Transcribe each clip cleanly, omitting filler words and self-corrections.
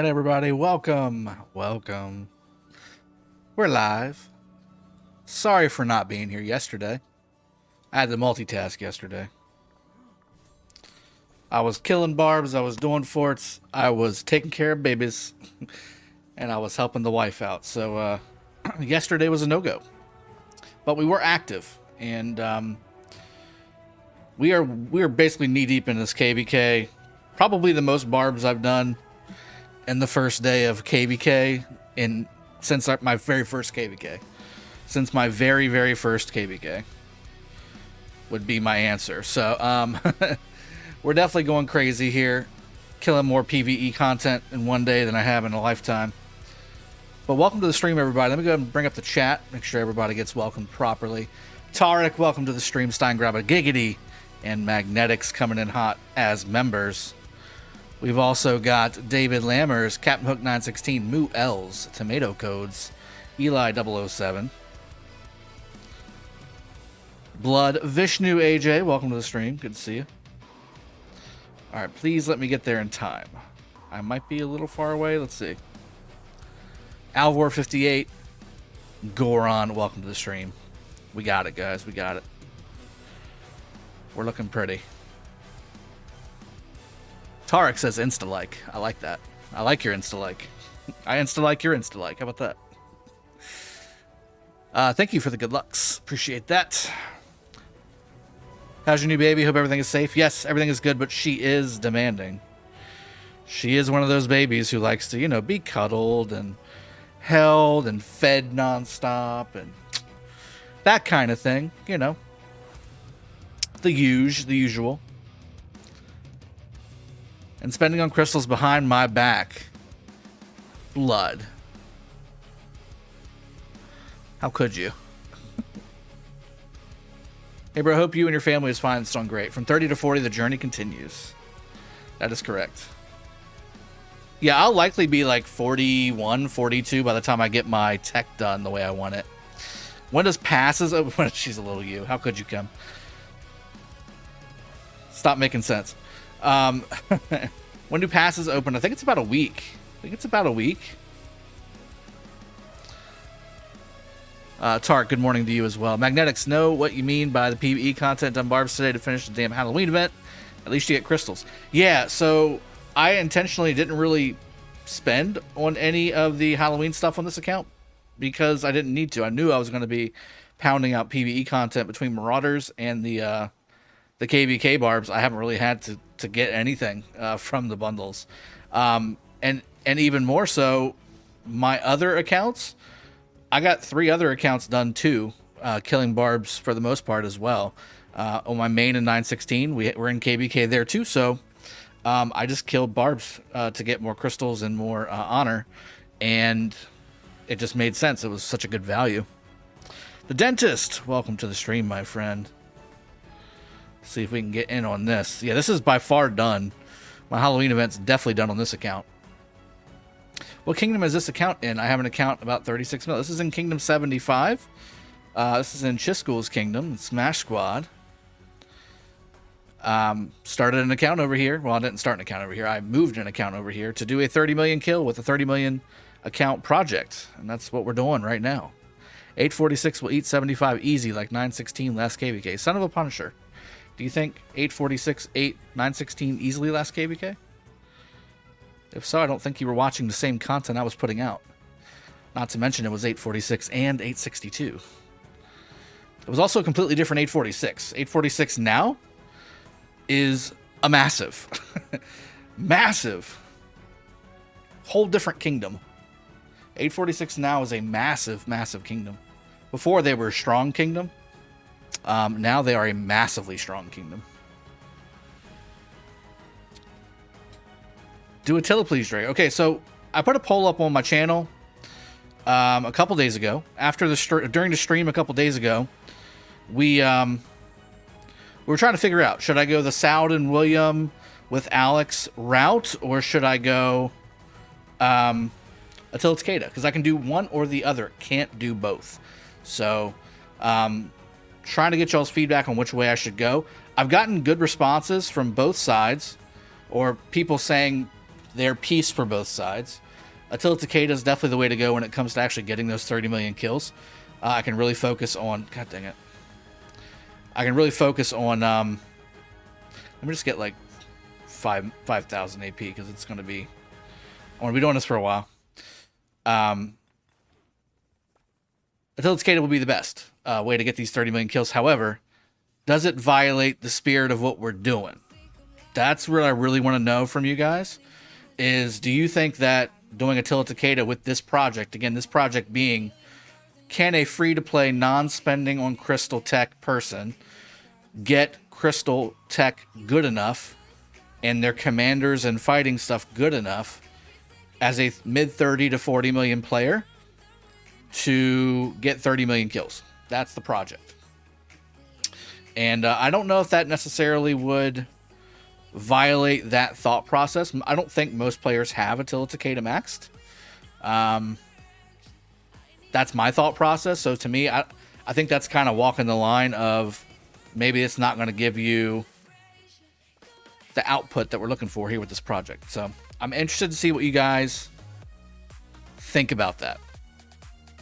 right, everybody, welcome. We're live. Sorry for not being here yesterday. I had to multitask yesterday. I was killing barbs, I was doing forts, I was taking care of babies, and I was helping the wife out. So yesterday was a no-go. But we were active, and we are basically knee-deep in this KvK. Probably the most barbs I've done in the first day of KvK since my very first KvK. Since my very first KvK would be my answer. So we're definitely going crazy here, killing more PvE content in one day than I have in a lifetime. But welcome to the stream, everybody. Let me go ahead and bring up the chat, make sure everybody gets welcomed properly. Tarek, welcome to the stream. Stein Grab a Giggity and Magnetics coming in hot as members. We've also got David Lammers, Captain Hook 916, Moo L's, Tomato Codes, Eli 007, Blood, Vishnu AJ, welcome to the stream. Good to see you. Alright, please let me get there in time. I might be a little far away. Let's see. Alvor 58, Goron, welcome to the stream. We got it, guys. We got it. We're looking pretty. Tarek says insta-like. I like that. I like your insta-like. I insta-like your insta-like. How about that? Thank you for the good lucks. Appreciate that. How's your new baby? Hope everything is safe. Yes, everything is good, but she is demanding. She is one of those babies who likes to, you know, be cuddled and held and fed nonstop and that kind of thing. You know, the usual. And spending on crystals behind my back. Blood. How could you? Hey, bro, hope you and your family is fine. It's doing great. From 30 to 40, the journey continues. That is correct. Yeah, I'll likely be like 41, 42 by the time I get my tech done the way I want it. When does passes open? She's a little you. How could you come? Stop making sense. When do passes open? I think it's about a week. Tark, good morning to you as well. Magnetics, know what you mean by the PvE content on Barbs today to finish the damn Halloween event. At least you get crystals. Yeah, so I intentionally didn't really spend on any of the Halloween stuff on this account because I didn't need to. I knew I was going to be pounding out PvE content between Marauders and the KvK barbs. I haven't really had to get anything from the bundles. And even more so, my other accounts, I got 3 other accounts done too, killing barbs for the most part as well. On my main and 916, we're in KvK there too, so I just killed barbs to get more crystals and more honor, and it just made sense. It was such a good value. The Dentist, welcome to the stream, my friend. See if we can get in on this. Yeah, this is by far done. My Halloween event's definitely done on this account. What kingdom is this account in? I have an account about 36 mil. This is in Kingdom 75. This is in Chiskul's kingdom. Smash Squad. Started an account over here. Well, I didn't start an account over here. I moved an account over here to do a 30 million kill with a 30 million account project. And that's what we're doing right now. 846 will eat 75 easy like 916 last KvK. Son of a Punisher. Do you think 846 ate 916 easily last KvK? If so, I don't think you were watching the same content I was putting out. Not to mention it was 846 and 862. It was also a completely different 846. 846 now is a massive. Massive. Whole different kingdom. 846 now is a massive kingdom. Before they were a strong kingdom. Now they are a massively strong kingdom. Do Attila, please, Drake. Okay, so I put a poll up on my channel a couple days ago. During the stream a couple days ago, we were trying to figure out, should I go the Saud and William with Alex route, or should I go Attila Takeda? Because I can do one or the other. Can't do both. So trying to get y'all's feedback on which way I should go. I've gotten good responses from both sides, or people saying their piece for both sides. Attila Takeda is definitely the way to go when it comes to actually getting those 30 million kills. I can really focus on... God dang it. I can really focus on... let me just get like 5,000 AP because it's going to be... I want to be doing this for a while. Attila Takeda will be the best way to get these 30 million kills. However, does it violate the spirit of what we're doing? That's what I really want to know from you guys. Is do you think that doing Attila Takeda with this project, again, this project being, can a free-to-play, non-spending on crystal tech person get crystal tech good enough and their commanders and fighting stuff good enough as a mid 30 to 40 million player to get 30 million kills? That's the project. And I don't know if that necessarily would violate that thought process. I don't think most players have Attila Takeda maxed. That's my thought process. So to me, I think that's kind of walking the line of maybe it's not going to give you the output that we're looking for here with this project. So I'm interested to see what you guys think about that.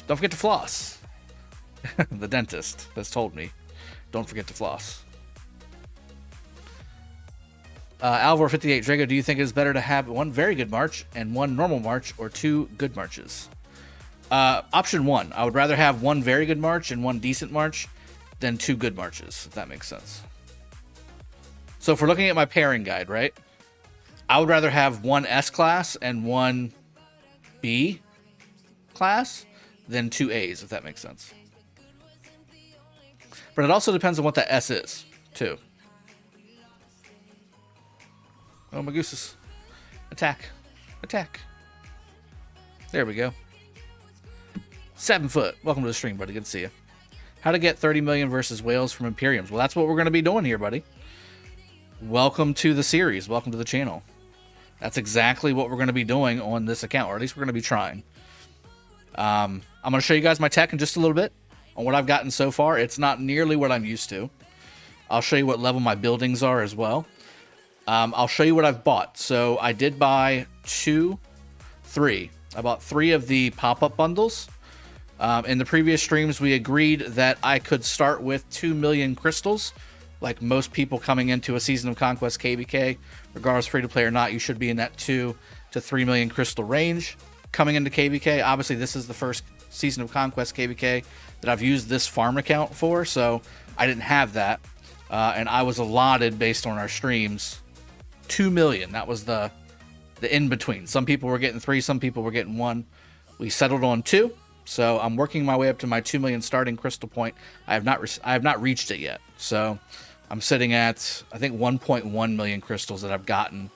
Don't forget to floss. The dentist has told me, don't forget to floss. Alvor58, Drago, do you think it is better to have one very good march and one normal march, or two good marches? Option one. I would rather have one very good march and one decent march than two good marches, if that makes sense. So if we're looking at my pairing guide, right? I would rather have one S class and one B class than two A's, if that makes sense. But it also depends on what that S is, too. Oh, my gooses. Attack. Attack. There we go. 7 foot. Welcome to the stream, buddy. Good to see you. How to get 30 million versus whales from Imperiums. Well, that's what we're going to be doing here, buddy. Welcome to the series. Welcome to the channel. That's exactly what we're going to be doing on this account, or at least we're going to be trying. I'm going to show you guys my tech in just a little bit on what I've gotten so far. It's not nearly what I'm used to. I'll show you what level my buildings are as well. I'll show you what I've bought. So I did buy three. I bought 3 of the pop-up bundles. In the previous streams, we agreed that I could start with 2 million crystals. Like most people coming into a Season of Conquest KvK, regardless free-to-play or not, you should be in that 2 to 3 million crystal range. Coming into KvK, obviously this is the first Season of Conquest KvK that I've used this farm account for, so I didn't have that. And I was allotted, based on our streams, 2 million. That was the in-between. Some people were getting 3, some people were getting 1. We settled on 2, so I'm working my way up to my 2 million starting crystal point. I have not reached it yet, so I'm sitting at, I think, 1.1 million crystals that I've gotten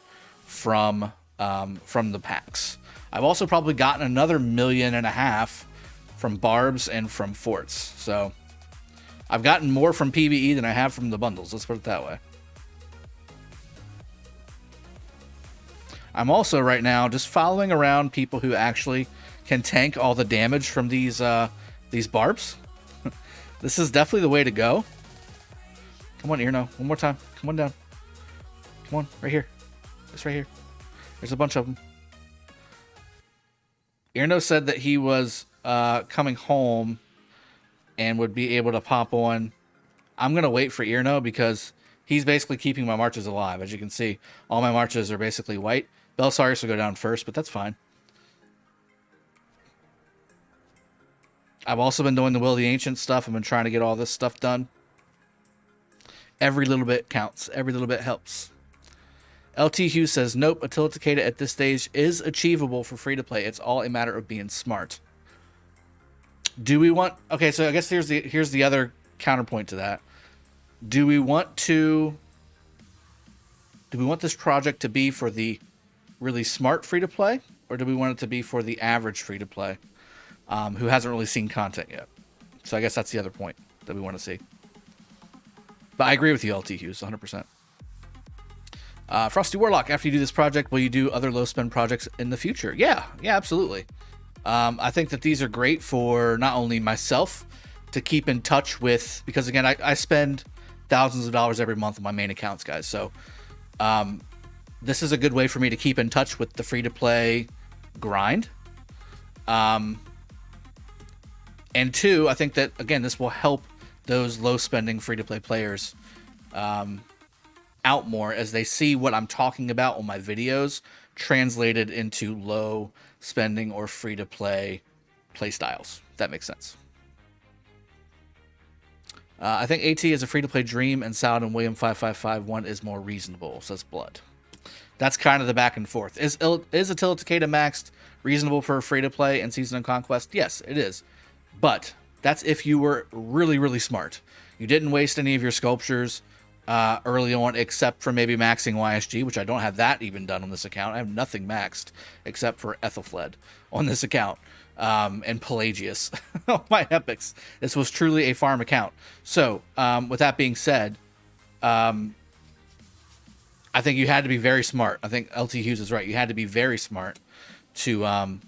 from the packs. I've also probably gotten another 1.5 million from Barbs and from forts, so I've gotten more from PvE than I have from the bundles. Let's put it that way. I'm also right now just following around people who actually can tank all the damage from these barbs. This is definitely the way to go. Come on, Irno. One more time. Come on down. Come on, right here. It's right here. There's a bunch of them. Irno said that he was coming home and would be able to pop on. I'm going to wait for Irno because he's basically keeping my marches alive. As you can see, all my marches are basically white. Belisarius will go down first, but that's fine. I've also been doing the Will of the Ancient stuff. I've been trying to get all this stuff done. Every little bit counts. Every little bit helps. LT Hughes says, nope, Attila Takeda at this stage is achievable for free-to-play. It's all a matter of being smart. Do we want... Okay, so I guess here's the other counterpoint to that. Do we want this project to be for the really smart free-to-play, or do we want it to be for the average free-to-play who hasn't really seen content yet? So I guess that's the other point that we want to see. But I agree with you, LT Hughes, 100%. Frosty Warlock, after you do this project, will you do other low-spend projects in the future? Yeah, absolutely. I think that these are great for not only myself to keep in touch with, because again, I spend thousands of dollars every month on my main accounts, guys. So this is a good way for me to keep in touch with the free-to-play grind. And two, I think that, again, this will help those low-spending free-to-play players out more as they see what I'm talking about on my videos translated into low-spending or free-to-play play styles, if that makes sense. I think AT is a free-to-play dream, and Salad and William 5551 is more reasonable, says Blood. That's kind of the back and forth. Is Attila Takeda maxed reasonable for free-to-play and Season of Conquest? Yes, it is. But that's if you were really, really smart. You didn't waste any of your sculptures early on, except for maybe maxing YSG, which I don't have that even done on this account. I have nothing maxed except for Ethelfled on this account. And Pelagius. Oh, my epics. This was truly a farm account. So, with that being said, I think you had to be very smart. I think LT Hughes is right. You had to be very smart to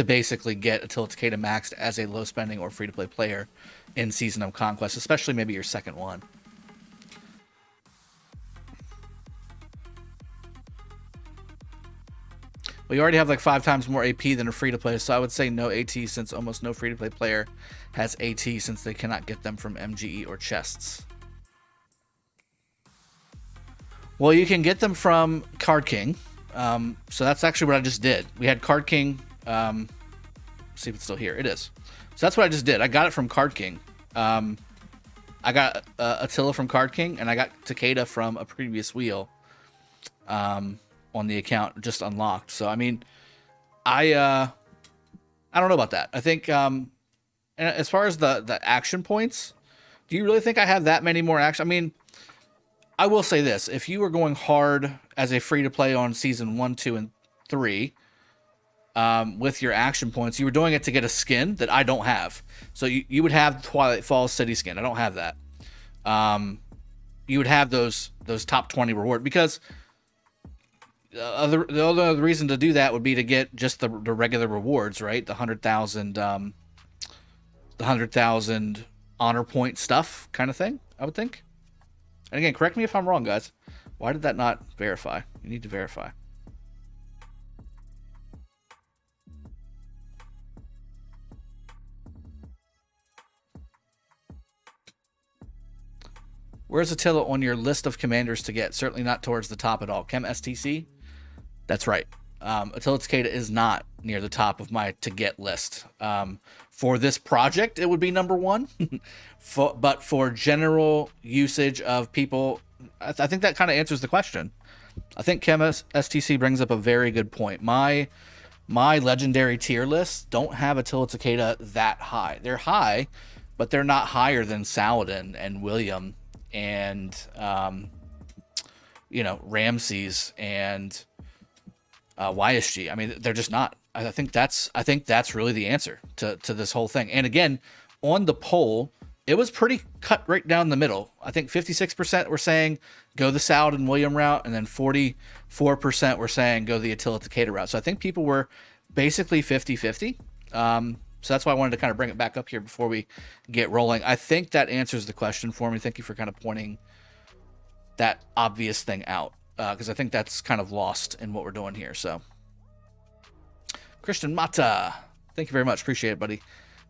basically get Attila Takeda maxed as a low spending or free to play player in Season of Conquest, especially maybe your second one. Well, you already have like 5 times more AP than a free-to-play, so I would say no AT since almost no free-to-play player has AT since they cannot get them from MGE or chests. Well, you can get them from Card King, so that's actually what I just did. We had Card King, see if it's still here. It is. So that's what I just did. I got it from Card King. I got Attila from Card King, and I got Takeda from a previous wheel. On the account just unlocked. So I mean, I don't know about that. I think and as far as the action points, do you really think I have that many more action? I mean, I will say this: if you were going hard as a free to play on Season 1, 2, and 3 with your action points, you were doing it to get a skin that I don't have. So you would have Twilight Falls City skin. I don't have that. You would have those top 20 reward because. The other reason to do that would be to get just the regular rewards, right? The 100,000 honor point stuff kind of thing, I would think. And again, correct me if I'm wrong, guys. Why did that not verify? You need to verify. Where's Attila on your list of commanders to get? Certainly not towards the top at all. Chem STC? That's right. Attila Takeda is not near the top of my to get list. For this project, it would be number 1. But for general usage of people, I think that kind of answers the question. I think Chem STC brings up a very good point. My legendary tier lists don't have Attila Takeda that high. They're high, but they're not higher than Saladin and William and Ramses and YSG. I mean, they're just not. I think that's really the answer to this whole thing. And again, on the poll, it was pretty cut right down the middle. I think 56% were saying go the Saladin and William route, and then 44% were saying go the Attila Takeda route. So I think people were basically 50-50. So that's why I wanted to kind of bring it back up here before we get rolling. I think that answers the question for me. Thank you for kind of pointing that obvious thing out. Because I think that's kind of lost in what we're doing here. So, Christian Mata, thank you very much. Appreciate it, buddy.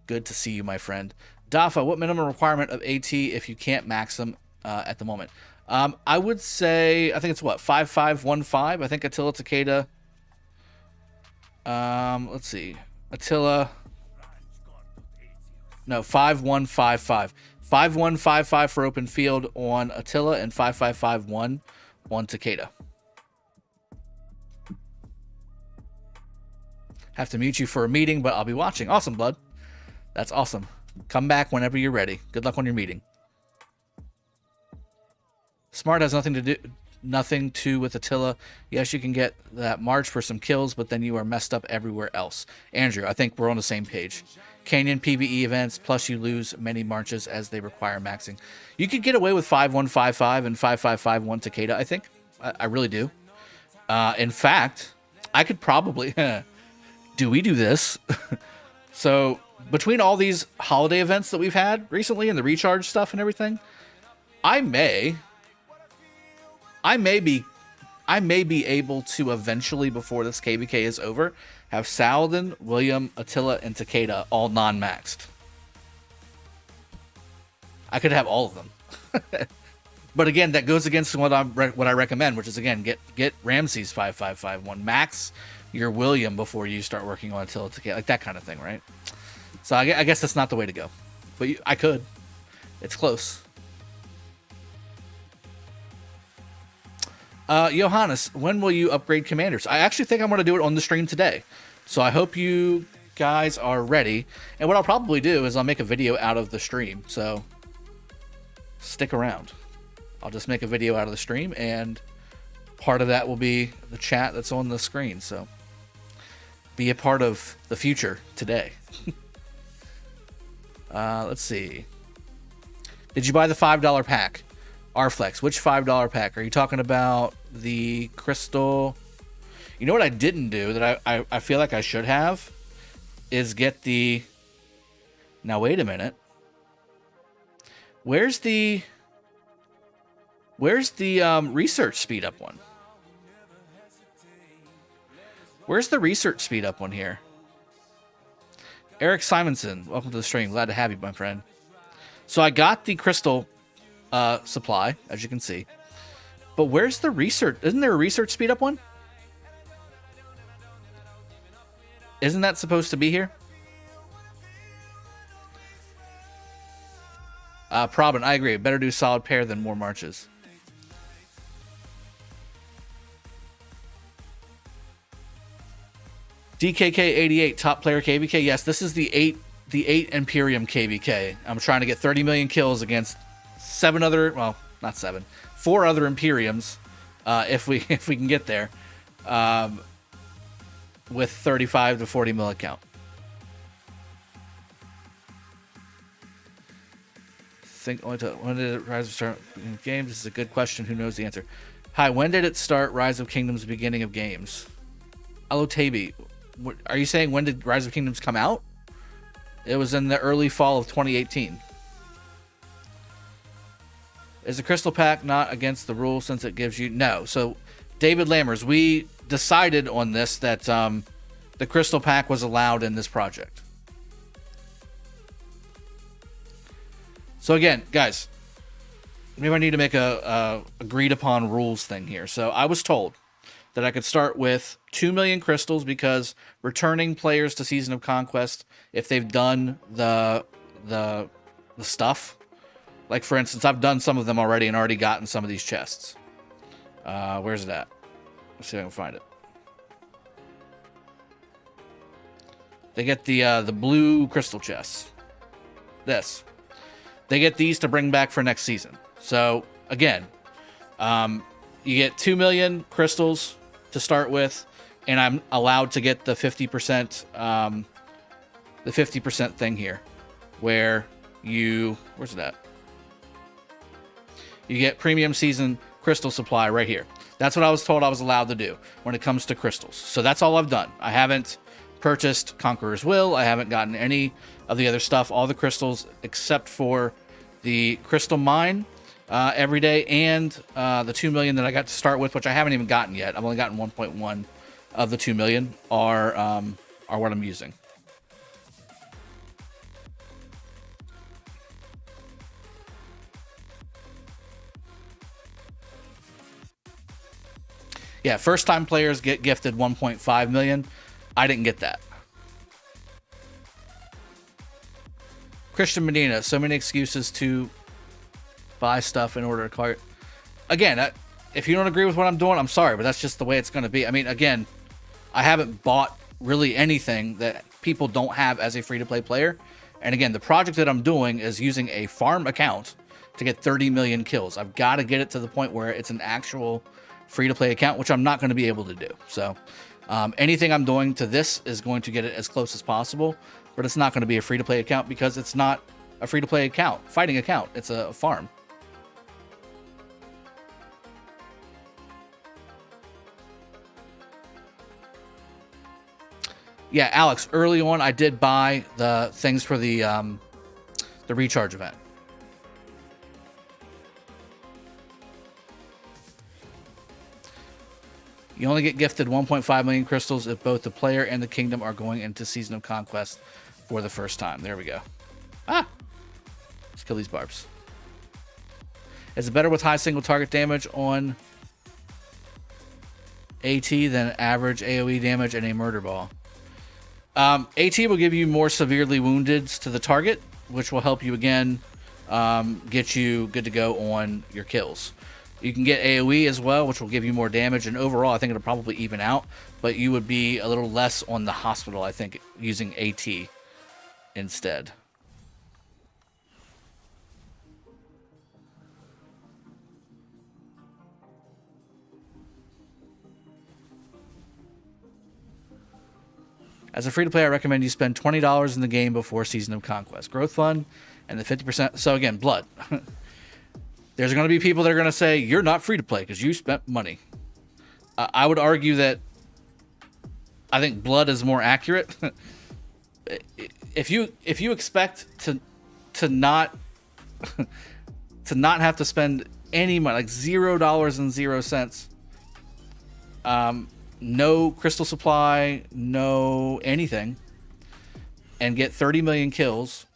Good to see you, my friend. Dafa, what minimum requirement of AT if you can't max them at the moment? I would say, I think it's what, 5515. I think Attila Takeda. Let's see. Attila. No, 5155. 5155 for open field on Attila and 5551 on Takeda. Have to mute you for a meeting, but I'll be watching. Awesome, Blood. That's awesome. Come back whenever you're ready. Good luck on your meeting. Smart has nothing to do with Attila. Yes, you can get that March for some kills, but then you are messed up everywhere else. Andrew, I think we're on the same page. Canyon PvE events, plus you lose many marches as they require maxing. You could get away with 5155 and 5551 Takeda, I think. I really do. In fact, I could probably... do we do this? So, between all these holiday events that we've had recently and the recharge stuff and everything, I may be I may be able to eventually, before this KvK is over, have Saladin, William, Attila, and Takeda all non-maxed. I could have all of them. But again, that goes against what I recommend, which is, again, get Ramses 5551, max your William before you start working on Attila Takeda, like that kind of thing, right? So I guess that's not the way to go. But I could. It's close. Johannes, when will you upgrade commanders? I actually think I'm going to do it on the stream today. So I hope you guys are ready. And what I'll probably do is I'll make a video out of the stream. So stick around. I'll just make a video out of the stream, and part of that will be the chat that's on the screen. So be a part of the future today. Let's see. Did you buy the $5 pack? Rflex, which $5 pack? Are you talking about the crystal? You know what I didn't do that I feel like I should have is get the... Now, wait a minute. Where's the research speed up one? Where's the research speed up one here? Eric Simonson, welcome to the stream. Glad to have you, my friend. So I got the crystal supply, as you can see. But where's the research? Isn't there a research speed up one? Isn't that supposed to be here? Probin, I agree. Better do solid pair than more marches. DKK88, top player KvK. Yes, this is the 8 Imperium KvK. I'm trying to get 30 million kills against 4 other Imperiums, if we can get there, with 35 to 40 mil account. When did it Rise of start games? This is a good question. Who knows the answer? Hi, when did it start? Rise of Kingdoms beginning of games. Hello, Tabi. Are you saying when did Rise of Kingdoms come out? It was in the early fall of 2018. Is the crystal pack not against the rule since it gives you... No. So, David Lammers, we decided on this that the crystal pack was allowed in this project. So again, guys, maybe I need to make a agreed upon rules thing here. So I was told that I could start with 2 million crystals because returning players to Season of Conquest, if they've done the stuff, like for instance, I've done some of them already and already gotten some of these chests. Where's it at? Let's see if I can find it. They get the blue crystal chests. This. They get these to bring back for next season. So again, you get 2 million crystals to start with, and I'm allowed to get the 50%, the 50% thing here, where where's it at? You get premium season crystal supply right here. That's what I was told I was allowed to do when it comes to crystals. So that's all I've done. I haven't purchased Conqueror's Will. I haven't gotten any of the other stuff. All the crystals except for the crystal mine every day and the 2 million that I got to start with, which I haven't even gotten yet. I've only gotten 1.1 of the 2 million are what I'm using. Yeah, first-time players get gifted 1.5 million. I didn't get that. Christian Medina, so many excuses to buy stuff in order to call it. Again, if you don't agree with what I'm doing, I'm sorry, but that's just the way it's going to be. I mean, again, I haven't bought really anything that people don't have as a free-to-play player. And again, the project that I'm doing is using a farm account to get 30 million kills. I've got to get it to the point where it's an actual free-to-play account, which I'm not going to be able to do. So anything I'm doing to this is going to get it as close as possible, but it's not going to be a free-to-play account because it's not a free-to-play account, fighting account. It's a farm. Yeah, Alex, early on I did buy the things for the recharge event. You only get gifted 1.5 million crystals if both the player and the kingdom are going into Season of Conquest for the first time. There we go. Ah! Let's kill these barbs. Is it better with high single target damage on AT than average AoE damage and a murder ball? AT will give you more severely wounded to the target, which will help you again get you good to go on your kills. You can get AoE as well, which will give you more damage, and overall I think it'll probably even out, but you would be a little less on the hospital, I think, using AT instead. As a free-to-play, I recommend you spend $20 in the game before Season of Conquest. Growth Fund and the 50%. So again, blood. There's going to be people that are going to say, you're not free-to-play because you spent money. I would argue that I think blood is more accurate. If you expect to not have to spend any money, like $0.00, no crystal supply, no anything, and get 30 million kills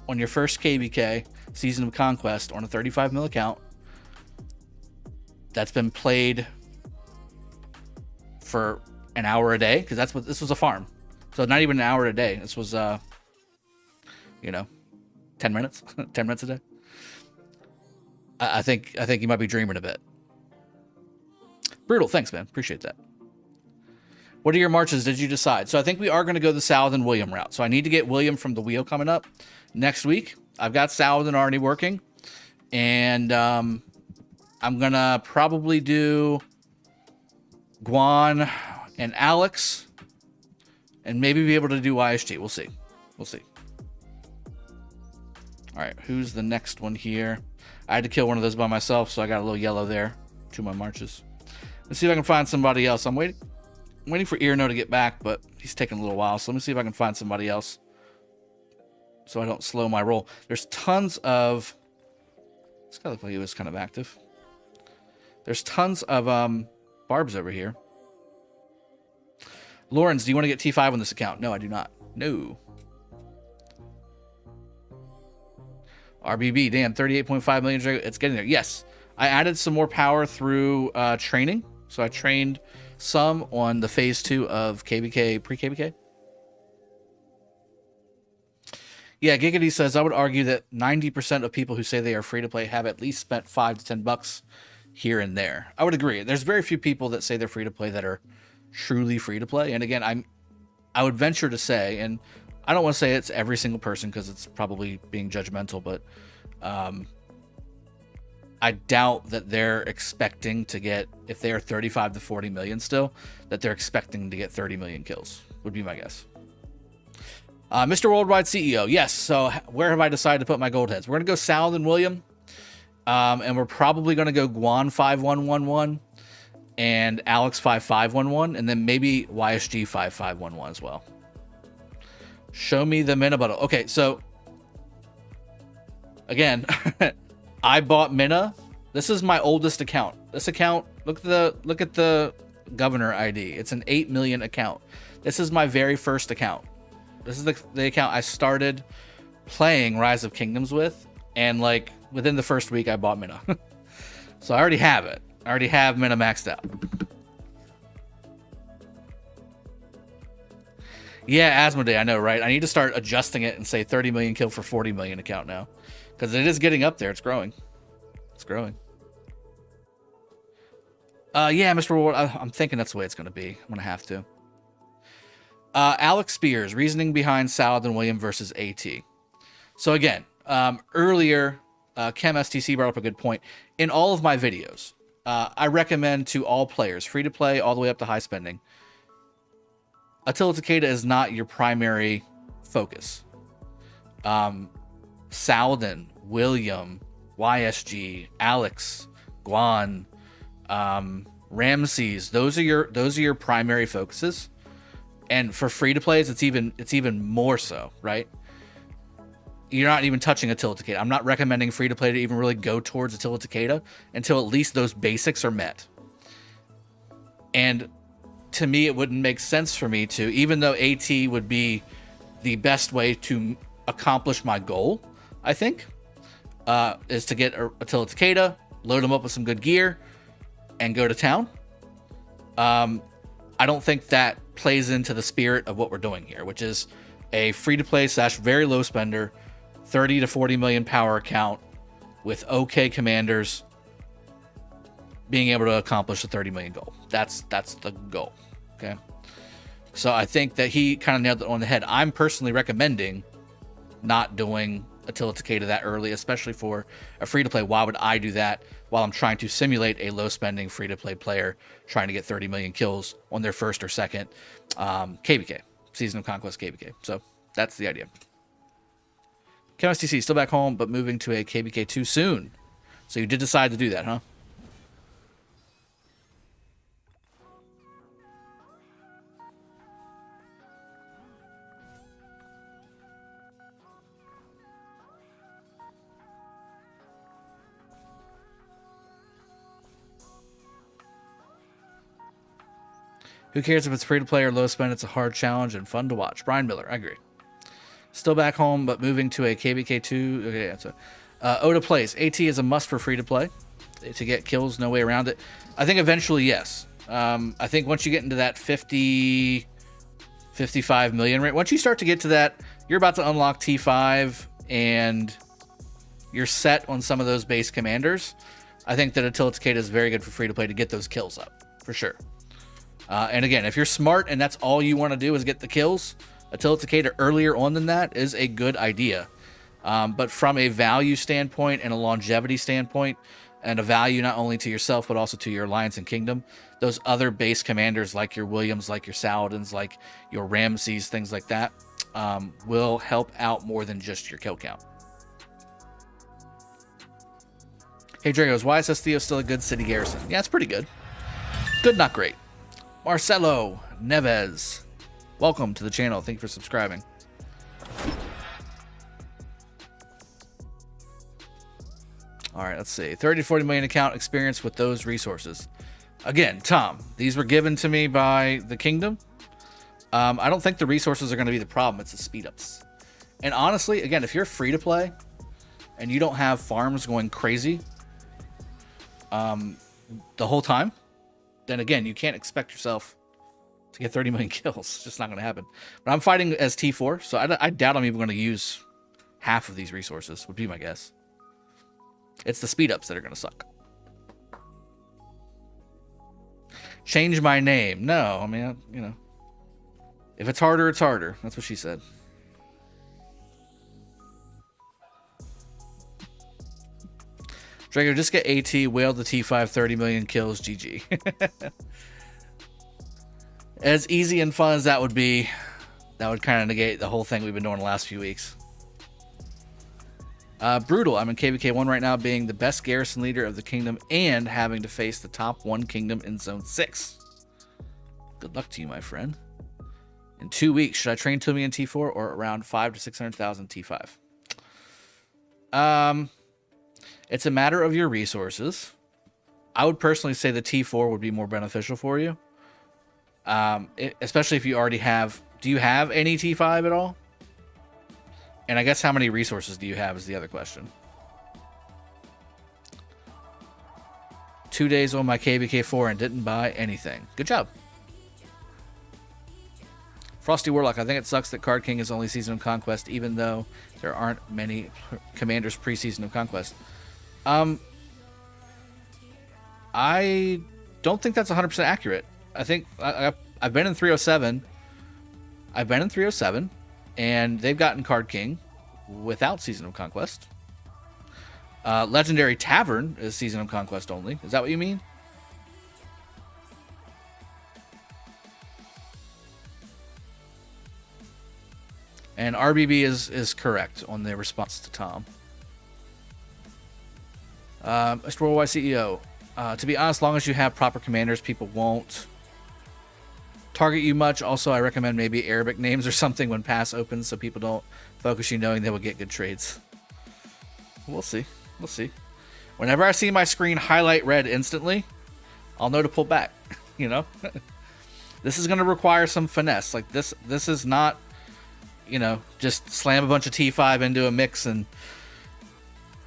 on your first KvK Season of Conquest on a 35 mil account that's been played for an hour a day, because that's what this was, a farm. So not even an hour a day. This was 10 minutes 10 minutes a day. I think you might be dreaming a bit. Brutal, thanks, man. Appreciate that. What are your marches? Did you decide? So I think we are going to go the Saladin William route. So I need to get William from the wheel coming up next week. I've got Saladin already working. And I'm going to probably do Guan and Alex. And maybe be able to do YSG. We'll see. We'll see. All right, who's the next one here? I had to kill one of those by myself, so I got a little yellow there. 2 more marches. Let's see if I can find somebody else. I'm waiting for Irno to get back, but he's taking a little while. So let me see if I can find somebody else so I don't slow my roll. There's tons of... This guy looked like he was kind of active. There's tons of barbs over here. Lawrence, do you want to get T5 on this account? No, I do not. No. RBB, damn, 38.5 million. It's getting there. Yes, I added some more power through training. So I trained some on the phase 2 of KvK, pre-KvK. Yeah, Giggity says, I would argue that 90% of people who say they are free-to-play have at least spent $5 to $10 here and there. I would agree. There's very few people that say they're free-to-play that are truly free-to-play. And again, I would venture to say, and I don't want to say it's every single person because it's probably being judgmental, but I doubt that they're expecting to get, if they are 35 to 40 million still, that they're expecting to get 30 million kills, would be my guess. Mr. Worldwide CEO, yes. So where have I decided to put my gold heads? We're going to go Saladin William, and we're probably going to go Guan 5111 and Alex 5511, and then maybe YSG 5511 as well. Show me the Mina bundle. Okay, so again, I bought Mina. This is my oldest account. This account, look at the governor ID. It's an 8 million account. This is my very first account. This is the account I started playing Rise of Kingdoms with, and like within the first week I bought Mina. So I already have it. I already have Mina maxed out. Yeah, Asmodee, I know, right? I need to start adjusting it and say 30 million kill for 40 million account now. Because it is getting up there. It's growing. It's growing. Yeah, Mr. Ward, I'm thinking that's the way it's going to be. I'm going to have to. Alex Spears, reasoning behind Saladin William versus AT. So again, earlier, Chem STC brought up a good point. In all of my videos, I recommend to all players, free to play all the way up to high spending, Attila Takeda is not your primary focus. Saladin, William, YSG, Alex, Guan, Ramses, those are your primary focuses. And for free to plays, it's even more so, right? You're not even touching Attila Takeda. I'm not recommending free to play to even really go towards Attila Takeda until at least those basics are met. And to me, it wouldn't make sense for me to, even though AT would be the best way to accomplish my goal, I think, is to get Attila Takeda, load him up with some good gear, and go to town. I don't think that plays into the spirit of what we're doing here, which is a free-to-play / very low spender, 30 to 40 million power account with okay commanders being able to accomplish the 30 million goal. That's the goal. Okay. So I think that he kind of nailed it on the head. I'm personally recommending not doing Attila Takeda that early, especially for a free-to-play. Why would I do that while I'm trying to simulate a low-spending free-to-play player trying to get 30 million kills on their first or second KvK, Season of Conquest KvK. So that's the idea. KMSTC, still back home, but moving to a KvK 2 soon. So you did decide to do that, huh? Who cares if it's free to play or low spend? It's a hard challenge and fun to watch. Brian Miller, I agree. Still back home, but moving to a KvK 2. Okay, that's a Oda plays. AT is a must for free to play. To get kills, no way around it. I think eventually, yes. I think once you get into that 50, 55 million rate, once you start to get to that, you're about to unlock T5 and you're set on some of those base commanders. I think that Attila Takeda is very good for free to play to get those kills up, for sure. And again, if you're smart and that's all you want to do is get the kills, Attila Takeda earlier on than that is a good idea. But from a value standpoint and a longevity standpoint, and a value not only to yourself but also to your alliance and kingdom, those other base commanders like your Williams, like your Saladins, like your Ramses, things like that, will help out more than just your kill count. Hey Dragos, why is Theo still a good city garrison? Yeah, it's pretty good. Good, not great. Marcelo Neves, welcome to the channel. Thank you for subscribing. All right, let's see. 30 to 40 million account experience with those resources. Again, Tom, these were given to me by the kingdom. I don't think the resources are going to be the problem. It's the speed ups. And honestly, again, if you're free to play and you don't have farms going crazy the whole time, then again, you can't expect yourself to get 30 million kills. It's just not going to happen. But I'm fighting as T4, so I doubt I'm even going to use half of these resources, would be my guess. It's the speed ups that are going to suck. Change my name. No, I mean, you know, if it's harder, it's harder. That's what she said. Drago, just get AT, whale the T5, 30 million kills, GG. As easy and fun as that would be, that would kind of negate the whole thing we've been doing the last few weeks. Brutal. I'm in KvK 1 right now, being the best garrison leader of the kingdom and having to face the top 1 kingdom in Zone 6. Good luck to you, my friend. In 2 weeks, should I train Toomey in T4 or around 5 to 600,000 T5? It's a matter of your resources. I would personally say the T4 would be more beneficial for you. Especially if you already have... Do you have any T5 at all? And I guess how many resources do you have is the other question. 2 days on my KvK 4 and didn't buy anything. Good job. Frosty Warlock, I think it sucks that Card King is only Season of Conquest, even though there aren't many commanders pre-Season of Conquest. I don't think that's 100% accurate. I think I've been in 307. I've been in 307, and they've gotten Card King without Season of Conquest. Legendary Tavern is Season of Conquest only. Is that what you mean? And RBB is correct on the response to Tom. Mr. Worldwide CEO, to be honest, as long as you have proper commanders, people won't target you much. Also, I recommend maybe Arabic names or something when pass opens so people don't focus you, knowing they will get good trades. We'll see. We'll see. Whenever I see my screen highlight red instantly, I'll know to pull back. you know? This is going to require some finesse. Like, this is not, you know, just slam a bunch of T5 into a mix and,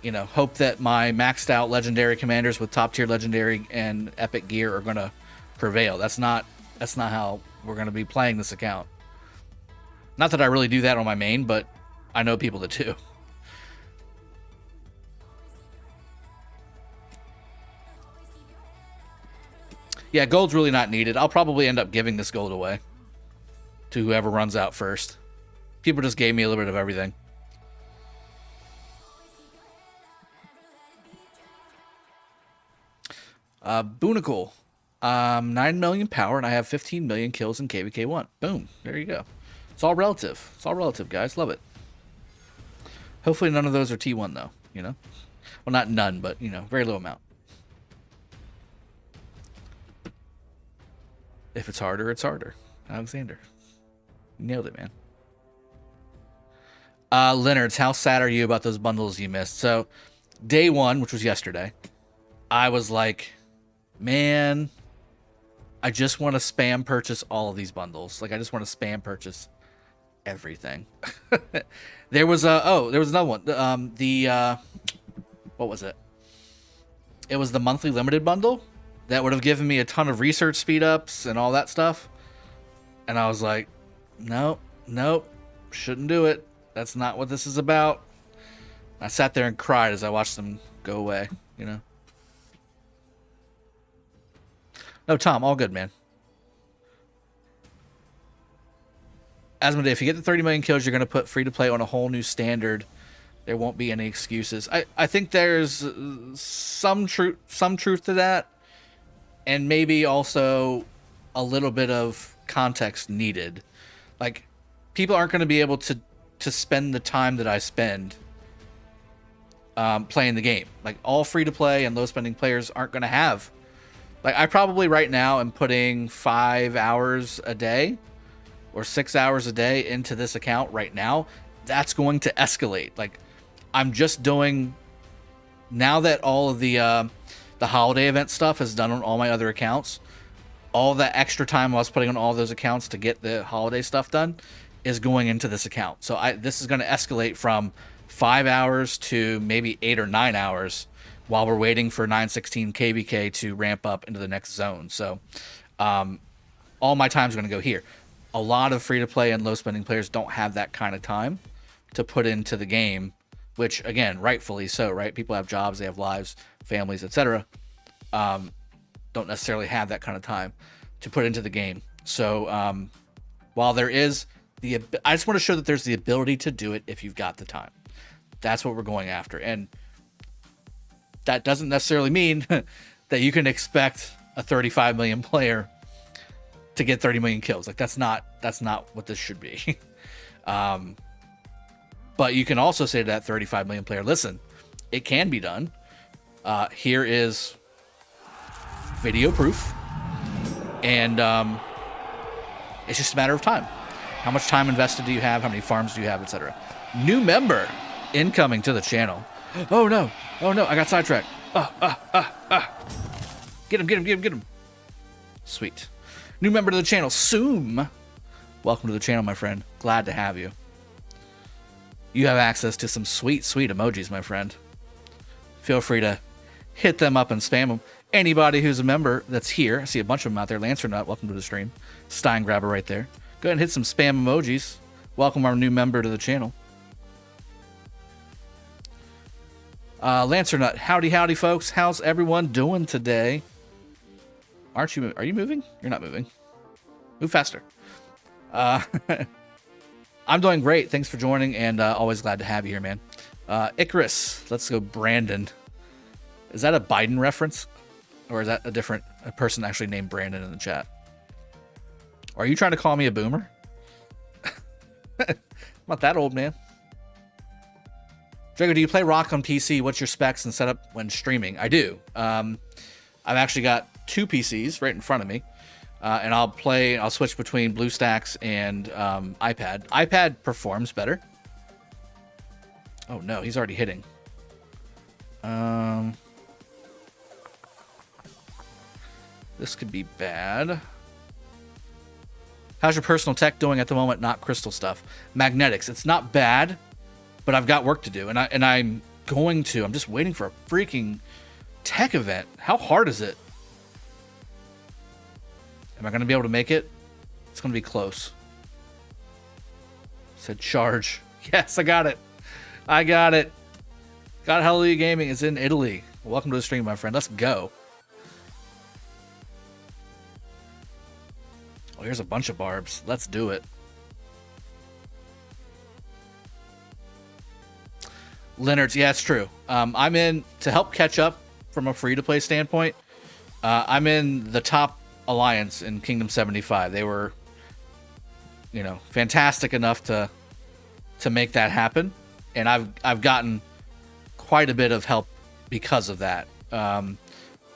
you know, hope that my maxed out legendary commanders with top tier legendary and epic gear are going to prevail. That's not how we're going to be playing this account. Not that I really do that on my main, but I know people that do. Yeah, gold's really not needed. I'll probably end up giving this gold away to whoever runs out first. People just gave me a little bit of everything. Boonicle. 9 million power, and I have 15 million kills in KvK 1. Boom. There you go. It's all relative. It's all relative, guys. Love it. Hopefully none of those are T1, though, you know? Well, not none, but, you know, very low amount. If it's harder, it's harder. Alexander. You nailed it, man. Leonard's, how sad are you about those bundles you missed? So, day one, which was yesterday, I was like, man, I just want to spam purchase all of these bundles. Like, I just want to spam purchase everything. There was another one. What was it? It was the monthly limited bundle that would have given me a ton of research speed ups and all that stuff. And I was like, nope, shouldn't do it. That's not what this is about. I sat there and cried as I watched them go away, you know? No, Tom, all good, man. Asmodee, if you get the 30 million kills, you're going to put free-to-play on a whole new standard. There won't be any excuses. I think there's some truth to that, and maybe also a little bit of context needed. Like, people aren't going to be able to spend the time that I spend playing the game. Like, all free-to-play and low-spending players aren't going to have... Like, I probably right now am putting 5 hours a day or 6 hours a day into this account right now. That's going to escalate. Like, I'm just doing... Now that all of the holiday event stuff is done on all my other accounts, all that extra time I was putting on all those accounts to get the holiday stuff done is going into this account. So this is going to escalate from 5 hours to maybe 8 or 9 hours while we're waiting for 916 KvK to ramp up into the next zone. So all my time is going to go here. A lot of free-to-play and low-spending players don't have that kind of time to put into the game, which, again, rightfully so, right? People have jobs, they have lives, families, etc. Don't necessarily have that kind of time to put into the game. So while there is I just want to show that there's the ability to do it if you've got the time. That's what we're going after. And that doesn't necessarily mean that you can expect a 35 million player to get 30 million kills. Like, that's not what this should be. But you can also say to that 35 million player, listen, it can be done. Here is video proof. And it's just a matter of time. How much time invested do you have? How many farms do you have, etc. New member incoming to the channel. Oh no, I got sidetracked. Get him. Sweet. New member to the channel, Soom. Welcome to the channel, my friend. Glad to have you. You have access to some sweet emojis, my friend. Feel free to hit them up and spam them. Anybody who's a member that's here, I see a bunch of them out there. Lancer Nut, welcome to the stream. Stein Grabber right there. Go ahead and hit some spam emojis. Welcome our new member to the channel. Lancer Nut, howdy, folks. How's everyone doing today? Are you moving? You're not moving. Move faster. I'm doing great. Thanks for joining, and always glad to have you here, man. Icarus, let's go, Brandon. Is that a Biden reference? Or is that a person actually named Brandon in the chat? Are you trying to call me a boomer? I'm not that old, man. Drago, do you play Rock on PC? What's your specs and setup when streaming? I do. I've actually got 2 PCs right in front of me. And I'll switch between BlueStacks and iPad. iPad performs better. Oh no, he's already hitting. This could be bad. How's your personal tech doing at the moment? Not crystal stuff. Magnetics. It's not bad, but I've got work to do, and I'm going to. I'm just waiting for a freaking tech event. How hard is it? Am I going to be able to make it? It's going to be close. Said charge. Yes, I got it. I got it. Got Hallelujah Gaming is in Italy. Welcome to the stream, my friend. Let's go. Oh, here's a bunch of barbs. Let's do it. Leonard's, yeah, it's true. I'm in to help catch up from a free-to-play standpoint. I'm in the top alliance in Kingdom 75. They were, fantastic enough to make that happen, and I've gotten quite a bit of help because of that.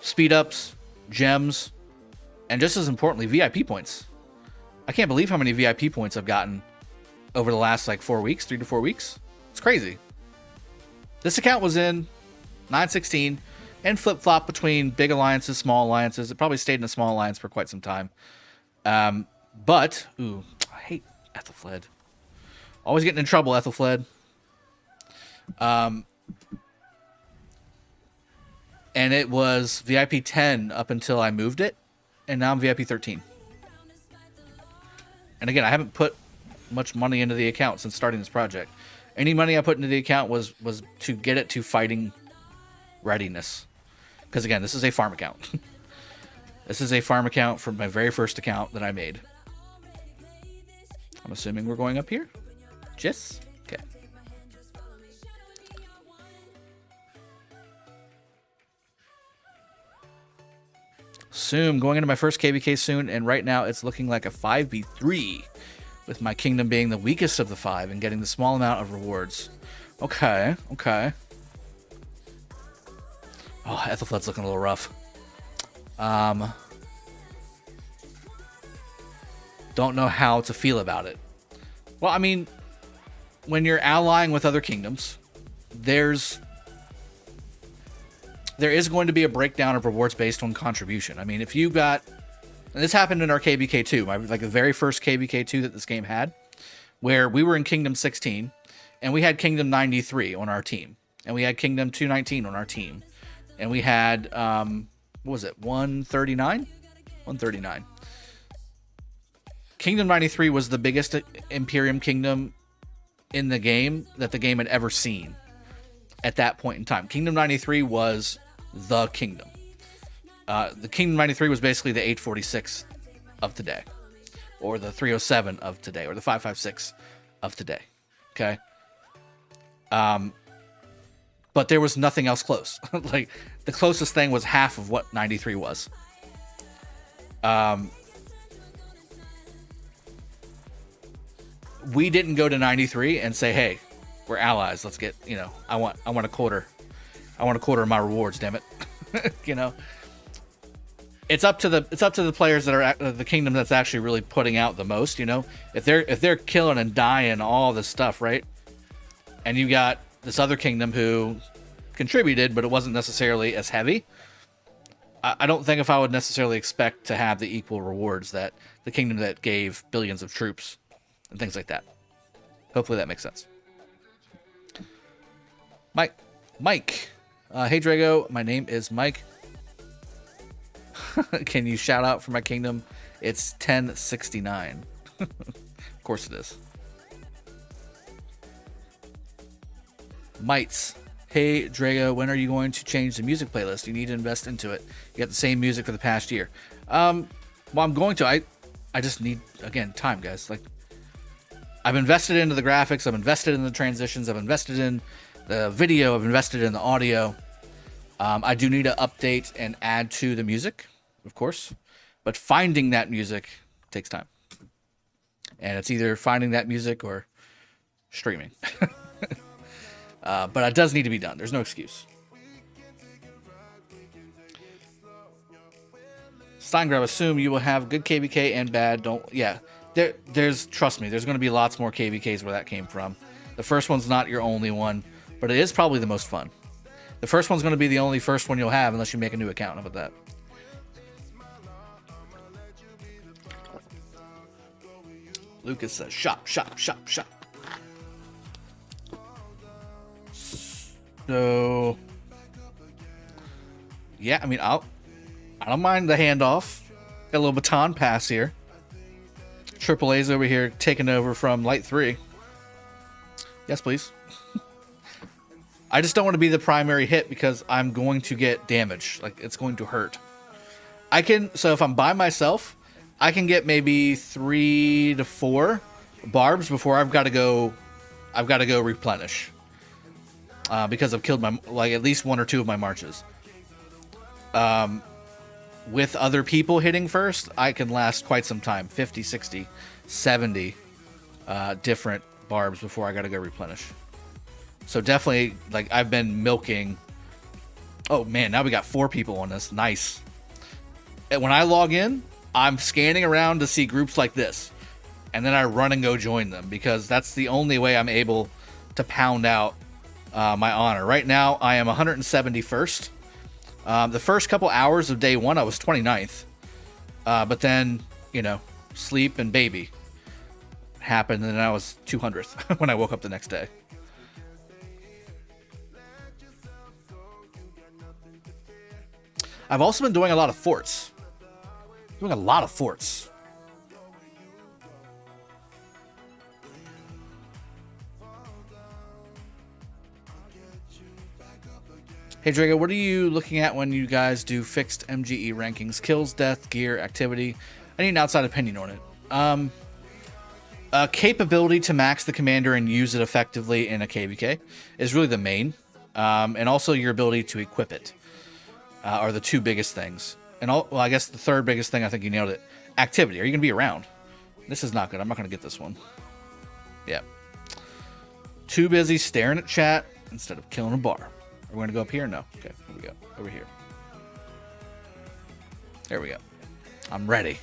Speed ups, gems, and just as importantly, VIP points. I can't believe how many VIP points I've gotten over the last 3 to 4 weeks. It's crazy. This account was in 916 and flip-flop between big alliances, small alliances. It probably stayed in a small alliance for quite some time. But, ooh, I hate Ethelfled. Always getting in trouble, Ethelfled. And it was VIP 10 up until I moved it, and now I'm VIP 13. And again, I haven't put much money into the account since starting this project. Any money I put into the account was to get it to fighting readiness. Because again, this is a farm account. This is a farm account from my very first account that I made. I'm assuming we're going up here. Yes? Okay. Soon, going into my first KvK soon, and right now it's looking like a 5v3, with my kingdom being the weakest of the 5 and getting the small amount of rewards. Okay, okay. Oh, Ethelfled's looking a little rough. Don't know how to feel about it. Well, I mean, when you're allying with other kingdoms, there is going to be a breakdown of rewards based on contribution. I mean, if you got, and this happened in our KvK 2, the very first KvK 2 that this game had, where we were in Kingdom 16, and we had Kingdom 93 on our team, and we had Kingdom 219 on our team, and we had, what was it, 139? 139. Kingdom 93 was the biggest Imperium kingdom in the game that the game had ever seen at that point in time. Kingdom 93 was the kingdom. The Kingdom 93 was basically the 846 of today, or the 307 of today, or the 556 of today. Okay. But there was nothing else close. Like, the closest thing was half of what 93 was. We didn't go to 93 and say, hey, we're allies. Let's get, I want a quarter. I want a quarter of my rewards, damn it. It's up to the players that are the kingdom that's actually really putting out the most, If they're killing and dying all this stuff, right? And you got this other kingdom who contributed, but it wasn't necessarily as heavy. I don't think if I would necessarily expect to have the equal rewards that the kingdom that gave billions of troops and things like that. Hopefully that makes sense. Mike. Hey, Drago. My name is Mike. Can you shout out for my kingdom? It's 1069. Of course it is. Mites. Hey, Drago, when are you going to change the music playlist? You need to invest into it. You got the same music for the past year. Well, I'm going to. I just need, again, time, guys. Like, I've invested into the graphics. I've invested in the transitions. I've invested in the video. I've invested in the audio. I do need to update and add to the music, of course. But finding that music takes time. And it's either finding that music or streaming. But it does need to be done. There's no excuse. Steingrab, assume you will have good KvK and bad. Trust me, there's going to be lots more KvKs where that came from. The first one's not your only one, but it is probably the most fun. The first one's going to be the only first one you'll have unless you make a new account. How about that? Lucas says shop, shop, shop, shop. So, yeah, I mean, I don't mind the handoff. Got a little baton pass here. Triple A's over here taking over from Light 3. Yes, please. I just don't want to be the primary hit because I'm going to get damage. Like, it's going to hurt. So if I'm by myself, I can get maybe 3 to 4 barbs before I've got to go replenish. Because I've killed at least 1 or 2 of my marches. With other people hitting first, I can last quite some time. 50, 60, 70 different barbs before I got to go replenish. So definitely, like, I've been milking. Oh man, now we got 4 people on this. Nice. And when I log in, I'm scanning around to see groups like this. And then I run and go join them because that's the only way I'm able to pound out my honor. Right now, I am 171st. The first couple hours of day 1, I was 29th. But then, sleep and baby happened, and then I was 200th when I woke up the next day. I've also been doing a lot of forts. Doing a lot of forts. Hey Drago, what are you looking at when you guys do fixed MGE rankings? Kills, death, gear, activity. I need an outside opinion on it. Capability to max the commander and use it effectively in a KvK is really the main. And also your ability to equip it are the 2 biggest things. And I guess the 3rd biggest thing, I think you nailed it. Activity. Are you going to be around? This is not good. I'm not going to get this one. Yeah. Too busy staring at chat instead of killing a bar. Are we going to go up here? No. Okay, here we go. Over here. There we go. I'm ready.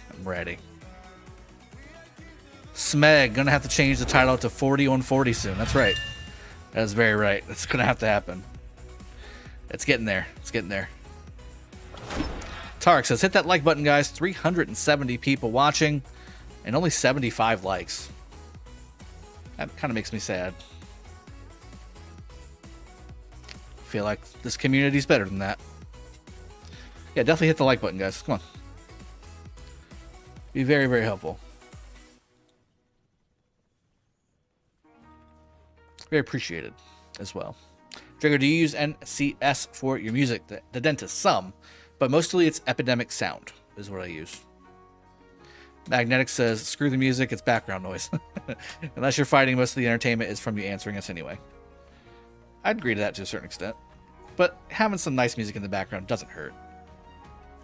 Smeg, gonna have to change the title to 40 on 40 soon. That's right. That's very right. It's gonna have to happen. It's getting there. Tarek says, hit that like button, guys. 370 people watching and only 75 likes. That kind of makes me sad. Feel like this community's better than that. Yeah, definitely hit the like button, guys. Come on. Be very, very helpful. Very appreciated as well. Drago, do you use NCS for your music? The dentist, some, but mostly it's Epidemic Sound is what I use. Magnetic says, screw the music, it's background noise. Unless you're fighting, most of the entertainment is from you answering us anyway. I'd agree to that to a certain extent. But having some nice music in the background doesn't hurt.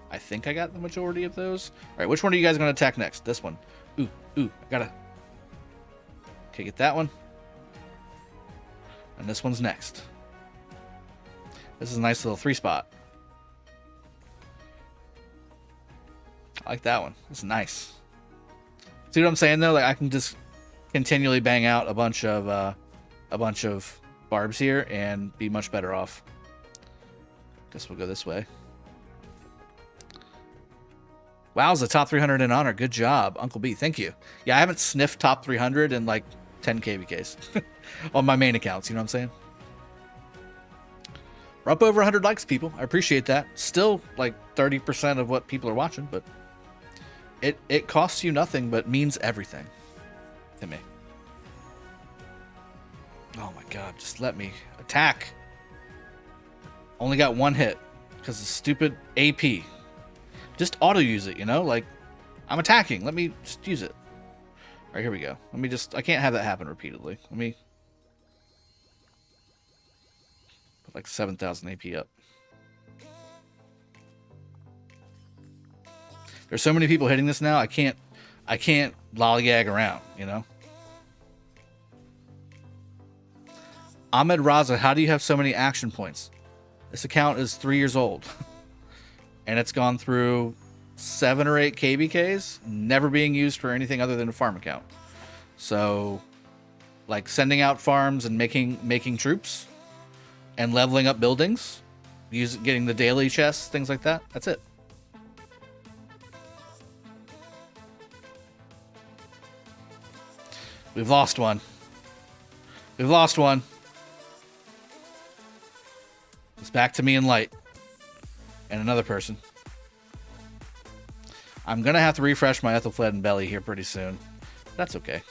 I think I got the majority of those. All right, which one are you guys going to attack next? This one. Ooh, I gotta... Okay, get that one. And this one's next. This is a nice little 3-spot. I like that one. It's nice. See what I'm saying though? Like I can just continually bang out a bunch of barbs here and be much better off. Guess we'll go this way. Wow's the top 300 in honor. Good job, Uncle B. Thank you. Yeah, I haven't sniffed top 300 in like 10 KvKs on my main accounts. You know what I'm saying? We're up over 100 likes, people. I appreciate that. Still like 30% of what people are watching, but it costs you nothing, but means everything to me. Oh my God, just let me attack. Only got 1 hit because of stupid AP. Just auto use it, you know? Like, I'm attacking. Let me just use it. All right, here we go. I can't have that happen repeatedly. Let me put like 7,000 AP up. There's so many people hitting this now, I can't lollygag around, you know? Ahmed Raza, how do you have so many action points? This account is 3 years old. And it's gone through 7 or 8 KvKs, never being used for anything other than a farm account. So, like sending out farms and making troops, and leveling up buildings, getting the daily chests, things like that. That's it. We've lost one. We've lost one. It's back to me and Light. And another person. I'm going to have to refresh my Ethelfled and Belly here pretty soon. That's okay.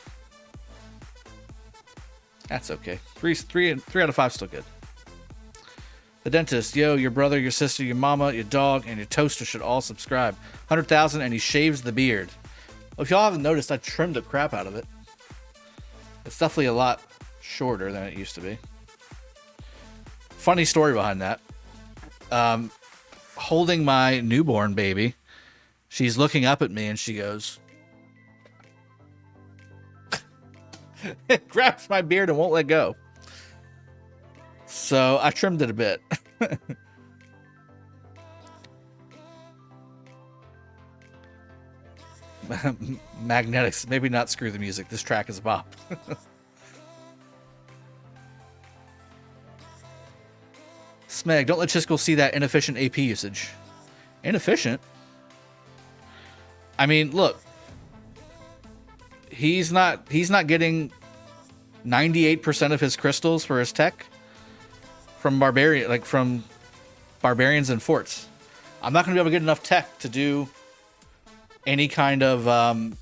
That's okay. Three out of 5 still good. The dentist, yo, your brother, your sister, your mama, your dog, and your toaster should all subscribe. 100,000 and he shaves the beard. Well, if y'all haven't noticed, I trimmed the crap out of it. It's definitely a lot shorter than it used to be. Funny story behind that. Holding my newborn baby, she's looking up at me and she goes, grabs my beard and won't let go. So I trimmed it a bit. Magnetics, maybe not screw the music. This track is a bop. Smeg, don't let Chiskel see that inefficient AP usage. Inefficient? I mean, look. He's not getting 98% of his crystals for his tech from Barbarian, from Barbarians and Forts. I'm not going to be able to get enough tech to do any kind of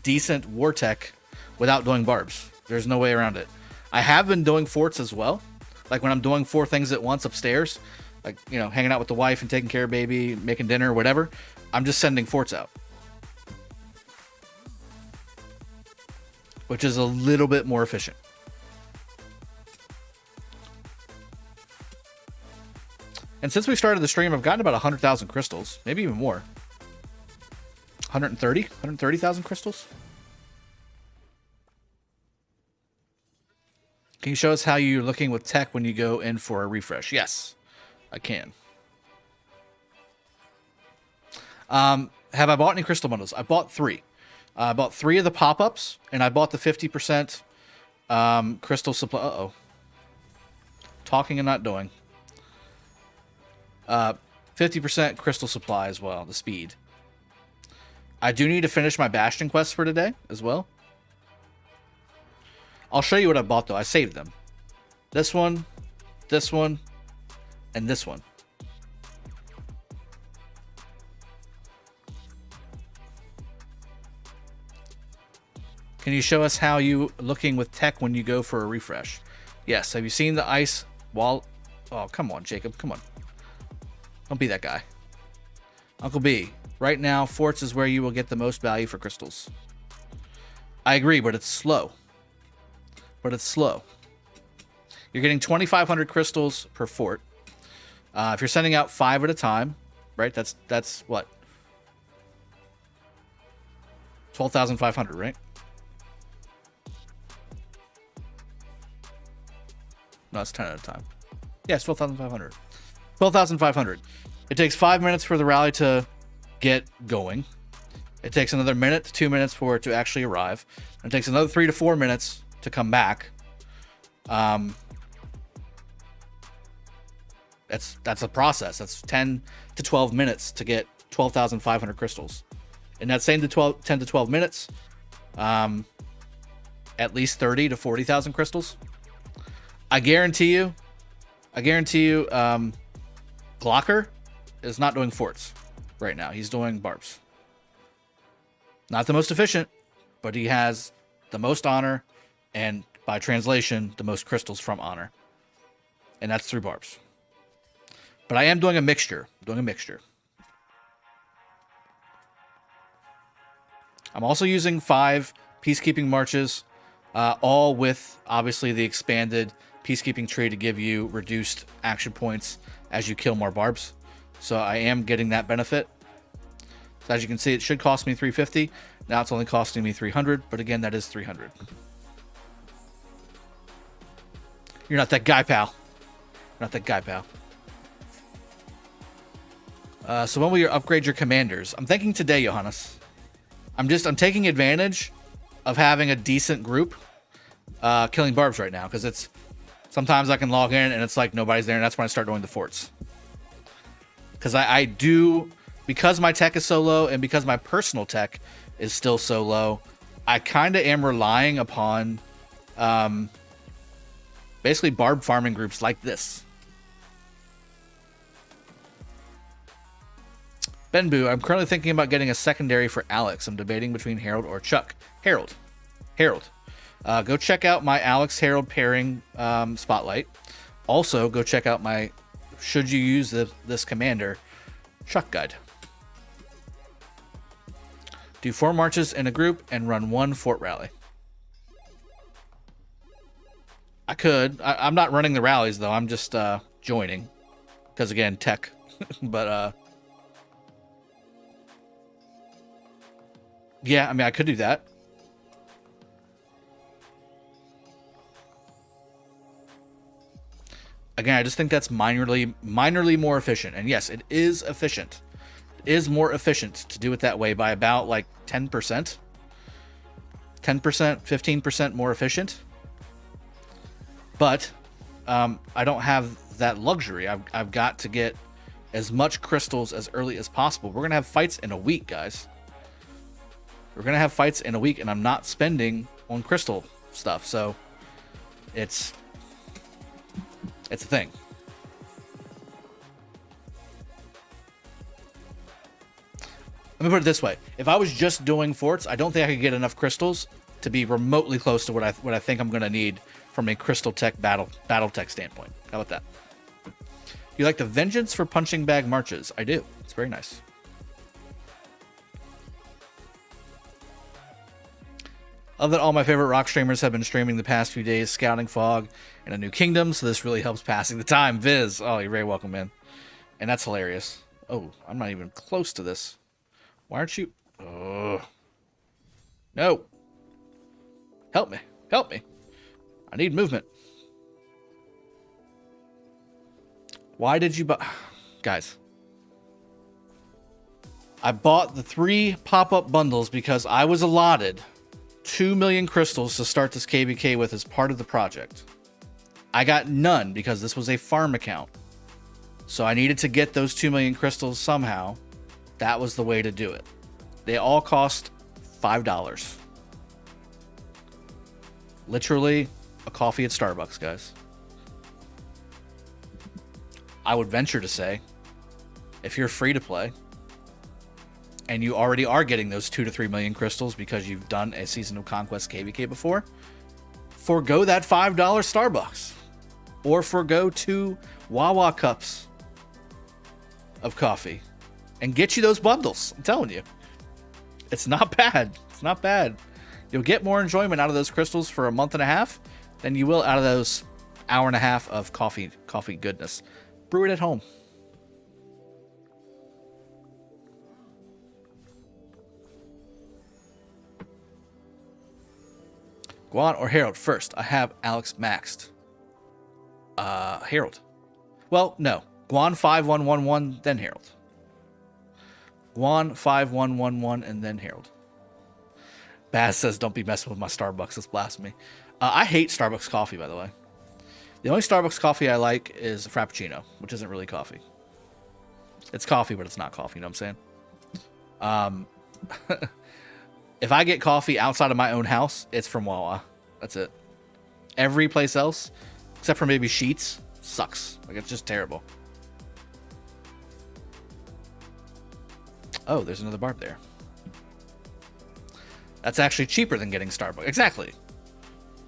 decent war tech without doing barbs. There's no way around it. I have been doing forts as well. Like when I'm doing 4 things at once upstairs, like, you know, hanging out with the wife and taking care of baby, making dinner, whatever. I'm just sending forts out, which is a little bit more efficient. And since we started the stream, I've gotten about 100,000 crystals, maybe even more. 130,000 crystals. Can you show us how you're looking with tech when you go in for a refresh? Yes, I can. Have I bought any crystal bundles? I bought 3. I bought 3 of the pop-ups, and I bought the 50% crystal supply. Uh-oh. Talking and not doing. 50% crystal supply as well, the speed. I do need to finish my Bastion quest for today as well. I'll show you what I bought, though. I saved them. This one, and this one. Can you show us how you looking with tech when you go for a refresh? Yes. Have you seen the ice wall? Oh, come on, Jacob. Come on. Don't be that guy. Uncle B, right now, Forts is where you will get the most value for crystals. I agree, but it's slow. You're getting 2,500 crystals per fort. If you're sending out 5 at a time, right? That's what? 12,500, right? No, it's 10 at a time. Yeah, it's 12,500. 12,500. It takes 5 minutes for the rally to get going. It takes another minute to 2 minutes for it to actually arrive. And it takes another 3 to 4 minutes to come back. That's a process. That's 10 to 12 minutes to get 12,500 crystals. In that same 10 to 12 minutes, at least 30 to 40,000 crystals. I guarantee you, Glocker is not doing forts right now. He's doing barbs. Not the most efficient, but he has the most honor, and by translation, the most crystals from honor. And that's through barbs. But I am doing a mixture. I'm also using 5 peacekeeping marches, all with, obviously, the expanded peacekeeping tree to give you reduced action points as you kill more barbs. So I am getting that benefit. So as you can see, it should cost me 350. Now it's only costing me 300, but again, that is 300. You're not that guy, pal. So when will you upgrade your commanders? I'm thinking today, Johannes. I'm taking advantage of having a decent group killing barbs right now, because it's sometimes I can log in and it's like nobody's there, and that's when I start doing the forts. Because I do, because my tech is so low and because my personal tech is still so low, I kind of am relying upon basically barb farming groups like this. Benbu, I'm currently thinking about getting a secondary for Alex. I'm debating between Harold or Chuck. Harold. Go check out my Alex Harold pairing spotlight. Also, go check out my should you use this commander Chuck guide. Do 4 marches in a group and run 1 fort rally. I could. I'm not running the rallies though. I'm just joining because again tech. But yeah, I mean I could do that. Again, I just think that's minorly more efficient. And yes, it is efficient. It is more efficient to do it that way by about like 10%. 10%, 15% more efficient. But I don't have that luxury. I've got to get as much crystals as early as possible. We're going to have fights in a week, guys. We're going to have fights in a week, and I'm not spending on crystal stuff. So it's a thing. Let me put it this way. If I was just doing forts, I don't think I could get enough crystals to be remotely close to what I think I'm going to need from a crystal tech battle tech standpoint. How about that? You like the vengeance for punching bag marches? I do. It's very nice. Love that all my favorite rock streamers have been streaming the past few days, Scouting Fog and A New Kingdom, so this really helps passing the time. Viz, oh, you're very welcome, man. And that's hilarious. Oh, I'm not even close to this. Why aren't you? Oh. No. Help me. Help me. I need movement. Why did you buy... Guys. I bought the 3 pop-up bundles because I was allotted 2 million crystals to start this KvK with as part of the project. I got none because this was a farm account. So I needed to get those 2 million crystals somehow. That was the way to do it. They all cost $5. Literally a coffee at Starbucks, guys. I would venture to say, if you're free to play, and you already are getting those 2 to 3 million crystals because you've done a Season of Conquest KvK before, forgo that $5 Starbucks. Or forgo 2 Wawa cups of coffee. And get you those bundles. I'm telling you. It's not bad. It's not bad. You'll get more enjoyment out of those crystals for a month and a half than you will out of those hour and a half of coffee goodness. Brew it at home. Guan or Harold? First, I have Alex maxed. Harold. Well, no. Guan 5111, then Harold. Guan 5111, and then Harold. Baz says, don't be messing with my Starbucks. That's blasphemy. I hate Starbucks coffee, by the way. The only Starbucks coffee I like is a Frappuccino, which isn't really coffee. It's coffee, but it's not coffee, you know what I'm saying? If I get coffee outside of my own house, it's from Wawa. That's it. Every place else, except for maybe Sheets, sucks. Like, it's just terrible. Oh, there's another Barb there. That's actually cheaper than getting Starbucks. Exactly.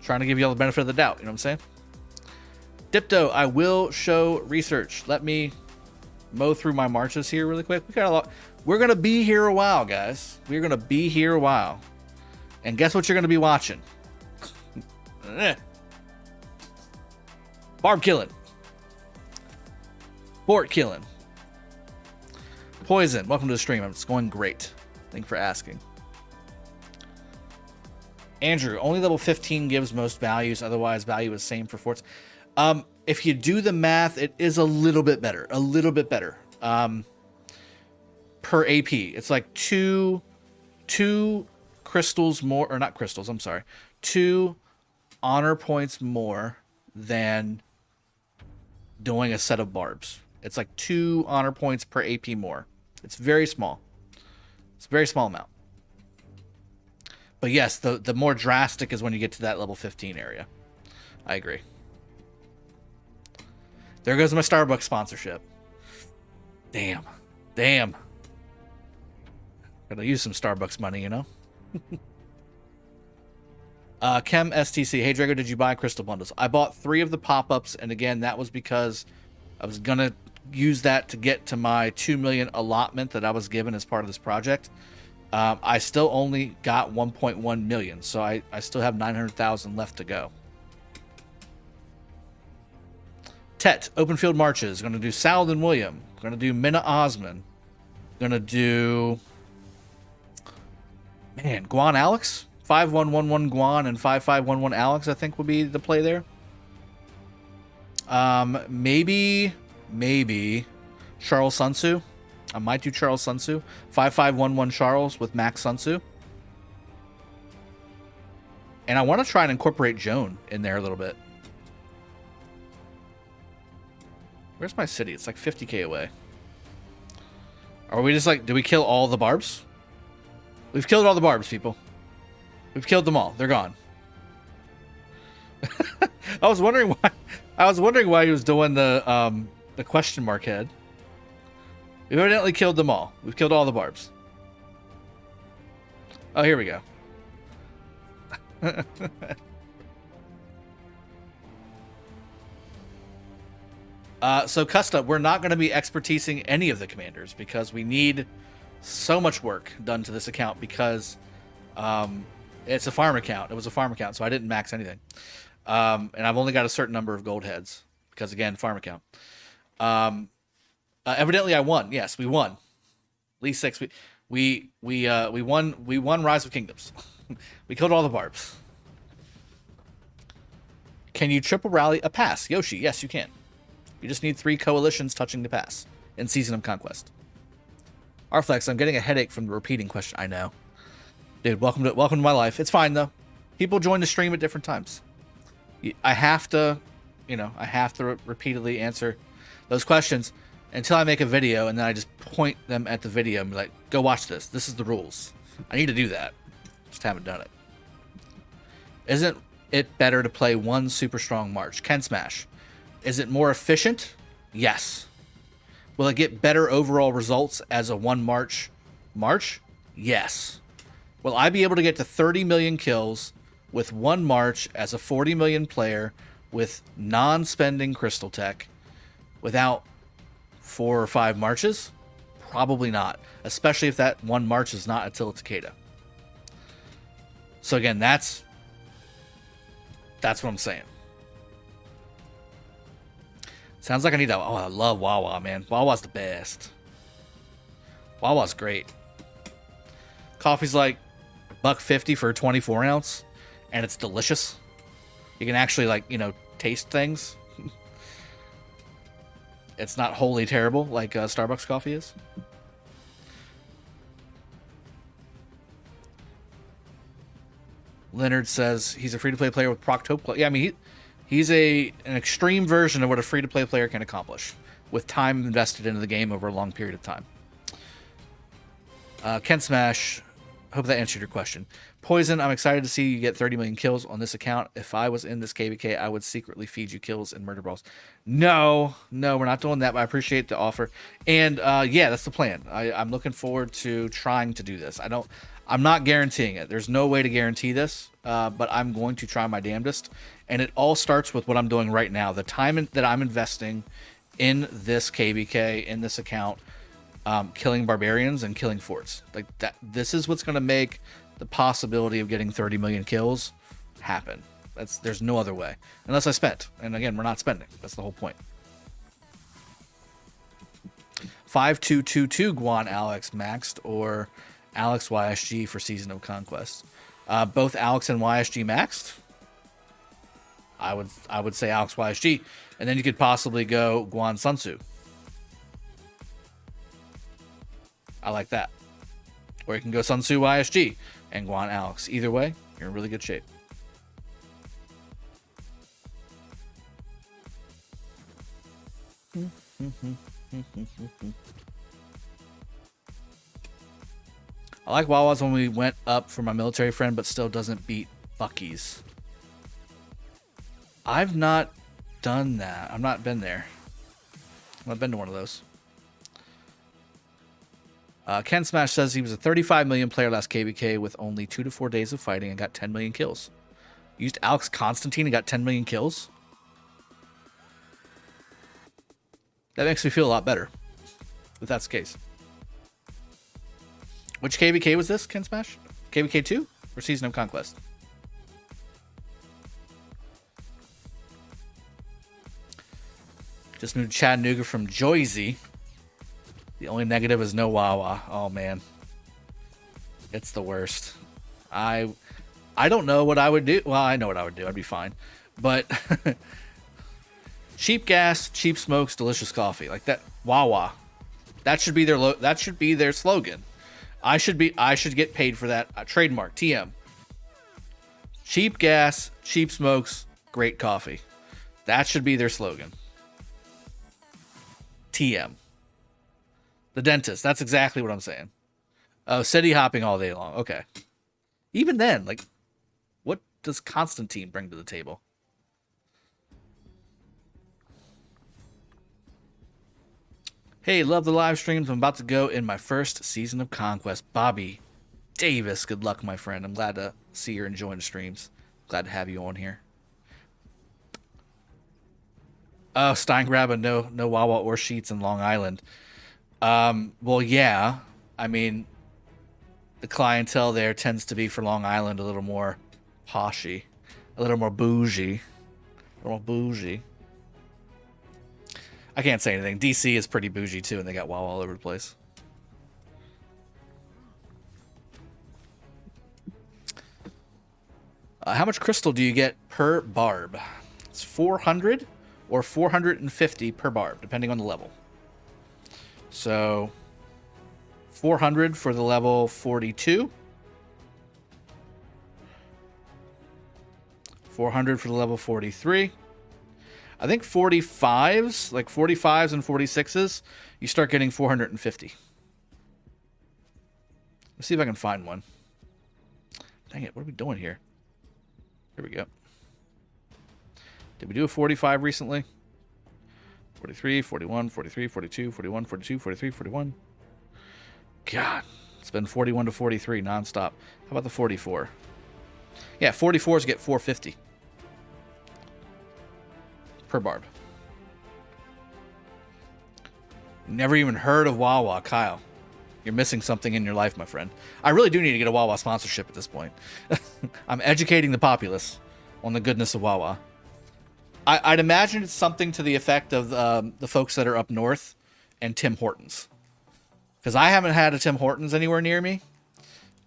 Trying to give you all the benefit of the doubt. You know what I'm saying? Dipto, I will show research. Let me mow through my marches here really quick. We got a lot. We're going to be here a while, guys. We're going to be here a while. And guess what you're going to be watching? Barb killing. Fort killing. Poison, welcome to the stream. It's going great. Thank you for asking. Andrew, only level 15 gives most values. Otherwise, value is same for forts. If you do the math, it is a little bit better. A little bit better. Per AP. It's like two crystals more, or not crystals, I'm sorry. 2 honor points more than doing a set of barbs. It's like 2 honor points per AP more. It's very small. It's a very small amount. But yes, the more drastic is when you get to that level 15 area. I agree. There goes my Starbucks sponsorship. Damn. Damn. Gotta use some Starbucks money, you know? Chem STC. Hey, Drago, did you buy crystal bundles? I bought 3 of the pop-ups, and again, that was because I was gonna use that to get to my 2 million allotment that I was given as part of this project. I still only got 1.1 million, so I still have 900,000 left to go. Tet, open field marches. Gonna do Saladin William. Gonna do Minna Osman. Gonna do... Man, Guan Alex? 5111 Guan and 5511 Alex, I think, would be the play there. Maybe Charles Sun Tzu. I might do Charles Sun Tzu. 5511 Charles with Max Sun Tzu. And I want to try and incorporate Joan in there a little bit. Where's my city? It's like 50k away. Are we just like, do we kill all the barbs? We've killed all the barbs, people. We've killed them all. They're gone. I was wondering why he was doing the question mark head. We've evidently killed them all. We've killed all the barbs. Oh, here we go. So Custa, we're not going to be expertising any of the commanders because we need so much work done to this account because it's a farm account. It was a farm account, so I didn't max anything. And I've only got a certain number of gold heads because, again, farm account. Evidently, I won. Yes, we won. At least 6. We won. We won Rise of Kingdoms. We killed all the barbs. Can you triple rally a pass, Yoshi? Yes, you can. You just need 3 coalitions touching the pass in Season of Conquest. Arflex, I'm getting a headache from the repeating question. I know, dude. Welcome to my life. It's fine though. People join the stream at different times. I have to, I have to repeatedly answer those questions until I make a video, and then I just point them at the video and be like, "Go watch this. This is the rules." I need to do that. Just haven't done it. Isn't it better to play one super strong march? Ken Smash. Is it more efficient? Yes. Will it get better overall results as a one march? Yes. Will I be able to get to 30 million kills with one march as a 40 million player with non-spending crystal tech without 4 or 5 marches? Probably not, especially if that one march is not Attila Takeda. So again, that's what I'm saying. Sounds like I need to... Oh, I love Wawa, man. Wawa's the best. Wawa's great. Coffee's like $1.50 for a 24 ounce, and it's delicious. You can actually, taste things. It's not wholly terrible like Starbucks coffee is. Leonard says he's a free-to-play player with Proctopia. Yeah, I mean, he's an extreme version of what a free-to-play player can accomplish with time invested into the game over a long period of time. Ken Smash, hope that answered your question. Poison, I'm excited to see you get 30 million kills on this account. If I was in this KvK, I would secretly feed you kills and murder balls. No, we're not doing that, but I appreciate the offer. And yeah, that's the plan. I'm looking forward to trying to do this. I'm not guaranteeing it. There's no way to guarantee this, but I'm going to try my damnedest. And it all starts with what I'm doing right now. The time that I'm investing in this KvK, in this account, killing barbarians and killing forts. Like that. This is what's going to make the possibility of getting 30 million kills happen. There's no other way. Unless I spent. And again, we're not spending. That's the whole point. 5222 Guan Alex maxed or Alex YSG for Season of Conquest. Both Alex and YSG maxed. I would say Alex YSG, and then you could possibly go Guan Sun Tzu. I like that. Or you can go Sun Tzu YSG and Guan Alex. Either way, you're in really good shape. I like Wawa's when we went up for my military friend, but still doesn't beat Buc-ee's. I've not done that. I've not been there. I've not been to one of those. Ken Smash says he was a 35 million player last KvK with only 2 to 4 days of fighting and got 10 million kills. Used Alex Constantine and got 10 million kills. That makes me feel a lot better, if that's the case. Which KvK was this, Ken Smash? KvK 2 or Season of Conquest? Just moved to Chattanooga from Joyzy. The only negative is no Wawa. Oh, man. It's the worst. I don't know what I would do. Well, I know what I would do. I'd be fine. But cheap gas, cheap smokes, delicious coffee. Like that Wawa. That should be their slogan. I should get paid for that. Trademark TM. Cheap gas, cheap smokes, great coffee. That should be their slogan. TM. The dentist. That's exactly what I'm saying. Oh, city hopping all day long. Okay. Even then, like, what does Constantine bring to the table? Hey, love the live streams. I'm about to go in my first season of Conquest. Bobby Davis, good luck, my friend. I'm glad to see you're enjoying the streams. Glad to have you on here. Oh, Stein Grabba, no Wawa or Sheets in Long Island. Well, yeah. I mean, the clientele there tends to be for Long Island a little more poshy, a little more bougie, I can't say anything. DC is pretty bougie too, and they got Wawa all over the place. How much crystal do you get per barb? It's 400 or 450 per barb, depending on the level. So 400 for the level 42. 400 for the level 43. I think 45s, like 45s and 46s, you start getting 450. Let's see if I can find one. Dang it, what are we doing here? Here we go. Did we do a 45 recently? 43, 41, 43, 42, 41, 42, 43, 41. God, it's been 41 to 43 nonstop. How about the 44? Yeah, 44s get 450 per barb. Never even heard of Wawa, Kyle. You're missing something in your life, my friend. I really do need to get a Wawa sponsorship at this point. I'm educating the populace on the goodness of Wawa. I'd imagine it's something to the effect of the folks that are up north and Tim Hortons. Because I haven't had a Tim Hortons anywhere near me.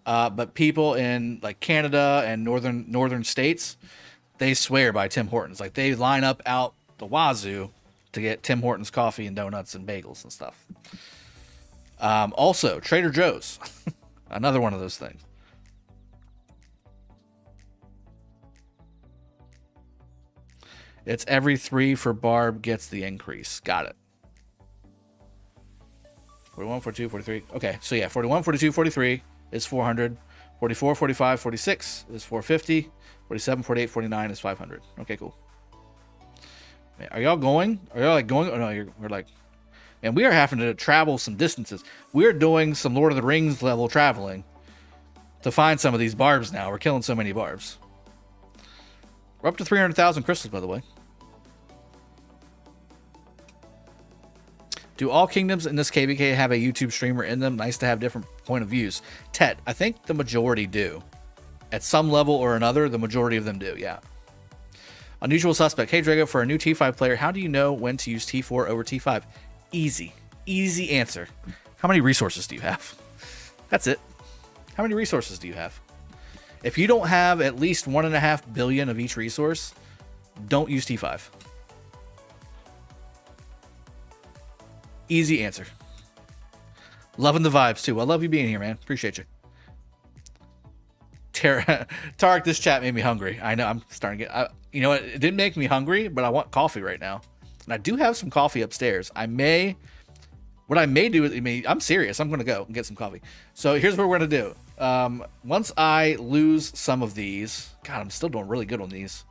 But people in like Canada and northern states, they swear by Tim Hortons. Like they line up out the wazoo to get Tim Hortons coffee and donuts and bagels and stuff. Also, Trader Joe's. Another one of those things. It's every 3 for Barb gets the increase. Got it. 41, 42, 43. Okay, so yeah, 41, 42, 43 is 400. 44, 45, 46 is 450. 47, 48, 49 is 500. Okay, cool. Man, are y'all going? Are y'all like going? Oh no, we're like, man, we are having to travel some distances. We're doing some Lord of the Rings level traveling to find some of these barbs now. We're killing so many barbs. We're up to 300,000 crystals, by the way. Do all kingdoms in this KvK have a YouTube streamer in them? Nice to have different point of views. Tet, I think the majority do. At some level or another, the majority of them do, yeah. Unusual suspect. Hey, Drago, for a new T5 player, how do you know when to use T4 over T5? Easy. Easy answer. How many resources do you have? That's it. How many resources do you have? If you don't have at least 1.5 billion of each resource, don't use T5. Easy answer. Loving the vibes, too. I love you being here, man. Appreciate you. Tarek, this chat made me hungry. I know I'm starting to get... you know what? It didn't make me hungry, but I want coffee right now. And I do have some coffee upstairs. I may What I may do, I'm serious. I'm going to go and get some coffee. So here's what we're going to do. Once I lose some of these, God, I'm still doing really good on these.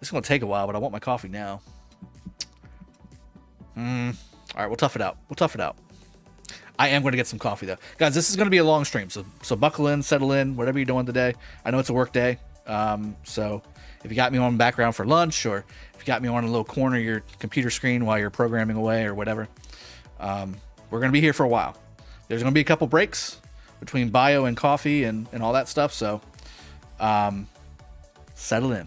It's going to take a while, but I want my coffee now. All right, we'll tough it out. I am going to get some coffee, though. Guys, this is going to be a long stream, so buckle in, settle in, whatever you're doing today. I know it's a work day, so if you got me on background for lunch, or if you got me on a little corner of your computer screen while you're programming away or whatever, we're going to be here for a while. There's going to be a couple breaks between bio and coffee and all that stuff, so settle in.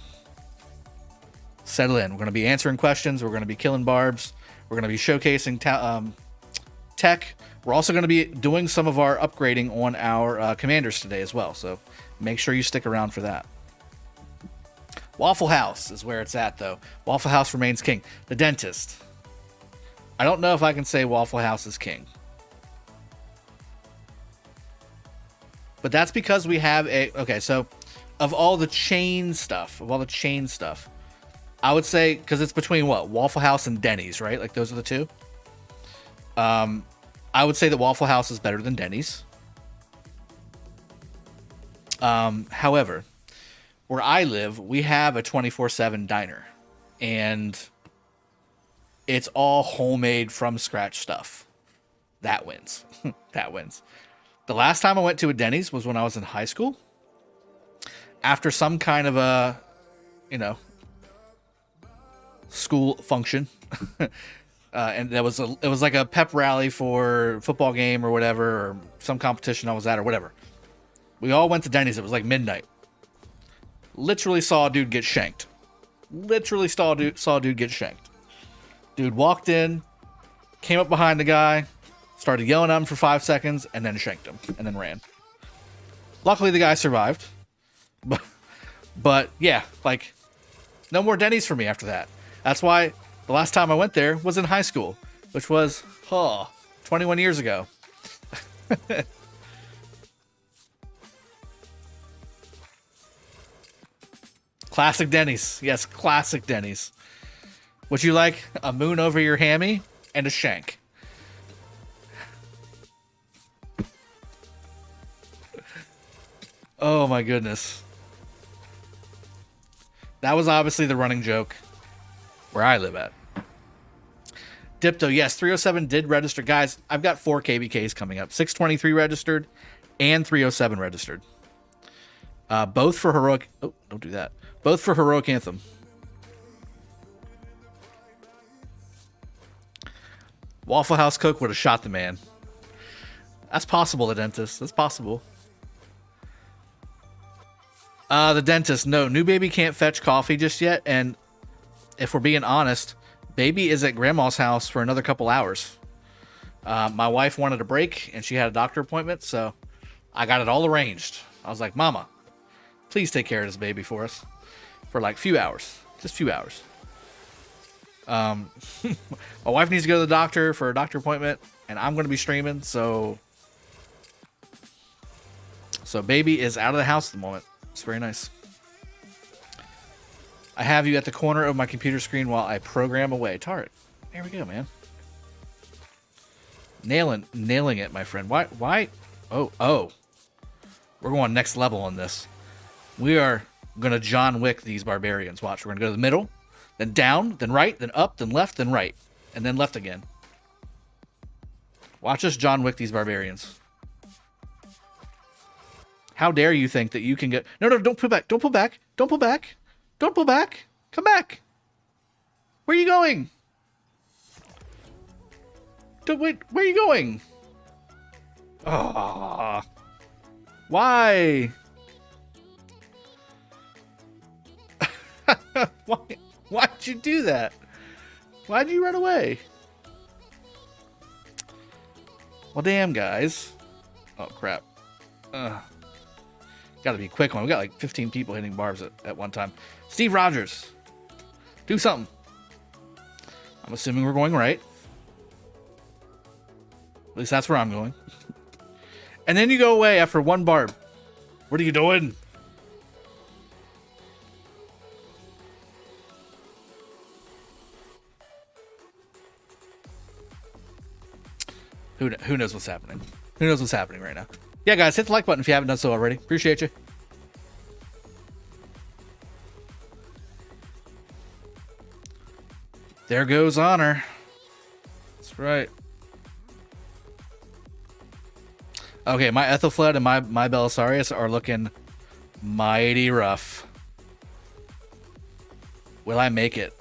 We're going to be answering questions. We're going to be killing barbs. We're going to be showcasing tech. We're also going to be doing some of our upgrading on our commanders today as well, so make sure you stick around for that. Waffle House is where it's at, though. Waffle House remains king. The dentist. I don't know if I can say Waffle House is king. But that's because we have a... Okay, so of all the chain stuff, I would say, because it's between what? Waffle House and Denny's, right? Like, those are the two. I would say that Waffle House is better than Denny's. However, where I live, we have a 24/7 diner. And it's all homemade from scratch stuff. That wins. That wins. The last time I went to a Denny's was when I was in high school. After some kind of a, school function. And it was like a pep rally for football game or whatever, or some competition I was at or whatever. We all went to Denny's. It was like midnight. Literally saw a dude get shanked. Dude walked in, came up behind the guy, started yelling at him for 5 seconds, and then shanked him, and then ran. Luckily, the guy survived. But yeah, like, no more Denny's for me after that. That's why the last time I went there was in high school, which was, 21 years ago. Classic Denny's. Yes, classic Denny's. Would you like a moon over your hammy and a shank? Oh my goodness. That was obviously the running joke where I live at. Dipto, yes, 307 did register. Guys, I've got 4 KvKs coming up. 623 registered and 307 registered. Both for Heroic... Oh, don't do that. Both for Heroic Anthem. Waffle House Cook would have shot the man. That's possible, the dentist. That's possible. The dentist, no. New baby can't fetch coffee just yet, and if we're being honest, baby is at grandma's house for another couple hours. My wife wanted a break, and she had a doctor appointment, so I got it all arranged. I was like, Mama, please take care of this baby for us for like a few hours. Just a few hours. My wife needs to go to the doctor for a doctor appointment, and I'm going to be streaming, so baby is out of the house at the moment. It's very nice. I have you at the corner of my computer screen while I program away. Tart. There we go, man. Nailing it, my friend. Why? Oh. We're going next level on this. We are going to John Wick these barbarians. Watch. We're going to go to the middle, then down, then right, then up, then left, then right, and then left again. Watch us John Wick these barbarians. How dare you think that you can get... No, don't pull back. Don't pull back. Don't pull back. Don't pull back. Come back. Where are you going? Wait, where are you going? Oh, why? Why'd you do that? Why'd you run away? Well, damn, guys. Oh, crap. Gotta be a quick one. We got like 15 people hitting barbs at one time. Steve Rogers. Do something. I'm assuming we're going right. At least that's where I'm going. And then you go away after one barb. What are you doing? Who knows what's happening? Who knows what's happening right now? Yeah, guys, hit the like button if you haven't done so already. Appreciate you. There goes honor. That's right. Okay, my Ethelfled and my Belisarius are looking mighty rough. Will I make it?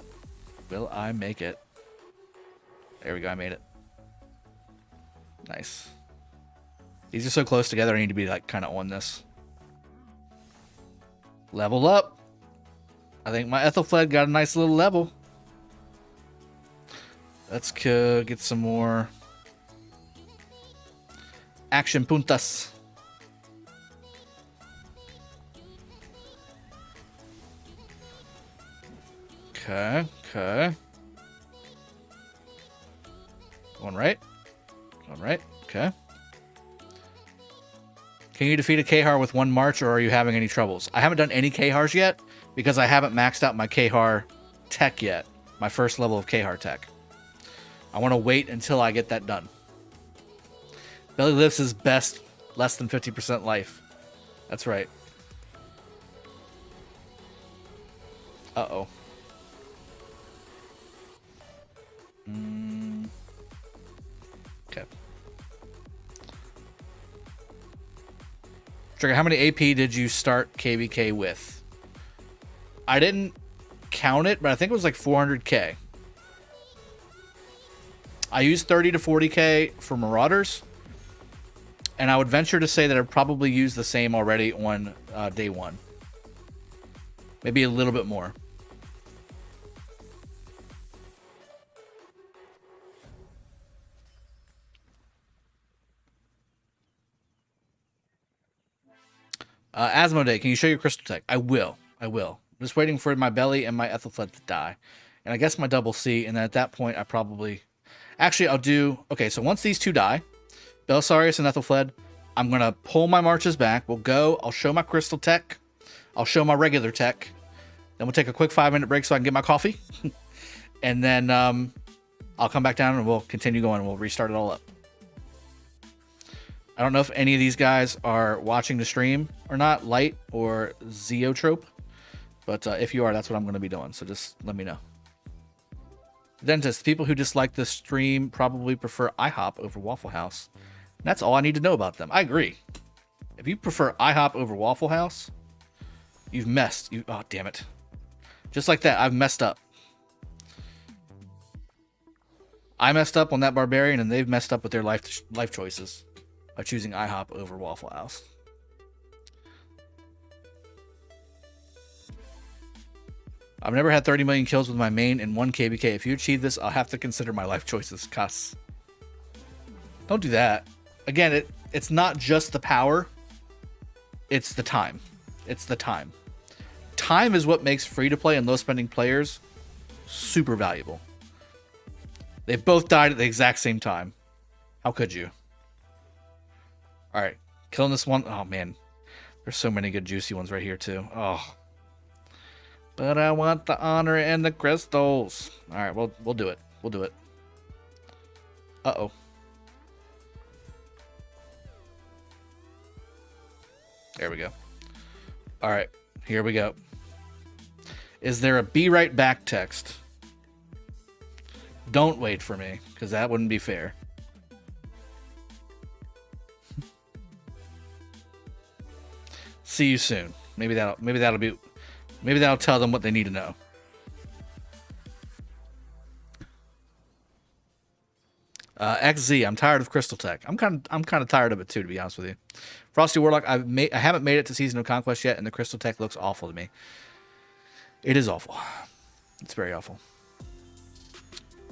Will I make it? There we go, I made it. Nice. These are so close together, I need to be like kind of on this. Level up. I think my Ethelfled got a nice little level. Let's get some more action puntas. Okay, okay. Going right. Going right. Okay. Can you defeat a Khar with one march, or are you having any troubles? I haven't done any Khars yet because I haven't maxed out my Khar tech yet. My first level of Khar tech. I want to wait until I get that done. Belly lives his best less than 50% life. That's right. Uh-oh. Okay. Trigger, how many AP did you start KvK with? I didn't count it, but I think it was like 400k. I used 30 to 40k for Marauders, and I would venture to say that I'd probably use the same already on day one. Maybe a little bit more. Asmodee, can you show your crystal tech? I will. I will. I'm just waiting for my belly and my Ethelfled to die. And I guess my double C, and then at that point I probably... Actually, I'll do... Okay, so once these two die, Belisarius and Ethelfled, I'm going to pull my marches back. We'll go. I'll show my crystal tech. I'll show my regular tech. Then we'll take a quick 5-minute break so I can get my coffee. And then I'll come back down and we'll continue going. We'll restart it all up. I don't know if any of these guys are watching the stream or not, Light or Zeotrope. But if you are, that's what I'm going to be doing. So just let me know. Dentist, people who dislike this stream probably prefer IHOP over Waffle House. That's all I need to know about them. I agree. If you prefer IHOP over Waffle House, you've messed. Oh, damn it. Just like that, I've messed up. I messed up on that Barbarian, and they've messed up with their life choices by choosing IHOP over Waffle House. I've never had 30 million kills with my main in one KvK. If you achieve this, I'll have to consider my life choices. Cuss. Don't do that. Again, it's not just the power. It's the time. It's the time. Time is what makes free-to-play and low-spending players super valuable. They both died at the exact same time. How could you? All right. Killing this one. Oh, man. There's so many good juicy ones right here, too. Oh. But I want the honor and the crystals. All right, we'll do it. We'll do it. Uh-oh. There we go. All right, here we go. Is there a be right back text? Don't wait for me, because that wouldn't be fair. See you soon. Maybe that'll tell them what they need to know. XZ, I'm tired of Crystal Tech. I'm kind of tired of it too, to be honest with you. Frosty Warlock, I haven't made it to Season of Conquest yet, and the Crystal Tech looks awful to me. It is awful. It's very awful.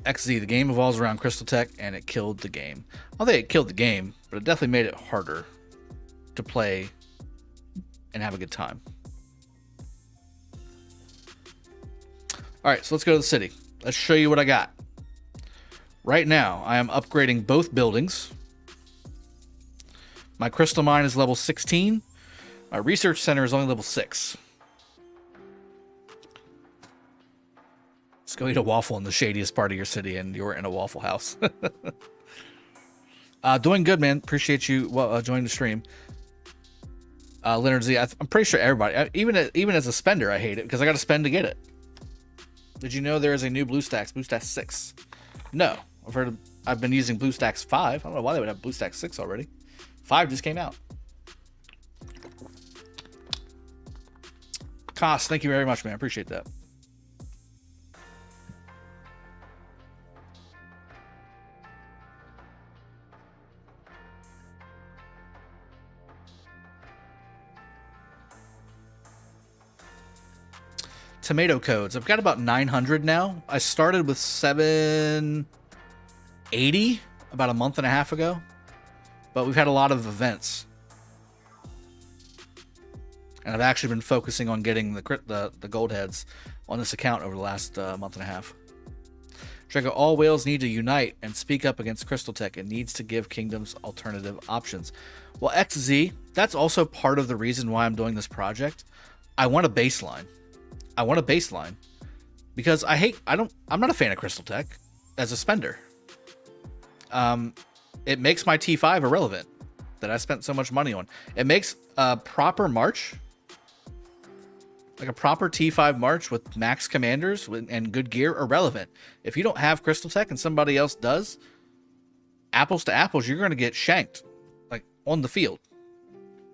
XZ, the game evolves around Crystal Tech, and it killed the game. I don't think it killed the game, but it definitely made it harder to play and have a good time. All right, so let's go to the city. Let's show you what I got. Right now, I am upgrading both buildings. My crystal mine is level 16. My research center is only level 6. Let's go eat a waffle in the shadiest part of your city, and you're in a Waffle House. Doing good, man. Appreciate you joining the stream. Leonard Z, I'm pretty sure everybody, even as a spender, I hate it because I got to spend to get it. Did you know there is a new BlueStacks, BlueStacks 6? No, I've been using BlueStacks 5. I don't know why they would have BlueStacks 6 already. 5 just came out. Koss, thank you very much, man. Appreciate that. Tomato codes. I've got about 900 now. I started with 780 about a month and a half ago, but we've had a lot of events, and I've actually been focusing on getting the gold heads on this account over the last month and a half. Drago, all whales need to unite and speak up against Crystal Tech. It needs to give kingdoms alternative options. Well, XZ, that's also part of the reason why I'm doing this project. I want a baseline. Because I'm not a fan of Crystal Tech as a spender. It makes my T5 irrelevant that I spent so much money on. It makes a proper march, like a proper T5 march with max commanders and good gear, irrelevant. If you don't have Crystal Tech and somebody else does, apples to apples, you're going to get shanked, like on the field,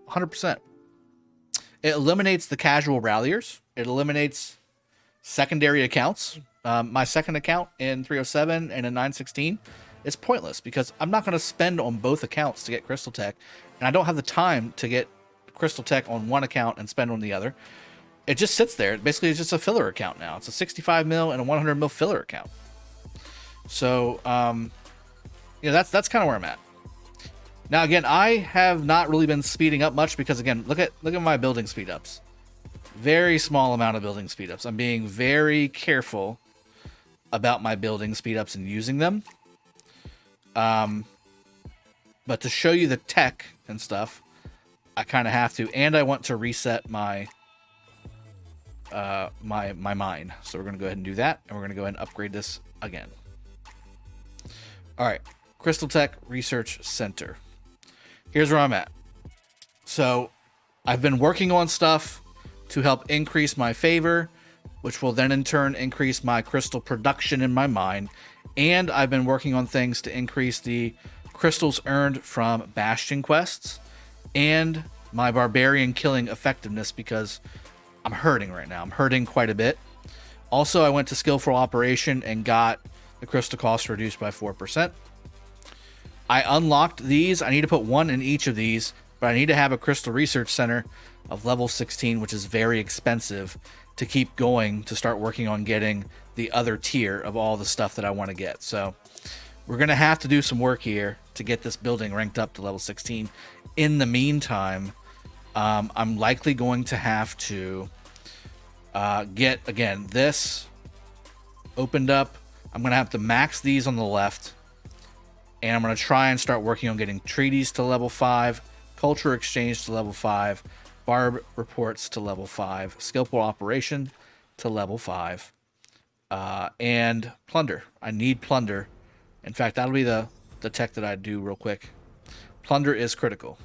100%. It eliminates the casual ralliers. It eliminates secondary accounts. My second account in 307 and in 916 is pointless because I'm not going to spend on both accounts to get Crystal Tech, and I don't have the time to get Crystal Tech on one account and spend on the other. It just sits there. Basically, it's just a filler account now. It's a 65 mil and a 100 mil filler account. So, that's kind of where I'm at. Now, again, I have not really been speeding up much because, again, look at my building speed ups. Very small amount of building speed ups. I'm being very careful about my building speed ups and using them. But to show you the tech and stuff, I kind of have to, and I want to reset my my mine. So we're going to go ahead and do that, and we're going to go ahead and upgrade this again. All right, Crystal Tech Research Center. Here's where I'm at. So I've been working on stuff to help increase my favor, which will then in turn increase my crystal production in my mine. And I've been working on things to increase the crystals earned from bastion quests and my barbarian killing effectiveness because I'm hurting right now. I'm hurting quite a bit. Also, I went to skillful operation and got the crystal cost reduced by 4%. I unlocked these. I need to put one in each of these, but I need to have a crystal research center of level 16, which is very expensive to keep going to start working on getting the other tier of all the stuff that I want to get. So we're going to have to do some work here to get this building ranked up to level 16. In the meantime, I'm likely going to have to get, again, this opened up. I'm going to have to max these on the left. And I'm going to try and start working on getting treaties to level 5, culture exchange to level 5, Barb reports to level 5, skillful operation to level 5, and plunder. I need plunder. In fact, that'll be the tech that I do real quick. Plunder is critical.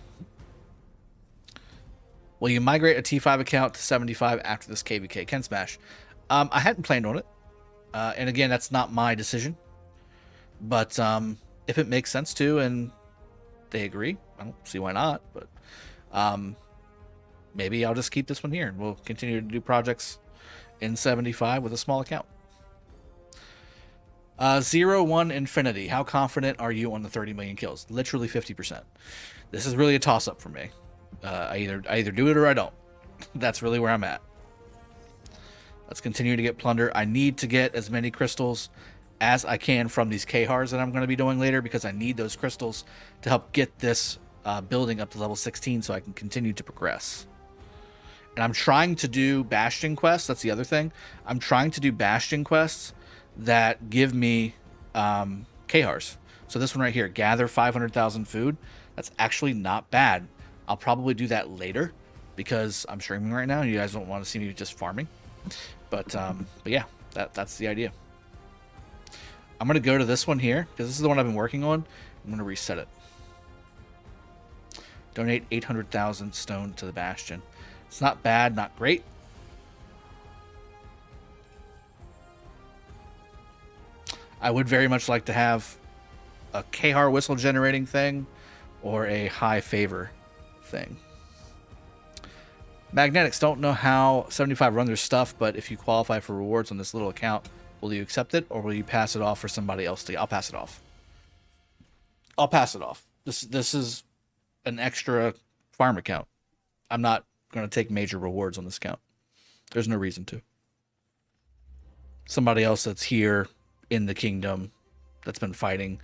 Will you migrate a T5 account to 75 after this KvK? Ken Smash. I hadn't planned on it. And again, that's not my decision. But if it makes sense to and they agree, I don't see why not. But maybe I'll just keep this one here and we'll continue to do projects in 75 with a small account. 01 Infinity. How confident are you on the 30 million kills? Literally 50%. This is really a toss-up for me. I either do it or I don't. That's really where I'm at. Let's continue to get plunder. I need to get as many crystals as I can from these KHARs that I'm going to be doing later because I need those crystals to help get this building up to level 16 so I can continue to progress. And I'm trying to do bastion quests. That's the other thing. I'm trying to do bastion quests that give me KHARs. So this one right here, gather 500,000 food. That's actually not bad. I'll probably do that later because I'm streaming right now and you guys don't want to see me just farming. But yeah, that's the idea. I'm going to go to this one here because this is the one I've been working on. I'm going to reset it. Donate 800,000 stone to the Bastion. It's not bad, not great. I would very much like to have a Khar whistle generating thing or a high favor thing. Magnetics, don't know how 75 run their stuff, but if you qualify for rewards on this little account, will you accept it or will you pass it off for somebody else to? I'll pass it off. I'll pass it off. This is an extra farm account. I'm not going to take major rewards on this account. There's no reason to. Somebody else that's here in the kingdom that's been fighting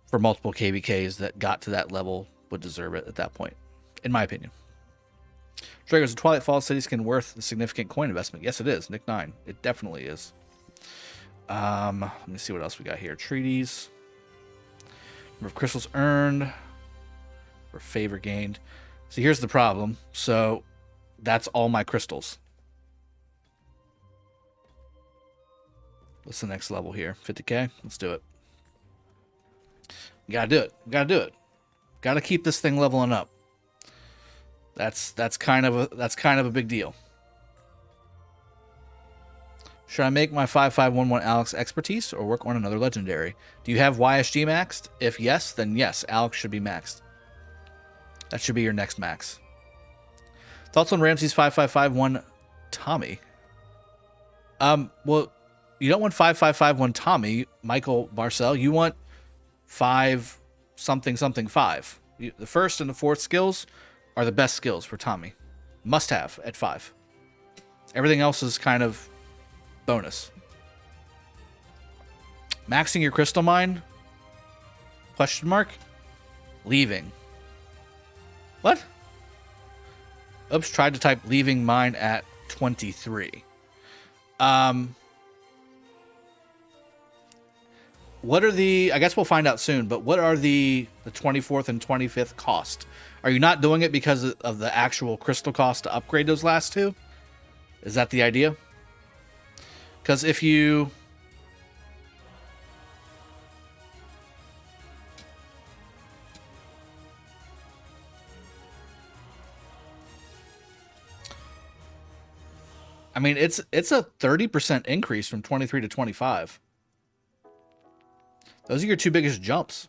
for multiple KvKs that got to that level would deserve it at that point, in my opinion. Dragos, the Twilight Falls city skin worth a significant coin investment? Yes, it is. Nick 9. It definitely is. Let me see what else we got here. Treaties. Number of crystals earned. Or favor gained. So here's the problem. So that's all my crystals. What's the next level here? 50k? Let's do it. You gotta do it. You gotta do it. Gotta keep this thing leveling up. That's kind of a big deal. Should I make my 5511 Alex expertise or work on another legendary? Do you have YSG maxed? If yes, then yes, Alex should be maxed. That should be your next max. Thoughts on Ramsey's 5551 Tommy? Well, you don't want 5551 Tommy, Michael Barcel. You want 5 something something 5. The first and the fourth skills are the best skills for Tommy. Must have at 5. Everything else is kind of bonus. Maxing your crystal mine? Question mark? Leaving. What? Oops, tried to type leaving mine at 23. What are the, I guess we'll find out soon, but what are the 24th and 25th cost? Are you not doing it because of the actual crystal cost to upgrade those last two? Is that the idea? Because if you... I mean, it's a 30% increase from 23 to 25. Those are your two biggest jumps.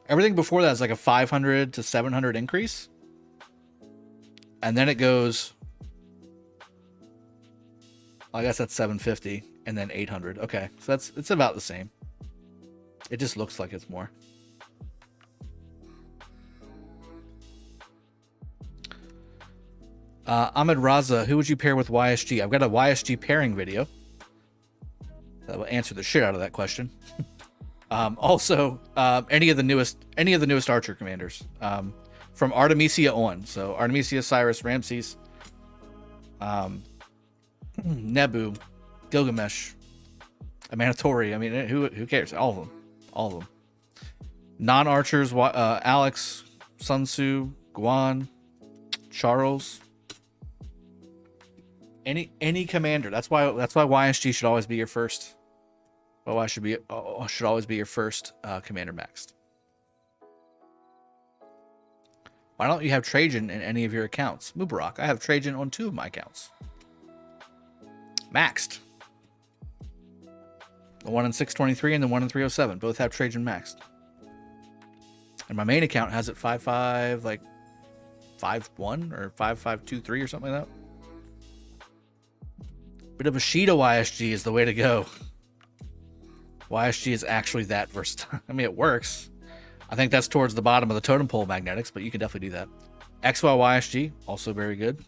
Everything before that is like a 500 to 700 increase. And then it goes... I guess that's 750 and then 800. Okay, so it's about the same. It just looks like it's more. Ahmed Raza, who would you pair with YSG? I've got a YSG pairing video that will answer the shit out of that question. Also, any of the newest Archer commanders from Artemisia on. So Artemisia, Cyrus, Ramses, Nebu, Gilgamesh, Amanatori. I mean, who cares? All of them. Non-archers: Alex, Sun Tzu, Guan, Charles. Any commander. That's why YSG should always be your first. Well, should always be your first commander maxed. Why don't you have Trajan in any of your accounts? Mubarak, I have Trajan on 2 of my accounts. Maxed. The one in 623 and the one in 307 both have Trajan maxed. And my main account has it 55 like 51 or 5523 or something like that. Bit of a Sheeta YSG is the way to go. YSG is actually that versatile. I mean, it works. I think that's towards the bottom of the totem pole magnetics, but you can definitely do that. XY YSG, also very good.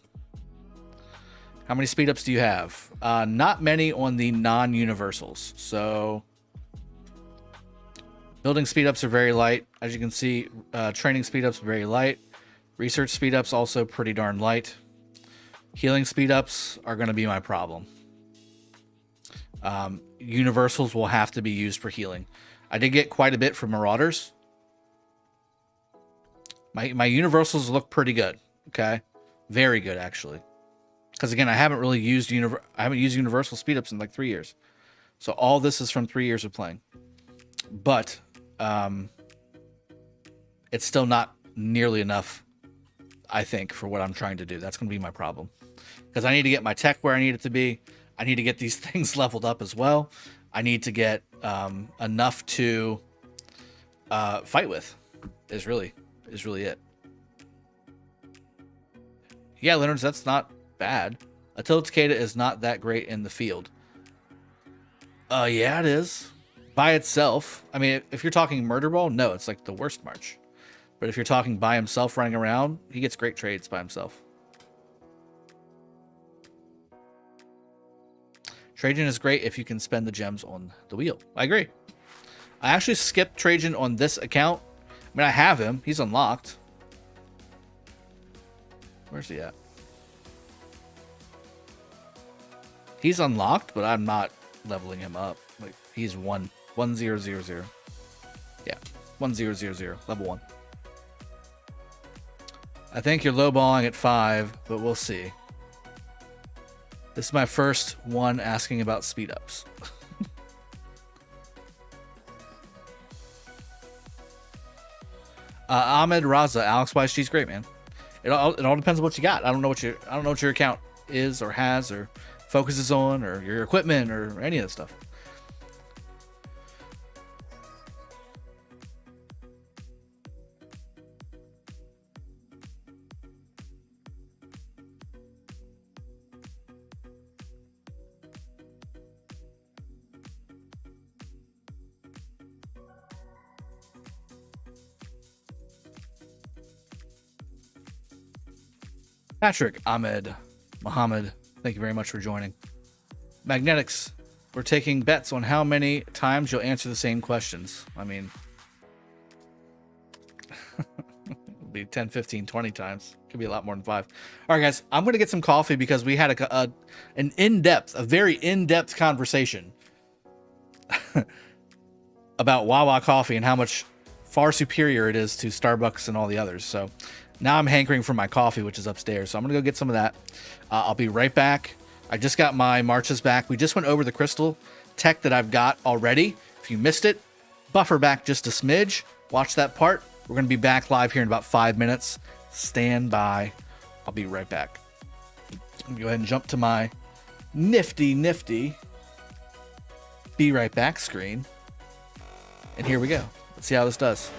How many speed ups do you have? Not many on the non-universals. So building speed ups are very light. As you can see, training speed ups are very light. Research speed ups also pretty darn light. Healing speed ups are going to be my problem. Universals will have to be used for healing. I did get quite a bit from Marauders. My universals look pretty good. Okay, very good actually. Because again, I haven't used universal speed ups in like 3 years. So all this is from 3 years of playing. But it's still not nearly enough, I think, for what I'm trying to do. That's going to be my problem. Because I need to get my tech where I need it to be. I need to get these things leveled up as well. I need to get enough to fight with. Is really it. Yeah, Leonard, that's not bad. Attila Takeda is not that great in the field. Yeah, it is. By itself. I mean, if you're talking murder ball, no, it's like the worst march. But if you're talking by himself running around, he gets great trades by himself. Trajan is great if you can spend the gems on the wheel. I agree. I actually skipped Trajan on this account. I mean, I have him. He's unlocked. Where's he at? He's unlocked, but I'm not leveling him up. Like, he's 1-0-0-0. Yeah, 1-0-0-0, level 1. I think you're lowballing at 5, but we'll see. This is my first one asking about speed ups. Ahmed Raza, Alex YSG's great, man. It all depends on what you got. I don't know what your account is or has or focuses on or your equipment or any of that stuff. Patrick, Ahmed, Mohammed, thank you very much for joining. Magnetics, we're taking bets on how many times you'll answer the same questions. I mean, it'll be 10, 15, 20 times. Could be a lot more than 5. All right, guys, I'm going to get some coffee because we had a very in-depth conversation about Wawa coffee and how much far superior it is to Starbucks and all the others. So now I'm hankering for my coffee, which is upstairs. So I'm going to go get some of that. I'll be right back. I just got my marches back. We just went over the crystal tech that I've got already. If you missed it, buffer back just a smidge. Watch that part. We're going to be back live here in about 5 minutes. Stand by. I'll be right back. Let me go ahead and jump to my nifty be right back screen. And here we go. Let's see how this does.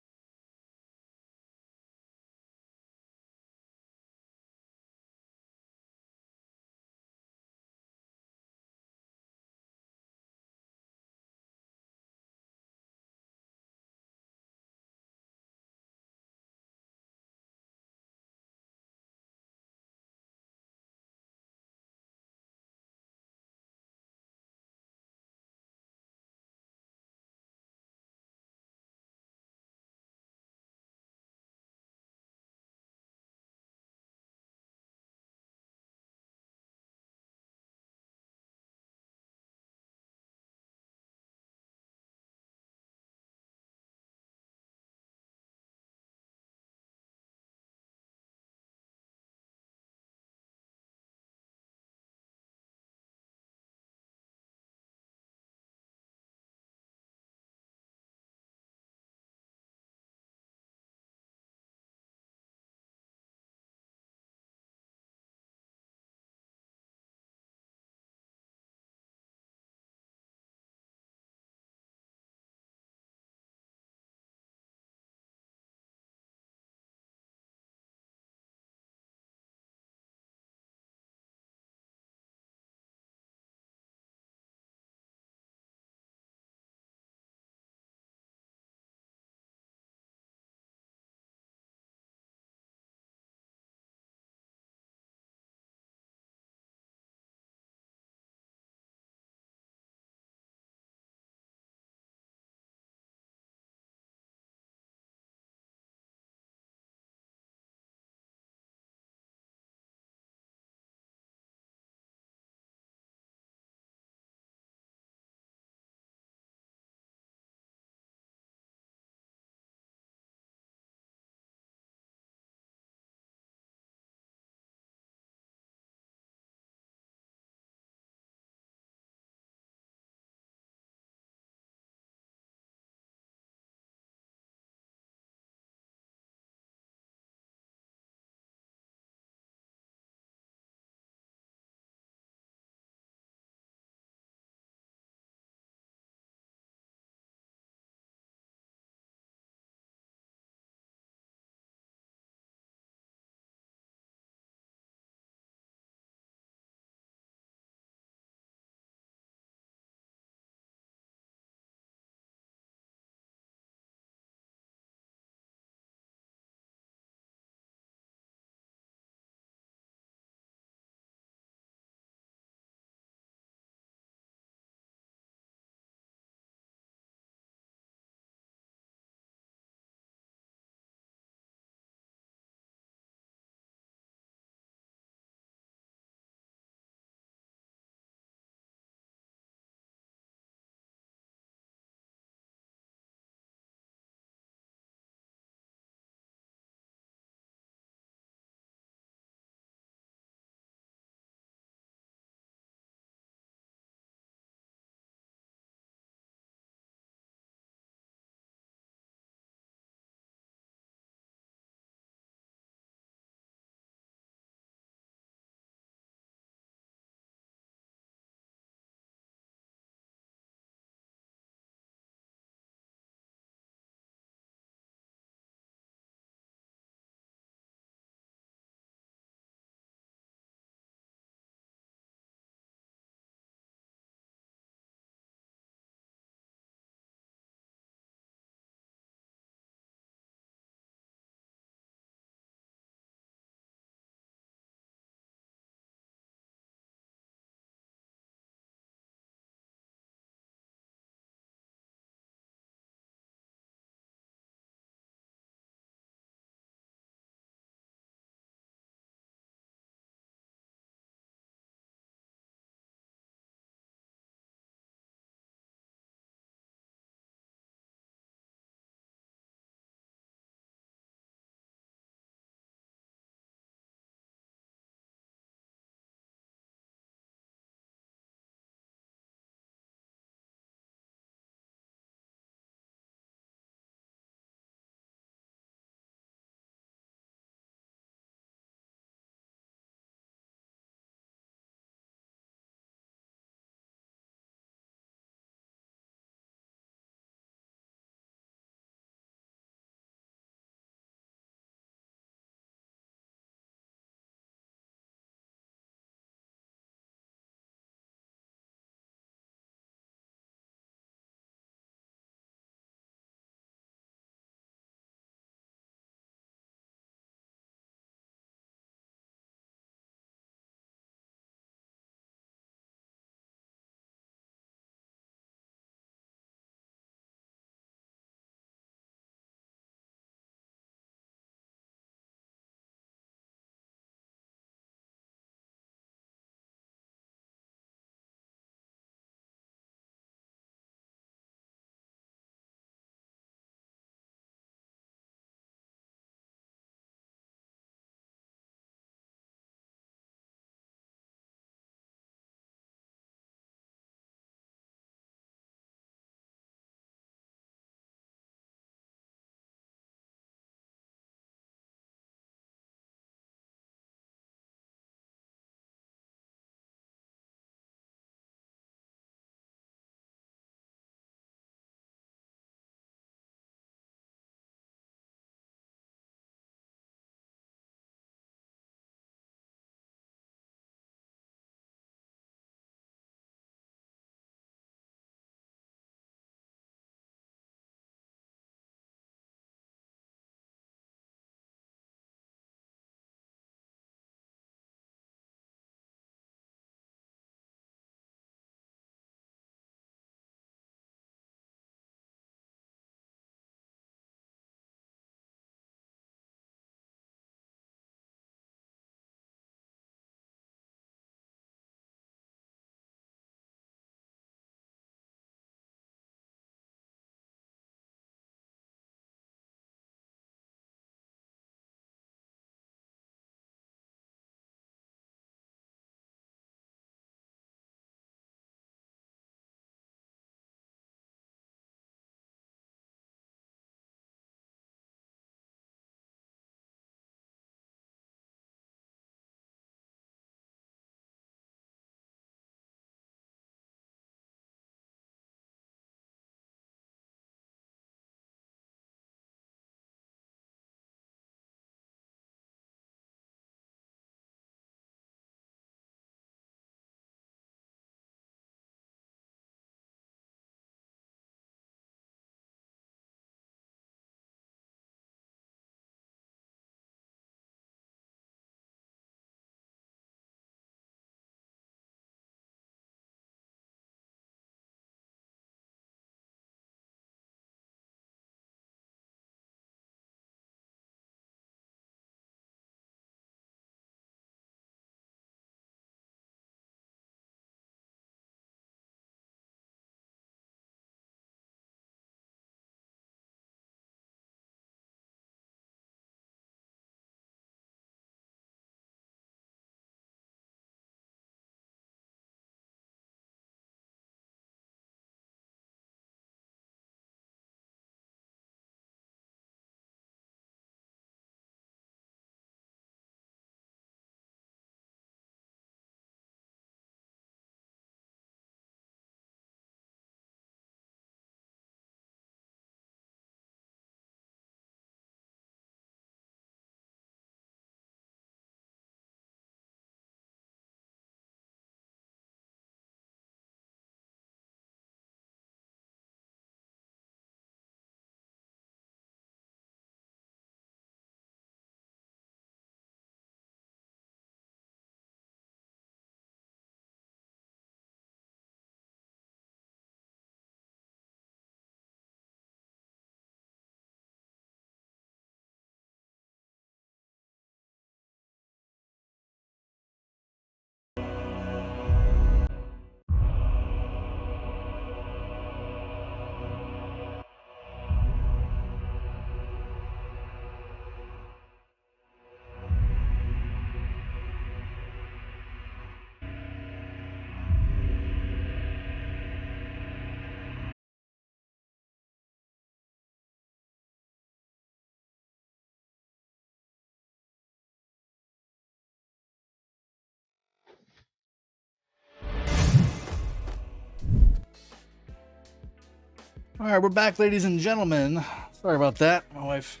All right, we're back, ladies and gentlemen. Sorry about that. My wife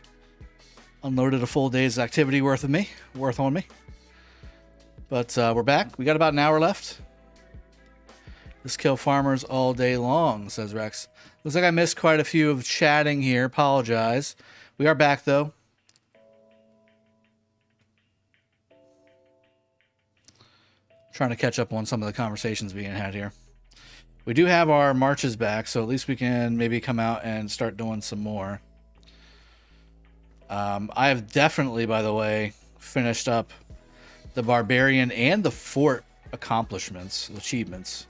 unloaded a full day's activity worth on me. But we're back. We got about an hour left. Just kill farmers all day long, says Rex. Looks like I missed quite a few of chatting here. Apologize. We are back, though. Trying to catch up on some of the conversations being had here. We do have our marches back, so at least we can maybe come out and start doing some more. I have definitely, by the way, finished up the Barbarian and the Fort accomplishments, achievements.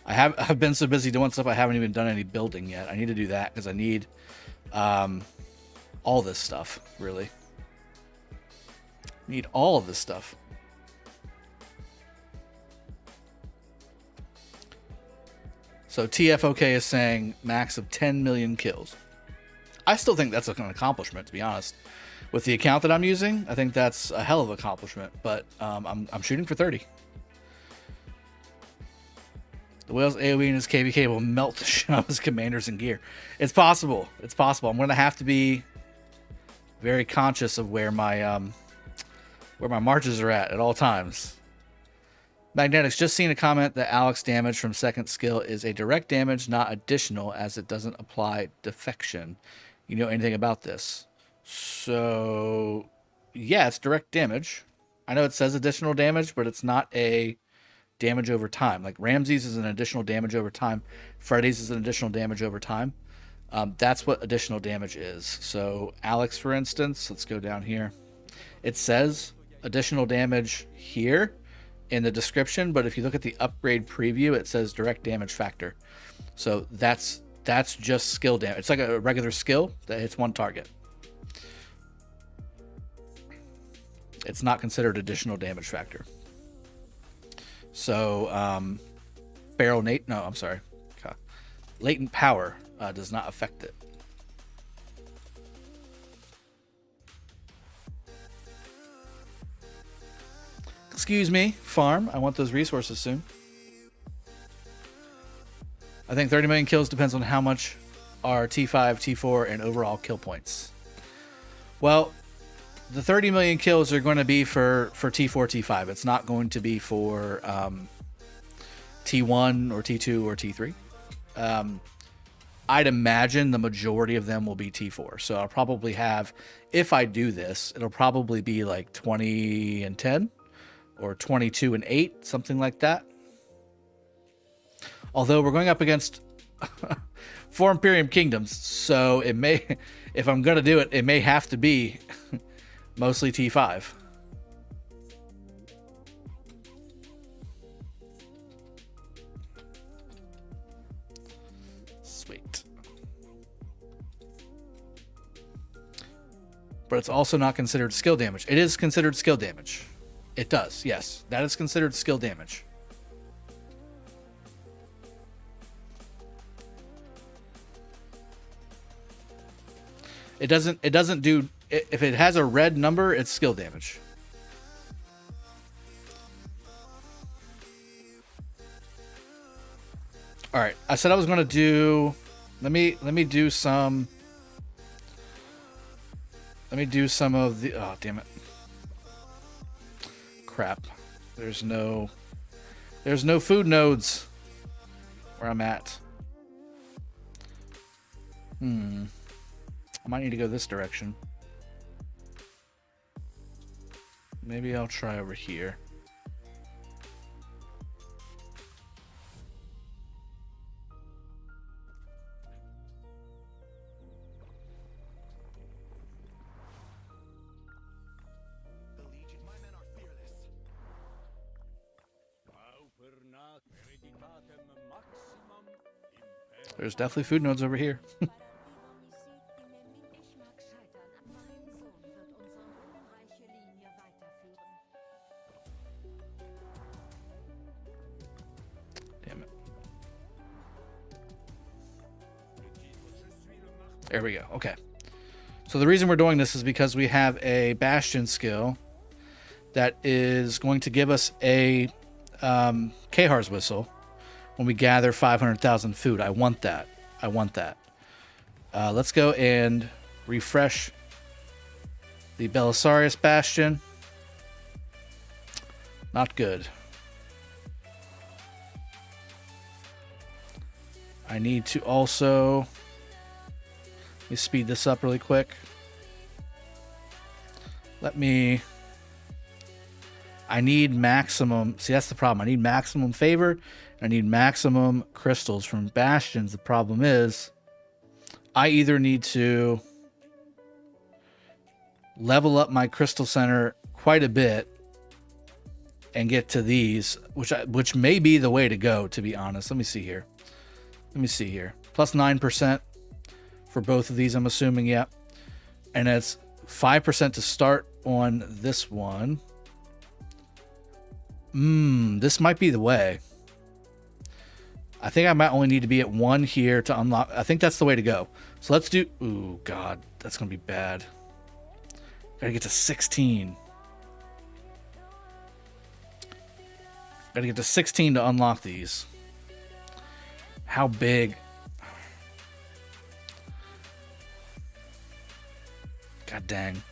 I've been so busy doing stuff I haven't even done any building yet. I need to do that because I need all this stuff, really. Need all of this stuff. So TFOK is saying max of 10 million kills. I still think that's an accomplishment, to be honest. With the account that I'm using, I think that's a hell of an accomplishment. But I'm shooting for 30. The whale's AoE and his KvK will melt the shit out of his commanders and gear. It's possible. It's possible. I'm going to have to be very conscious of where my marches are at all times. Magnetics, just seen a comment that Alex damage from second skill is a direct damage, not additional, as it doesn't apply defection. You know anything about this? So, yeah, it's direct damage. I know it says additional damage, but it's not a damage over time. Like Ramsey's is an additional damage over time. Freddy's is an additional damage over time. That's what additional damage is. So, Alex, for instance, let's go down here. It says additional damage here in the description, but if you look at the upgrade preview, it says direct damage factor. So that's just skill damage. It's like a regular skill that hits one target. It's not considered additional damage factor. So latent power does not affect it. Excuse me, farm. I want those resources soon. I think 30 million kills depends on how much are T5, T4, and overall kill points. Well, the 30 million kills are going to be for T4, T5. It's not going to be for T1 or T2 or T3. I'd imagine the majority of them will be T4. So I'll probably have, if I do this, it'll probably be like 20 and 10. Or 22 and 8, something like that. Although we're going up against 4 Imperium Kingdoms, so it may, if I'm going to do it, it may have to be mostly T5. Sweet. But it's also not considered skill damage. It is considered skill damage. It does, yes. That is considered skill damage. It doesn't do, if it has a red number, it's skill damage. All right, I said I was going to do, let me do some of the, oh, damn it. Crap. There's no food nodes where I'm at. I might need to go this direction. Maybe I'll try over here. There's definitely food nodes over here. Damn it. There we go. Okay. So the reason we're doing this is because we have a Bastion skill that is going to give us a Kahar's Whistle when we gather 500,000 food. I want that. I want that. Let's go and refresh the Belisarius Bastion. Not good. I need to also... Let me speed this up really quick. I need maximum... See, that's the problem. I need maximum favor. I need maximum crystals from bastions. The problem is I either need to level up my crystal center quite a bit and get to these, which may be the way to go, to be honest. Let me see here. Plus 9% for both of these, I'm assuming, yeah. And it's 5% to start on this one. This might be the way. I think I might only need to be at 1 here to unlock. I think that's the way to go. So let's do... Ooh, God. That's going to be bad. Gotta get to 16. Gotta get to 16 to unlock these. How big? God dang.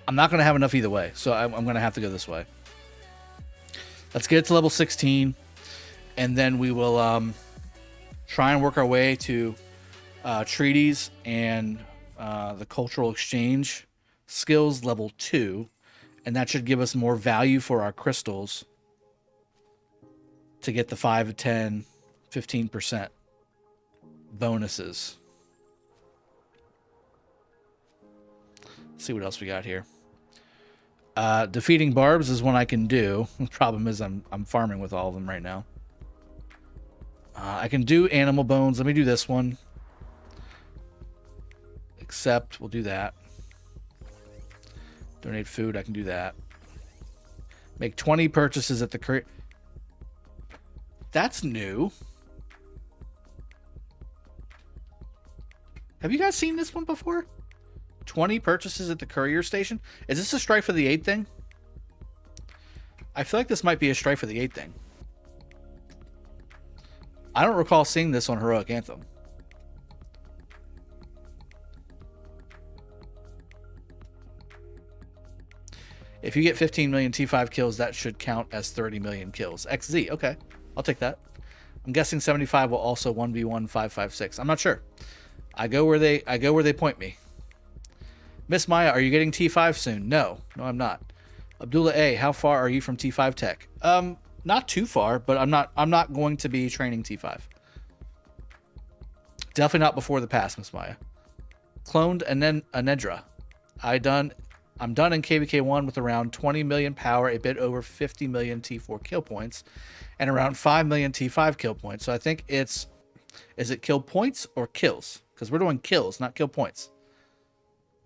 I'm not going to have enough either way, so I'm going to have to go this way. Let's get it to level 16, and then we will try and work our way to treaties and the cultural exchange skills level 2, and that should give us more value for our crystals to get the 5, 10, 15% bonuses. Let's see what else we got here. Defeating barbs is one I can do. The problem is I'm farming with all of them right now. I can do animal bones. Let me do this one. Accept. We'll do that. Donate food. I can do that. Make 20 purchases at the courier. That's new. Have you guys seen this one before? 20 purchases at the courier station? Is this a Strife for the 8 thing? I feel like this might be a Strife for the 8 thing. I don't recall seeing this on Heroic Anthem. If you get 15 million T5 kills, that should count as 30 million kills. XZ, okay. I'll take that. I'm guessing 75 will also 1v1 556. I'm not sure. I go where they point me. Miss Maya, are you getting T5 soon? No, I'm not. Abdullah A, how far are you from T5 tech? Not too far, but I'm not going to be training T5. Definitely not before the pass, Miss Maya. Cloned and then Anedra. I'm done in KvK 1 with around 20 million power, a bit over 50 million T4 kill points, and around 5 million T5 kill points. So I think is it kill points or kills? Because we're doing kills, not kill points.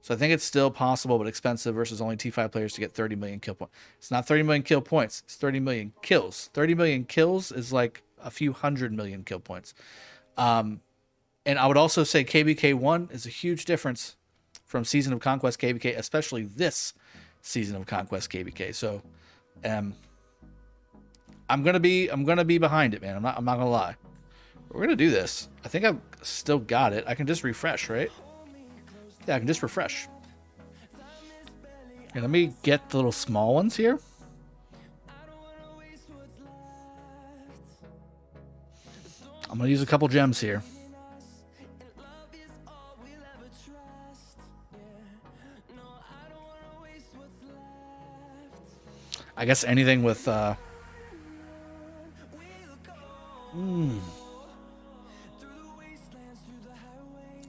So I think it's still possible, but expensive versus only T5 players to get 30 million kill points. It's not 30 million kill points. It's 30 million kills. 30 million kills is like a few 100 million kill points. And I would also say KvK 1 is a huge difference from Season of Conquest KvK, especially this Season of Conquest KvK. So I'm gonna be behind it, man. I'm not gonna lie. We're gonna do this. I think I've still got it. I can just refresh, right? Yeah, I can just refresh. Okay, let me get the little small ones here. I'm gonna use a couple gems here. I guess anything with how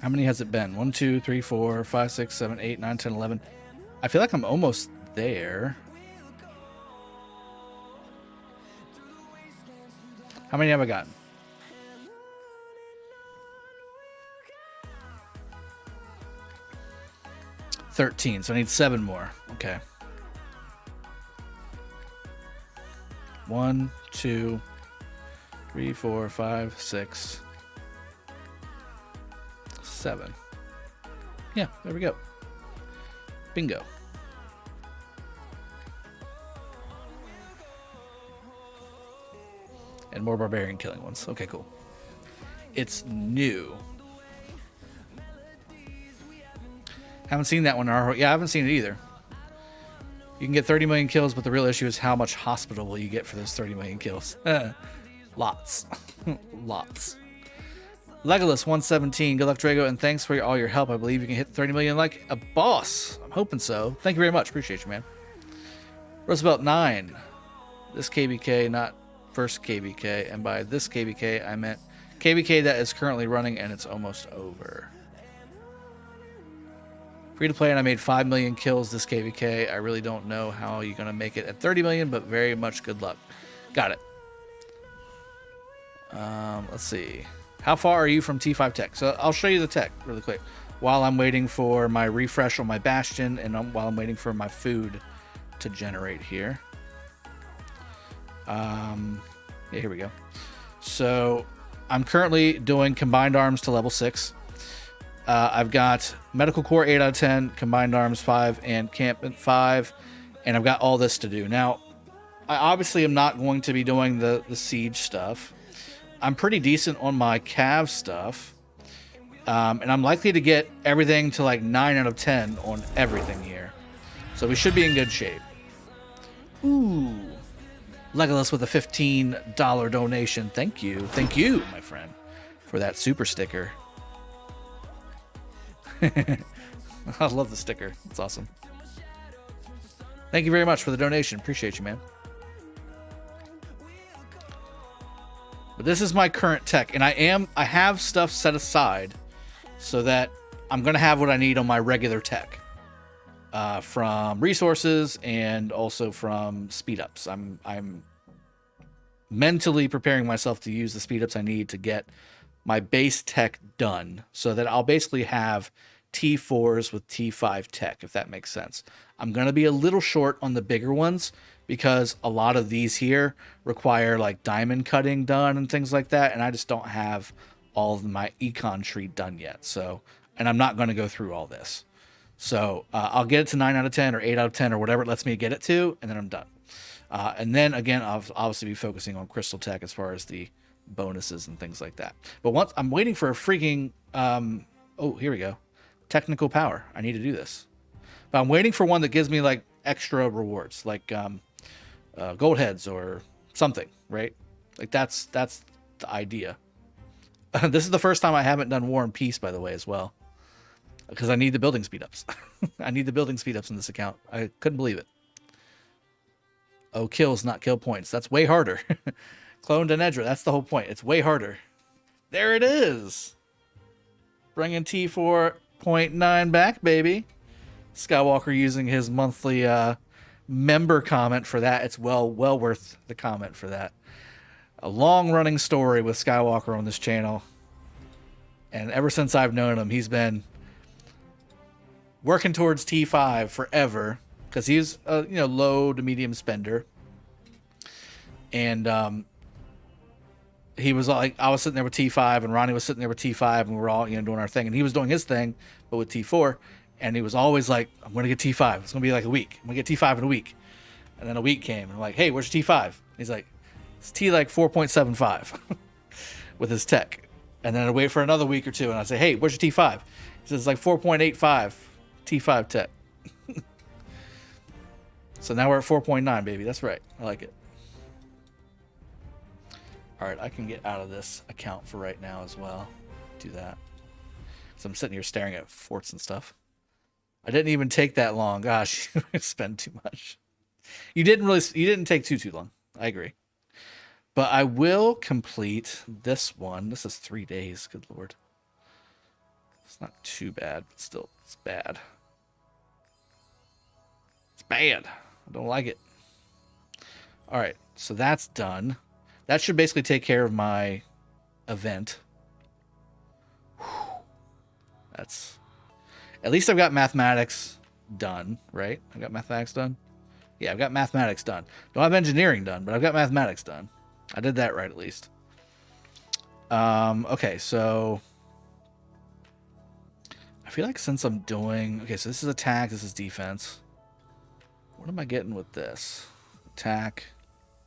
many has it been? 1, 2, 3, 4, 5, 6, 7, 8, 9, 10, 11. I feel like I'm almost there. How many have I gotten? $13, so I need 7 more. Okay. 1, 2, 3, 4, 5, 6, 7. Yeah, there we go. Bingo. And more barbarian killing ones. Okay, cool. It's new. Haven't seen that one. Yeah, I haven't seen it either. You can get 30 million kills, but the real issue is how much hospital will you get for those 30 million kills. Lots. Lots. Legolas 117. Good luck, Drago, and thanks for all your help. I believe you can hit 30 million like a boss. I'm hoping so. Thank you very much. Appreciate you, man. Roosevelt 9. This KvK, not first KvK. And by this KvK, I meant KvK that is currently running and it's almost over. Free to play, and I made 5 million kills this KvK. I really don't know how you're going to make it at 30 million, but very much good luck. Got it. Let's see. How far are you from T5 tech? So I'll show you the tech really quick while I'm waiting for my refresh on my Bastion and while I'm waiting for my food to generate here. Yeah, here we go. So I'm currently doing combined arms to level 6. I've got medical core 8 out of 10, combined arms 5, and encampment 5, and I've got all this to do. Now, I obviously am not going to be doing the siege stuff. I'm pretty decent on my cav stuff, and I'm likely to get everything to like 9 out of 10 on everything here. So we should be in good shape. Ooh. Legolas with a $15 donation. Thank you. Thank you, my friend, for that super sticker. I love the sticker. It's awesome. Thank you very much for the donation. Appreciate you, man. But this is my current tech, and I have stuff set aside so that I'm gonna have what I need on my regular tech. From resources and also from speed ups. I'm mentally preparing myself to use the speed ups I need to get my base tech done so that I'll basically have T4s with T5 tech, if that makes sense. I'm going to be a little short on the bigger ones because a lot of these here require like diamond cutting done and things like that, and I just don't have all of my econ tree done yet. So, and I'm not going to go through all this. So I'll get it to 9 out of 10 or 8 out of 10 or whatever it lets me get it to, and then I'm done. And then again, I'll obviously be focusing on crystal tech as far as the bonuses and things like that. But once I'm waiting for a freaking oh, here we go. Technical power. I need to do this. But I'm waiting for one that gives me like extra rewards, like gold heads or something, right? Like that's the idea. This is the first time I haven't done War and Peace, by the way, as well, because I need the building speed ups. I need the building speed ups in this account. I couldn't believe it. Oh, kills, not kill points. That's way harder. Cloned and Edra. That's the whole point. It's way harder. There it is. Bringing T4.9 back, baby. Skywalker using his monthly member comment for that. It's well worth the comment for that. A long-running story with Skywalker on this channel. And ever since I've known him, he's been working towards T5 forever. Because he's a low to medium spender. And he was like, I was sitting there with T5 and Ronnie was sitting there with T5 and we were all doing our thing. And he was doing his thing, but with T4. And he was always like, I'm going to get T5. It's going to be like a week. I'm going to get T5 in a week. And then a week came and I'm like, hey, where's your T5? He's like, it's T like 4.75 with his tech. And then I'd wait for another week or two and I'd say, hey, where's your T5? He says it's like 4.85 T5 tech. So now we're at 4.9, baby. That's right. I like it. All right, I can get out of this account for right now as well. Do that. So I'm sitting here staring at forts and stuff. I didn't even take that long. Gosh, you spend too much. You didn't take too long. I agree. But I will complete this one. This is 3 days. Good Lord. It's not too bad, but still, it's bad. It's bad. I don't like it. All right, so that's done. That should basically take care of my event. Whew. That's... At least I've got mathematics done, right? I've got mathematics done? Yeah, I've got mathematics done. Don't have engineering done, but I've got mathematics done. I did that right, at least. Okay, so... I feel like since I'm doing... Okay, so this is attack, this is defense. What am I getting with this? Attack,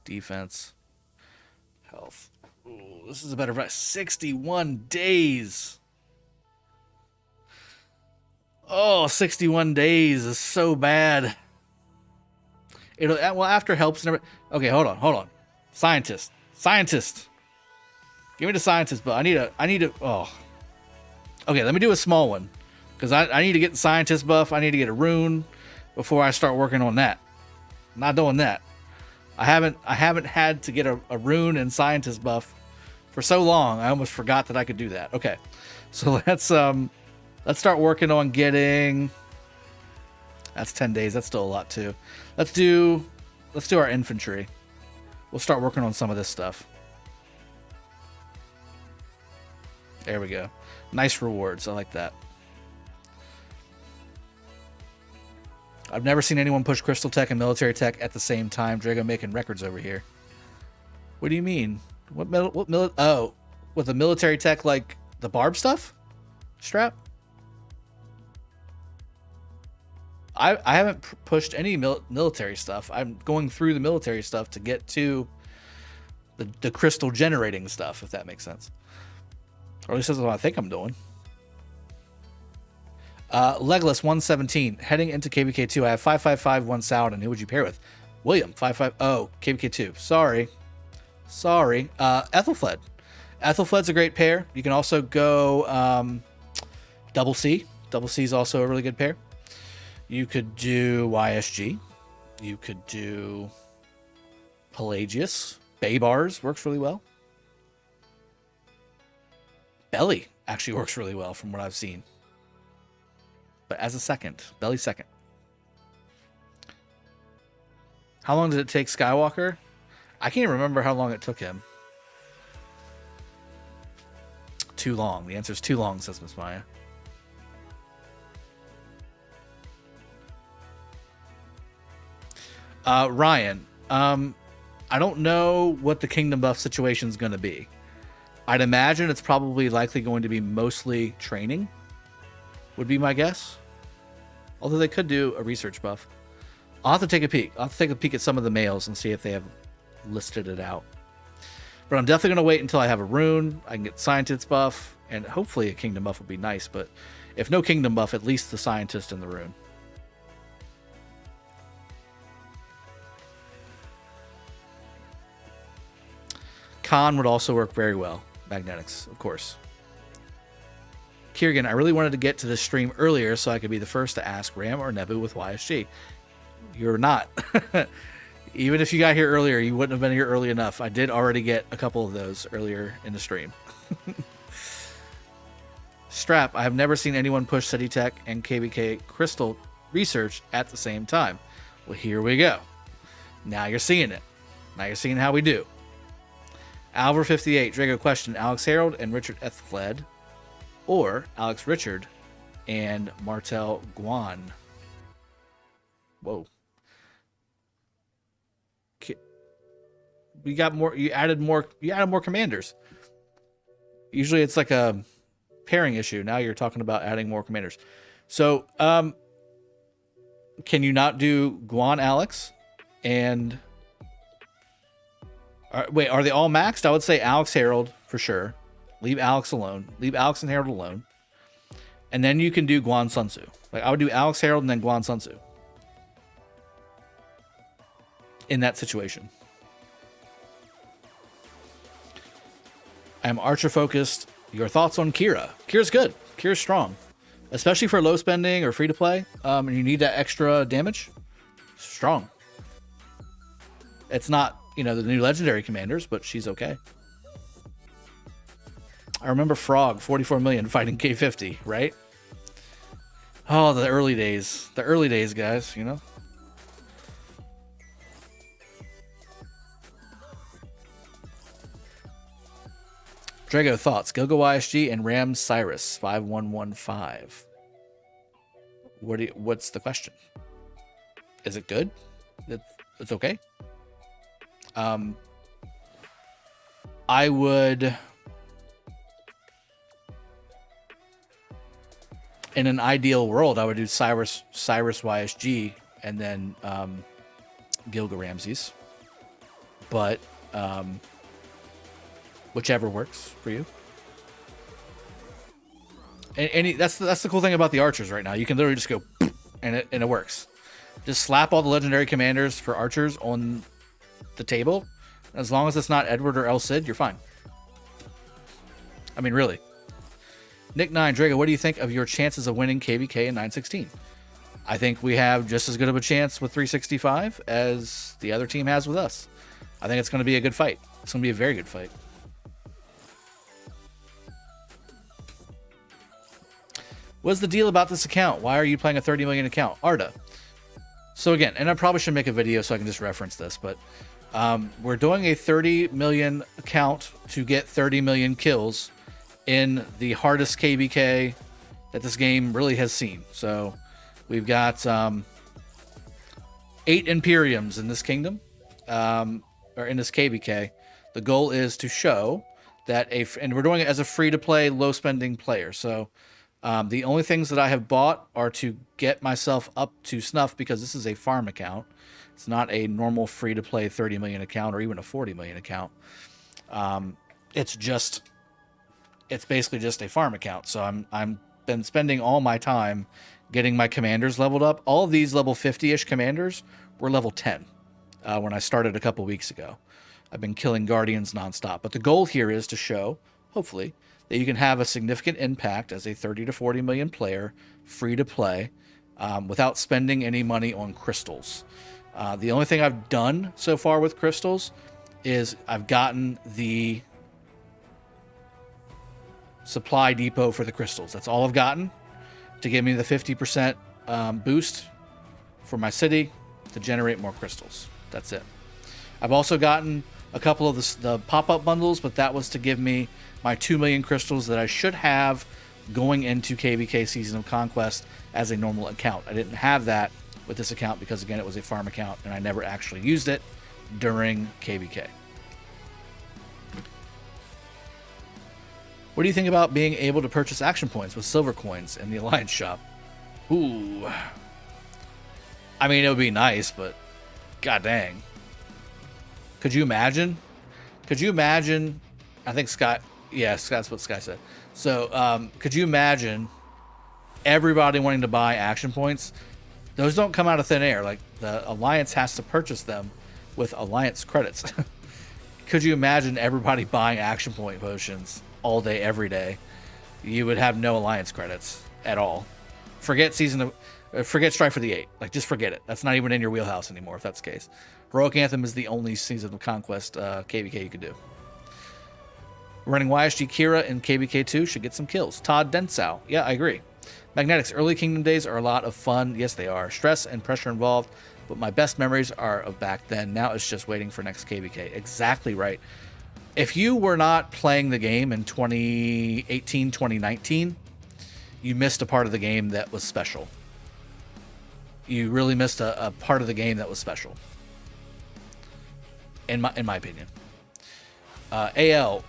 defense. health. Ooh, this is a better fight. 61 days. Oh, 61 days is so bad. It'll, well, after helps and everything. Okay, hold on. Scientist. Give me the scientist, but I need a, oh. Okay, let me do a small one. Because I need to get the scientist buff. I need to get a rune before I start working on that. I'm not doing that. I haven't had to get a rune and scientist buff for so long. I almost forgot that I could do that. Okay. So let's start working on getting, that's 10 days. That's still a lot too. Let's do our infantry. We'll start working on some of this stuff. There we go. Nice rewards. I like that. I've never seen anyone push crystal tech and military tech at the same time. Drago making records over here. What do you mean? Oh, with the military tech, like the Barb stuff? Strap? I haven't pushed any military stuff. I'm going through the military stuff to get to the crystal generating stuff, if that makes sense. Or at least that's what I think I'm doing. Legolas 117 heading into KvK 2. I have 555 1 Saladin. Who would you pair with? William 55. Oh, KvK 2. Sorry. Ethelfled. Ethelfled's a great pair. You can also go Double C. Double C is also a really good pair. You could do YSG. You could do Pelagius. Baybars works really well. Belly actually works really well from what I've seen. But as a second, Belly second. How long did it take Skywalker? I can't remember how long it took him. Too long. The answer is too long, says Miss Maya. Ryan, I don't know what the kingdom buff situation is going to be. I'd imagine it's probably likely going to be mostly training, would be my guess. Although they could do a research buff. I'll have to take a peek. I'll have to take a peek at some of the males and see if they have listed it out. But I'm definitely going to wait until I have a rune. I can get scientist buff, and hopefully a kingdom buff would be nice. But if no kingdom buff, at least the scientist and the rune. Khan would also work very well. Magnetics, of course. Kiergan, I really wanted to get to this stream earlier so I could be the first to ask Ram or Nebu with YSG. You're not. Even if you got here earlier, you wouldn't have been here early enough. I did already get a couple of those earlier in the stream. Strap, I have never seen anyone push SETI Tech and KvK Crystal Research at the same time. Well, here we go. Now you're seeing it. Now you're seeing how we do. Alvar 58, Drago question, Alex Harold and Richard Ethelfled, or Alex Richard and Martel Guan. Whoa. We got more, you added more commanders. Usually it's like a pairing issue. Now you're talking about adding more commanders. So, can you not do Guan, Alex? And wait, are they all maxed? I would say Alex Harold for sure. Leave Alex alone. Leave Alex and Harold alone. And then you can do Guan Sun Tzu. Like I would do Alex Harold and then Guan Sun Tzu. In that situation. I am archer focused. Your thoughts on Kira? Kira's good. Kira's strong. Especially for low spending or free to play. And you need that extra damage. Strong. It's not, you know, the new legendary commanders, but she's okay. I remember Frog, 44 million fighting K50, right? Oh, the early days. The early days, guys, you know? Drago thoughts. Gilga YSG and Ram Cyrus, 5115. What's the question? Is it good? It's okay. I would, in an ideal world, I would do Cyrus YSG and then Gilga Ramses. But whichever works for you. And that's the cool thing about the archers right now. You can literally just go and it works. Just slap all the legendary commanders for archers on the table. As long as it's not Edward or El Cid, you're fine. I mean, really. Nick9, Drago, what do you think of your chances of winning KvK in 916? I think we have just as good of a chance with 365 as the other team has with us. I think it's going to be a good fight. It's going to be a very good fight. What's the deal about this account? Why are you playing a 30 million account? Arda. So again, and I probably should make a video so I can just reference this, but we're doing a 30 million account to get 30 million kills in the hardest KvK that this game really has seen. So we've got 8 Imperiums in this kingdom, or in this KvK. The goal is to show that and we're doing it as a free-to-play, low-spending player. So the only things that I have bought are to get myself up to snuff because this is a farm account. It's not a normal free-to-play 30 million account or even a 40 million account. It's basically just a farm account. So I'm been spending all my time getting my commanders leveled up. All of these level 50-ish commanders were level 10 when I started a couple weeks ago. I've been killing guardians nonstop. But the goal here is to show, hopefully, that you can have a significant impact as a 30 to 40 million player, free to play, without spending any money on crystals. The only thing I've done so far with crystals is I've gotten the supply depot for the crystals. That's all I've gotten to give me the 50% boost for my city to generate more crystals. That's it. I've also gotten a couple of the pop-up bundles, but that was to give me my 2 million crystals that I should have going into KvK Season of Conquest as a normal account. I didn't have that with this account because, again, it was a farm account and I never actually used it during KvK. What do you think about being able to purchase action points with silver coins in the Alliance shop? Ooh. I mean, it would be nice, but god dang. Could you imagine? Could you imagine? I think Scott, yeah, that's what Sky said. So, could you imagine everybody wanting to buy action points? Those don't come out of thin air. Like, the Alliance has to purchase them with Alliance credits. Could you imagine everybody buying action point potions all day, every day? You would have no Alliance credits at all. Forget Strife for the 8. Like, just forget it. That's not even in your wheelhouse anymore, if that's the case. Heroic Anthem is the only Season of Conquest KvK you could do. Running YSG Kira in KvK 2 should get some kills. Todd Densau. Yeah, I agree. Magnetics, early Kingdom days are a lot of fun. Yes, they are. Stress and pressure involved, but my best memories are of back then. Now it's just waiting for next KvK. Exactly right. If you were not playing the game in 2018, 2019, you missed a part of the game that was special. You really missed a part of the game that was special. In my opinion. AL,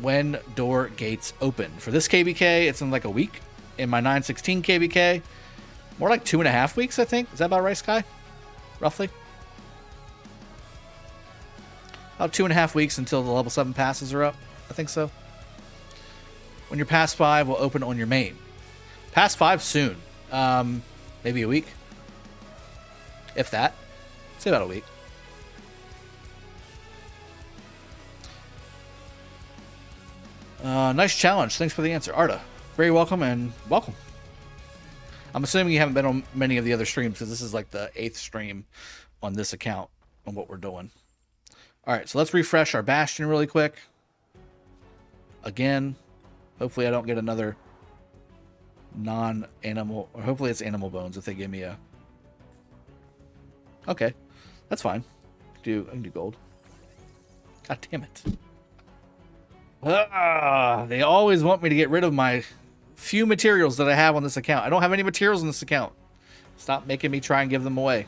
when door gates open? For this KvK, it's in like a week. In my 916 KvK, more like 2.5 weeks, I think. Is that about right, Sky? Roughly? About 2.5 weeks until the level 7 passes are up. I think so. When your pass 5 will open on your main. Pass 5 soon. Maybe a week. If that. Say about a week. Nice challenge. Thanks for the answer, Arda. Very welcome and welcome. I'm assuming you haven't been on many of the other streams because this is like the 8th stream on this account on what we're doing. All right, so let's refresh our Bastion really quick. Again, hopefully I don't get another non-animal, or hopefully it's animal bones if they give me a... Okay, that's fine. I can do gold. God damn it. They always want me to get rid of my few materials that I have on this account. I don't have any materials on this account. Stop making me try and give them away.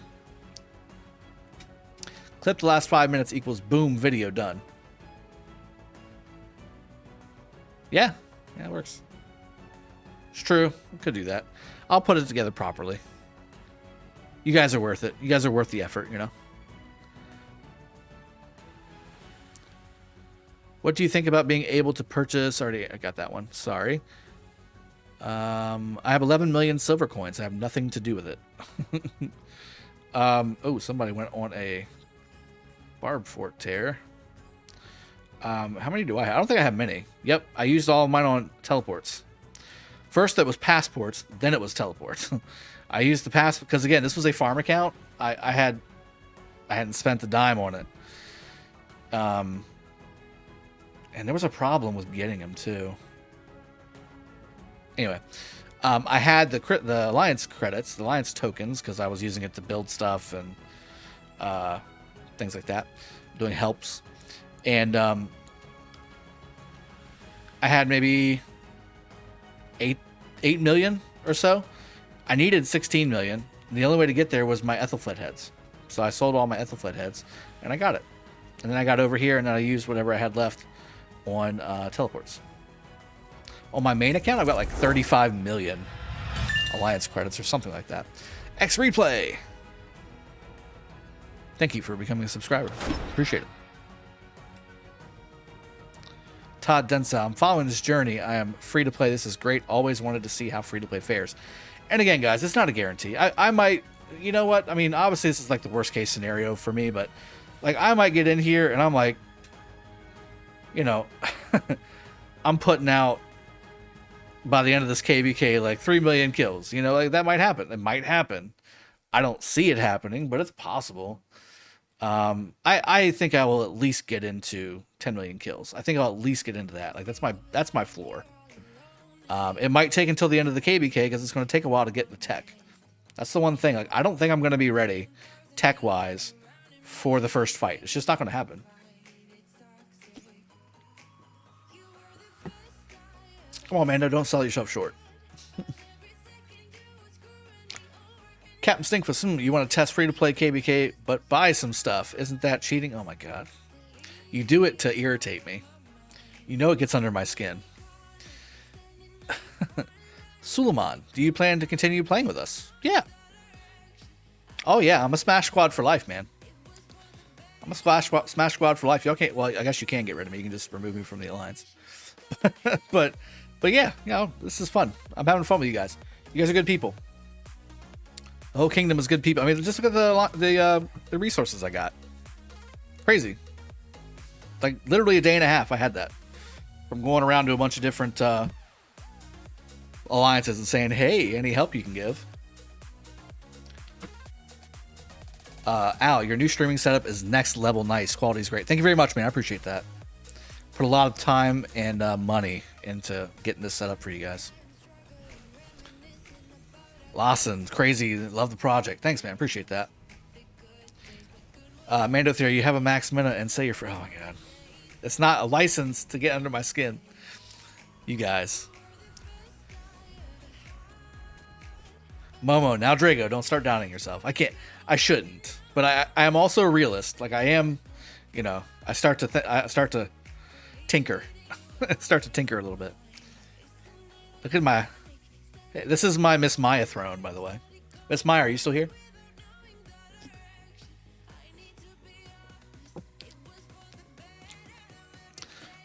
Clip the last 5 minutes equals boom, video done. Yeah, it works. It's true. We could do that. I'll put it together properly. You guys are worth it. You guys are worth the effort, you know. What do you think about being able to purchase? Already, I got that one. Sorry. I have 11 million silver coins. I have nothing to do with it. Oh, somebody went on a Barb fort tear. How many do I have? I don't think I have many. Yep, I used all of mine on teleports. First, it was passports. Then it was teleports. I used the pass because, again, this was a farm account. I hadn't spent a dime on it. And there was a problem with getting them too. Anyway, I had the alliance credits, the alliance tokens, because I was using it to build stuff and things like that, doing helps. And I had maybe 8 million or so. I needed 16 million. The only way to get there was my Ethelfled heads. So I sold all my Ethelfled heads, and I got it. And then I got over here, and then I used whatever I had left on teleports. On my main account, I've got like 35 million alliance credits or something like that. X Replay. Thank you for becoming a subscriber. Appreciate it. Todd Densa, I'm following this journey. I am free to play. This is great. Always wanted to see how free to play fares. And again, guys, it's not a guarantee. I might, you know what? I mean, obviously this is like the worst case scenario for me, but like I might get in here and I'm like, you know, I'm putting out by the end of this KvK like 3 million kills. You know, like that might happen. It might happen. I don't see it happening, but it's possible. I think I will at least get into 10 million kills. I think I'll at least get into that. Like that's my floor. It might take until the end of the KvK because it's going to take a while to get the tech. That's the one thing. Like I don't think I'm going to be ready tech wise for the first fight. It's just not going to happen. Come on, Mando, don't sell yourself short. Captain Stinkfus, you want to test free-to-play KvK, but buy some stuff. Isn't that cheating? Oh, my God. You do it to irritate me. You know it gets under my skin. Suleiman, do you plan to continue playing with us? Yeah. Oh, yeah, I'm a Smash Squad for life, man. I'm a Smash Squad for life. Y'all can't, well, I guess you can get rid of me. You can just remove me from the alliance. But yeah, you know, this is fun. I'm having fun with you guys. You guys are good people. The whole kingdom is good people. I mean, just look at the resources I got. Crazy. Like literally a day and a half I had that. From going around to a bunch of different alliances and saying, hey, any help you can give. Al, your new streaming setup is next level nice. Quality is great. Thank you very much, man. I appreciate that. Put a lot of time and money into getting this set up for you guys. Lawson, crazy. Love the project. Thanks, man. Appreciate that. Mando Theory, you have a max minute and say you're free. Oh, my God. It's not a license to get under my skin. You guys. Momo, now Drago, don't start downing yourself. I shouldn't. But I am also a realist. Like I am, you know, I start to tinker. Start to tinker a little bit. Look at my... Hey, this is my Miss Maya throne, by the way. Miss Maya, are you still here?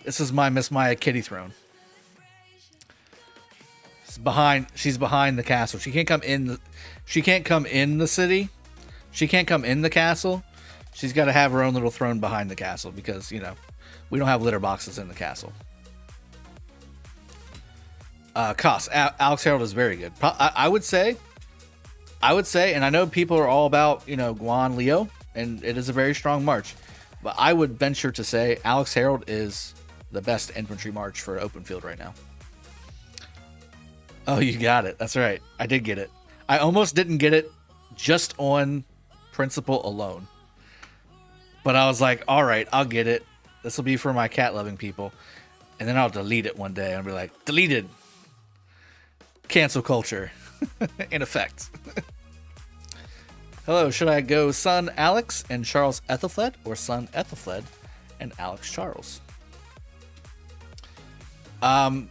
This is my Miss Maya kitty throne. She's behind the castle. She can't come in the city. She can't come in the castle. She's got to have her own little throne behind the castle because, you know, we don't have litter boxes in the castle. Alex Harold is very good. I would say, and I know people are all about, you know, Guan Leo, and it is a very strong march, but I would venture to say Alex Harold is the best infantry march for open field right now. Oh, you got it. That's right. I did get it. I almost didn't get it just on principle alone, but I was like, all right, I'll get it. This will be for my cat-loving people, and then I'll delete it one day and be like, deleted. Cancel culture. In effect. Hello, should I go son Alex and Charles Ethelfled or son Ethelfled and Alex Charles? Can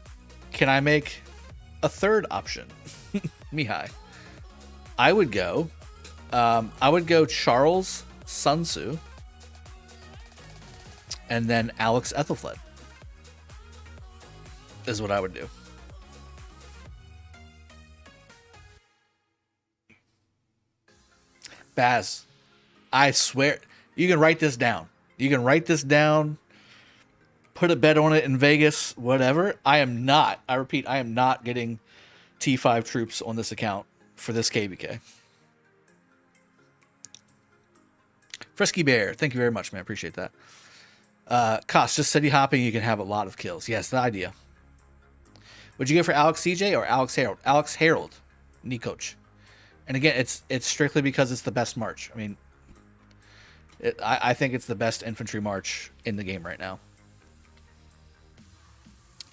I make a third option? Mihai. I would go Charles Sun Tzu and then Alex Ethelfled. is what I would do. Baz, I swear, you can write this down. You can write this down, put a bet on it in Vegas, whatever. I repeat, I am not getting T5 troops on this account for this KvK. Frisky Bear, thank you very much, man. Appreciate that. Cost, just city hopping, you can have a lot of kills. Yes, the idea. Would you go for Alex CJ or Alex Harold? Alex Harold, knee coach. And again, it's strictly because it's the best march. I mean, I think it's the best infantry march in the game right now.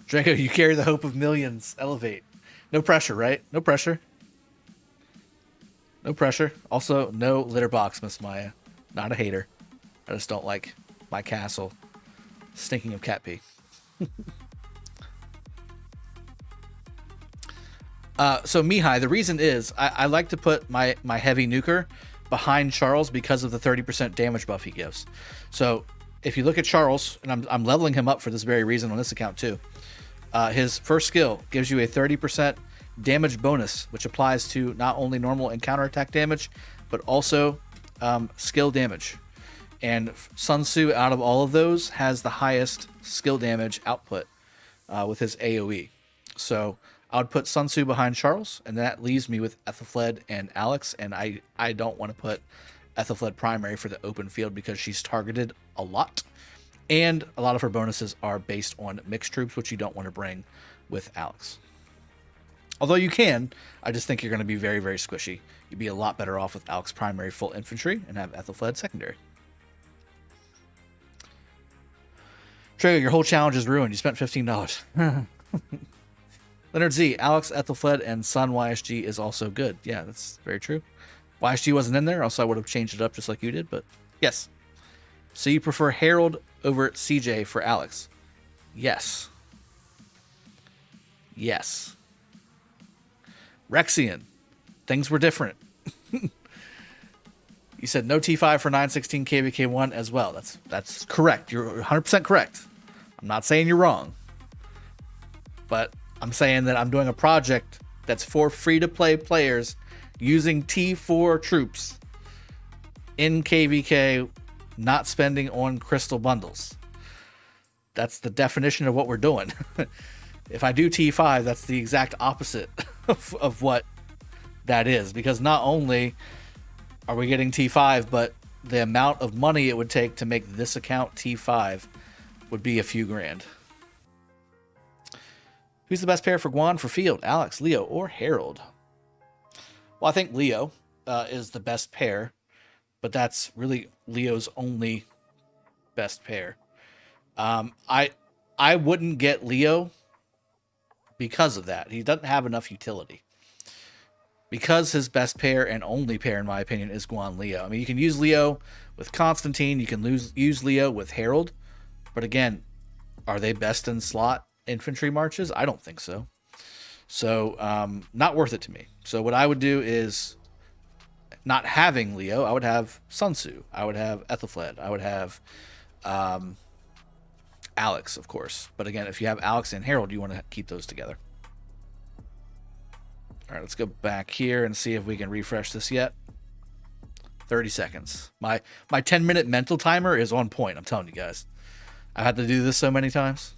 Draco, you carry the hope of millions. Elevate. No pressure, right? No pressure. No pressure. Also, no litter box, Miss Maya. Not a hater. I just don't like my castle stinking of cat pee. So Mihai, the reason is I like to put my heavy nuker behind Charles because of the 30% damage buff he gives. So if you look at Charles, and I'm leveling him up for this very reason on this account too, his first skill gives you a 30% damage bonus, which applies to not only normal and counterattack damage, but also skill damage. And Sun Tzu, out of all of those, has the highest skill damage output with his AoE. So I would put Sun Tzu behind Charles, and that leaves me with Ethelfled and Alex, and I don't want to put Ethelfled primary for the open field because she's targeted a lot, and a lot of her bonuses are based on mixed troops, which you don't want to bring with Alex. Although you can, I just think you're going to be very, very squishy. You'd be a lot better off with Alex primary full infantry and have Ethelfled secondary. Trigger, your whole challenge is ruined. You spent $15. Leonard Z, Alex, Ethelfled, and Sun YSG is also good. Yeah, that's very true. YSG wasn't in there, else I would have changed it up just like you did, but yes. So you prefer Harold over CJ for Alex? Yes. Yes. Rexian, things were different. You said no T5 for 916 KvK1 as well. That's correct. You're 100% correct. I'm not saying you're wrong. But I'm saying that I'm doing a project that's for free-to-play players using T4 troops in KvK, not spending on crystal bundles. That's the definition of what we're doing. If I do T5, that's the exact opposite of what that is. Because not only are we getting T5, but the amount of money it would take to make this account T5 would be a few grand. Who's the best pair for Guan for field? Alex, Leo, or Harold? Well, I think Leo is the best pair, but that's really Leo's only best pair. I wouldn't get Leo because of that. He doesn't have enough utility. Because his best pair and only pair, in my opinion, is Guan Leo. I mean, you can use Leo with Constantine. You can use Leo with Harold. But again, are they best in slot infantry marches? I don't think so. So, not worth it to me. So what I would do is, not having Leo, I would have Sun Tzu. I would have Ethelfled. I would have Alex, of course. But again, if you have Alex and Harold, you want to keep those together. All right, let's go back here and see if we can refresh this yet. 30 seconds. My 10-minute mental timer is on point, I'm telling you guys. I've had to do this so many times.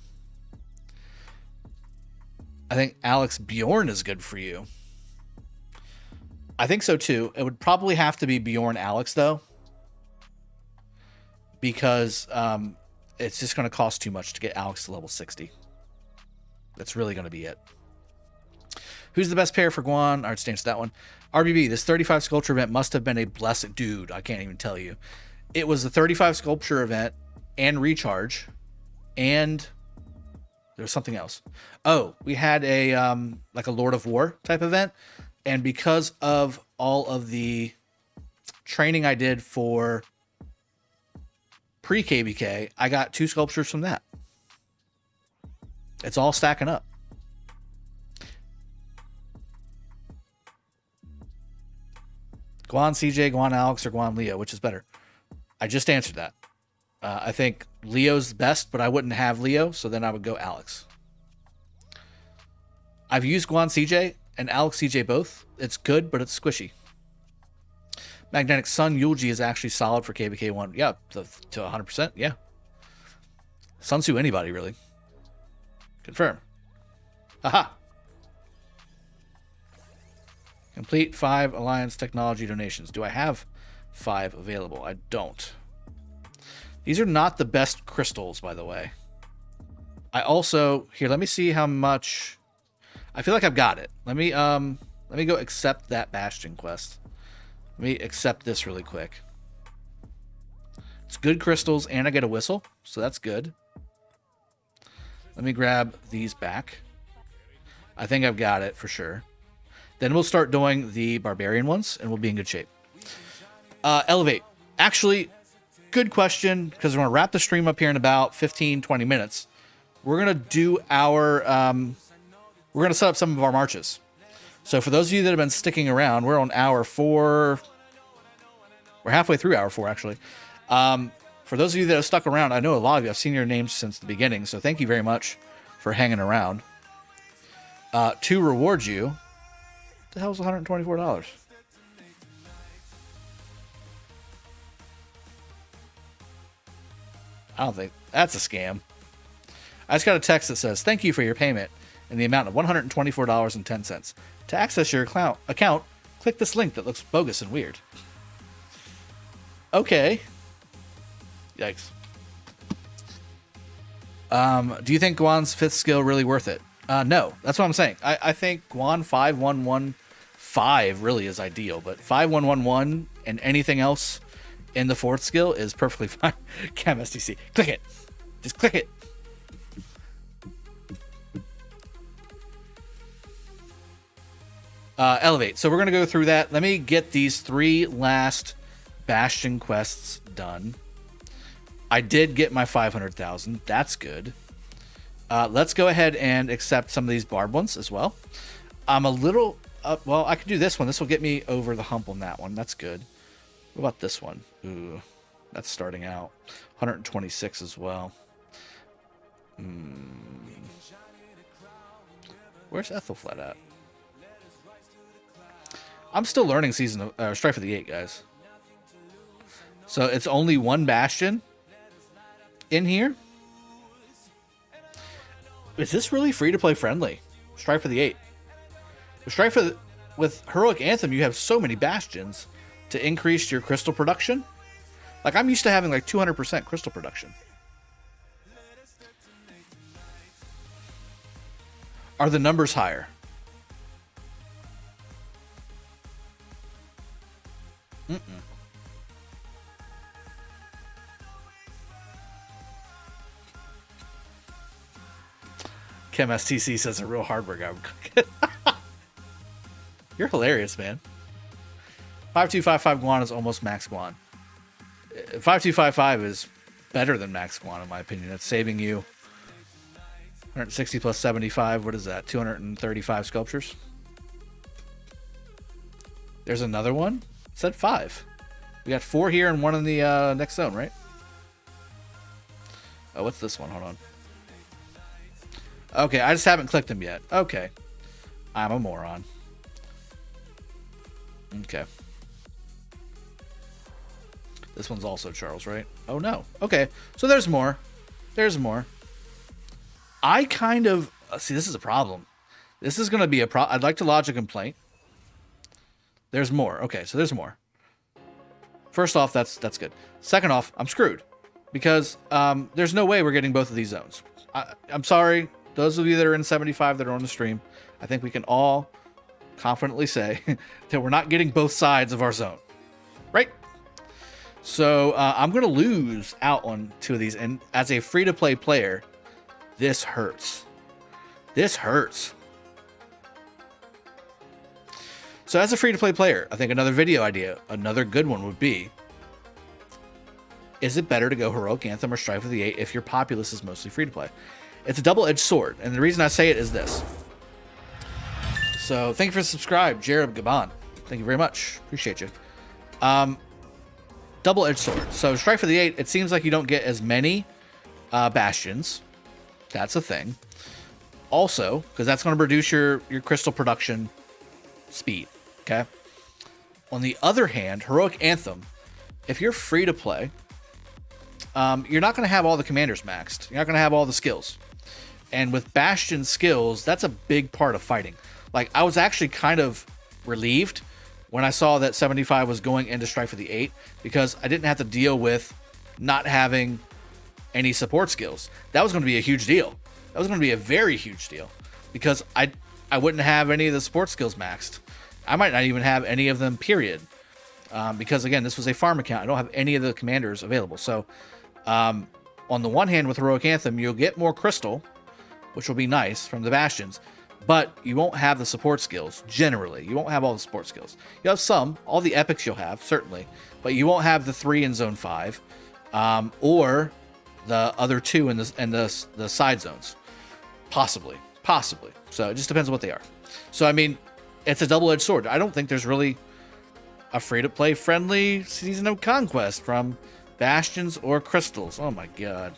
I think Alex Bjorn is good for you. I think so too. It would probably have to be Bjorn Alex though, because it's just going to cost too much to get Alex to level 60. That's really going to be it. Who's the best pair for Guan? All right, let's answer that one. RBB, this 35 sculpture event must have been a blessed dude. I can't even tell you. It was the 35 sculpture event and recharge, and there was something else. Oh, we had a like a Lord of War type event, and because of all of the training I did for pre-KvK, I got 2 sculptures from that. It's all stacking up. Guan CJ, Guan Alex, or Guan Leo, which is better? I just answered that. I think Leo's best, but I wouldn't have Leo, so then I would go Alex. I've used Guan CJ and Alex CJ both. It's good, but it's squishy. Magnetic Sun Yulji is actually solid for KvK 1. Yeah, to 100%. Yeah. Sun Tzu anybody, really. Confirm. Aha. Complete 5 Alliance Technology donations. Do I have 5 available? I don't. These are not the best crystals, by the way. I also... Here, let me see how much... I feel like I've got it. Let me go accept that Bastion quest. Let me accept this really quick. It's good crystals, and I get a whistle, so that's good. Let me grab these back. I think I've got it for sure. Then we'll start doing the Barbarian ones, and we'll be in good shape. Elevate. Actually, good question, because we're going to wrap the stream up here in about 15-20 minutes. We're going to do our... we're going to set up some of our marches. So for those of you that have been sticking around, we're on hour 4. We're halfway through hour 4, actually. For those of you that have stuck around, I know a lot of you, I've seen your names since the beginning, so thank you very much for hanging around. To reward you, what the hell is $124? I don't think that's a scam. I just got a text that says, thank you for your payment in the amount of $124.10. To access your account, click this link that looks bogus and weird. Okay. Yikes. Do you think Guan's 5th skill really worth it? No, that's what I'm saying. I think Guan 5115 really is ideal, but 5111 and anything else in the 4th skill is perfectly fine. Cam STC. Click it. Just click it. Elevate. So we're going to go through that. Let me get these 3 last Bastion quests done. I did get my 500,000. That's good. Let's go ahead and accept some of these Barb ones as well. I'm a little... well, I could do this one. This will get me over the hump on that one. That's good. What about this one? Ooh, that's starting out. 126 as well. Where's Ethelfled at? I'm still learning season of Strife of the 8, guys. So it's only 1 Bastion in here. Is this really free to play friendly? Strife of the 8. With Heroic Anthem, you have so many Bastions to increase your crystal production. Like, I'm used to having like 200% crystal production. Are the numbers higher? Kim STC says a real hard work. You're hilarious, man. 5255 Guan is almost max Guan. 5255 is better than max Guan, in my opinion. It's saving you 160 plus 75. What is that? 235 sculptures. There's another one. It said 5. We got 4 here and 1 in the next zone, right? Oh, what's this one? Hold on. Okay, I just haven't clicked them yet. Okay. I'm a moron. Okay. This one's also Charles, right? Oh, no. Okay, so there's more. There's more. I kind of... see, this is a problem. This is going to be a problem. I'd like to lodge a complaint. There's more. Okay, so there's more. First off, that's good. Second off, I'm screwed. Because there's no way we're getting both of these zones. I'm sorry. Those of you that are in 75 that are on the stream, I think we can all confidently say that we're not getting both sides of our zone. Right? So I'm going to lose out on 2 of these. And as a free-to-play player, this hurts. This hurts. So as a free-to-play player, I think another video idea, another good one would be, is it better to go Heroic Anthem or Strife of the 8 if your populace is mostly free-to-play? It's a double-edged sword, and the reason I say it is this. So thank you for subscribe, Jared Gabon. Thank you very much. Appreciate you. Double-edged sword. So Strife of the 8, it seems like you don't get as many Bastions. That's a thing. Also, because that's going to reduce your crystal production speed. Okay. On the other hand, Heroic Anthem, if you're free to play, you're not going to have all the commanders maxed. You're not going to have all the skills. And with Bastion skills, that's a big part of fighting. Like, I was actually kind of relieved when I saw that 75 was going into Strike for the 8, because I didn't have to deal with not having any support skills. That was going to be a huge deal. That was going to be a very huge deal, because I wouldn't have any of the support skills maxed. I might not even have any of them, period. Because, again, this was a farm account. I don't have any of the commanders available. So, on the one hand, with Heroic Anthem, you'll get more crystal, which will be nice from the Bastions, but you won't have the support skills, generally. You won't have all the support skills. You'll have some. All the epics you'll have, certainly. But you won't have the 3 in Zone 5, or the other 2 in the side zones. Possibly. So it just depends on what they are. So, I mean, it's a double-edged sword. I don't think there's really a free-to-play friendly Season of Conquest from Bastions or Crystals. Oh my god.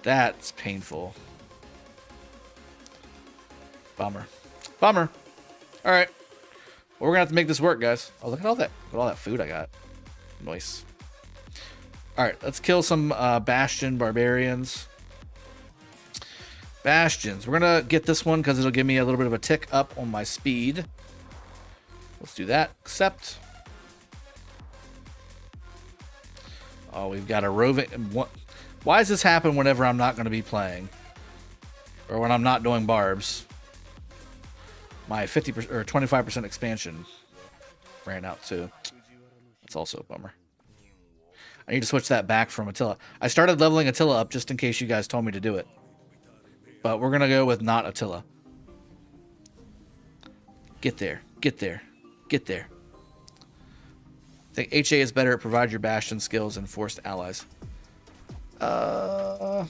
That's painful. Bummer. Alright. Well, we're gonna have to make this work, guys. Oh, look at all that. Look at all that food I got. Nice. Alright, let's kill some Bastion Barbarians. Bastions. We're gonna get this one because it'll give me a little bit of a tick up on my speed. Let's do that. Accept. Oh, we've got a roving. Why does this happen whenever I'm not going to be playing, or when I'm not doing barbs? My 50% or 25% expansion ran out too. That's also a bummer. I need to switch that back from Attila. I started leveling Attila up just in case you guys told me to do it, but we're gonna go with not Attila. Get there. I think HA is better at provide your Bastion skills and forced allies. I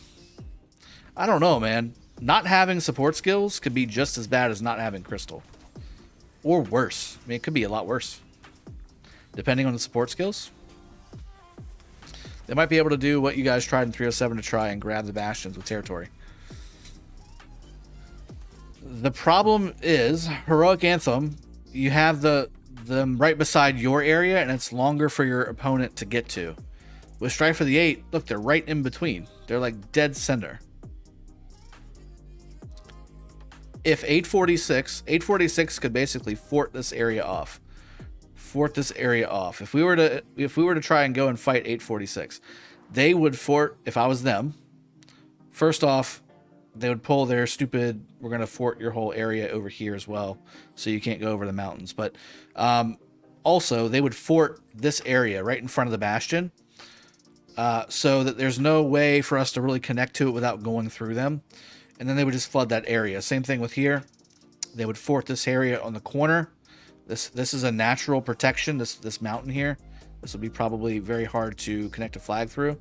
don't know, man. Not having support skills could be just as bad as not having crystal. Or worse. I mean, it could be a lot worse. Depending on the support skills. They might be able to do what you guys tried in 307 to try and grab the Bastions with territory. The problem is, Heroic Anthem, you have them right beside your area, and it's longer for your opponent to get to. With Strike for the 8, look, they're right in between. They're like dead center. If 846 could basically fort this area off. If we were to try and go and fight 846, they would fort. If I was them, first off, they would pull their stupid, we're going to fort your whole area over here as well, so you can't go over the mountains. But also, they would fort this area right in front of the Bastion, so that there's no way for us to really connect to it without going through them. And then they would just flood that area. Same thing with here. They would fort this area on the corner. This is a natural protection, this mountain here. This would be probably very hard to connect a flag through.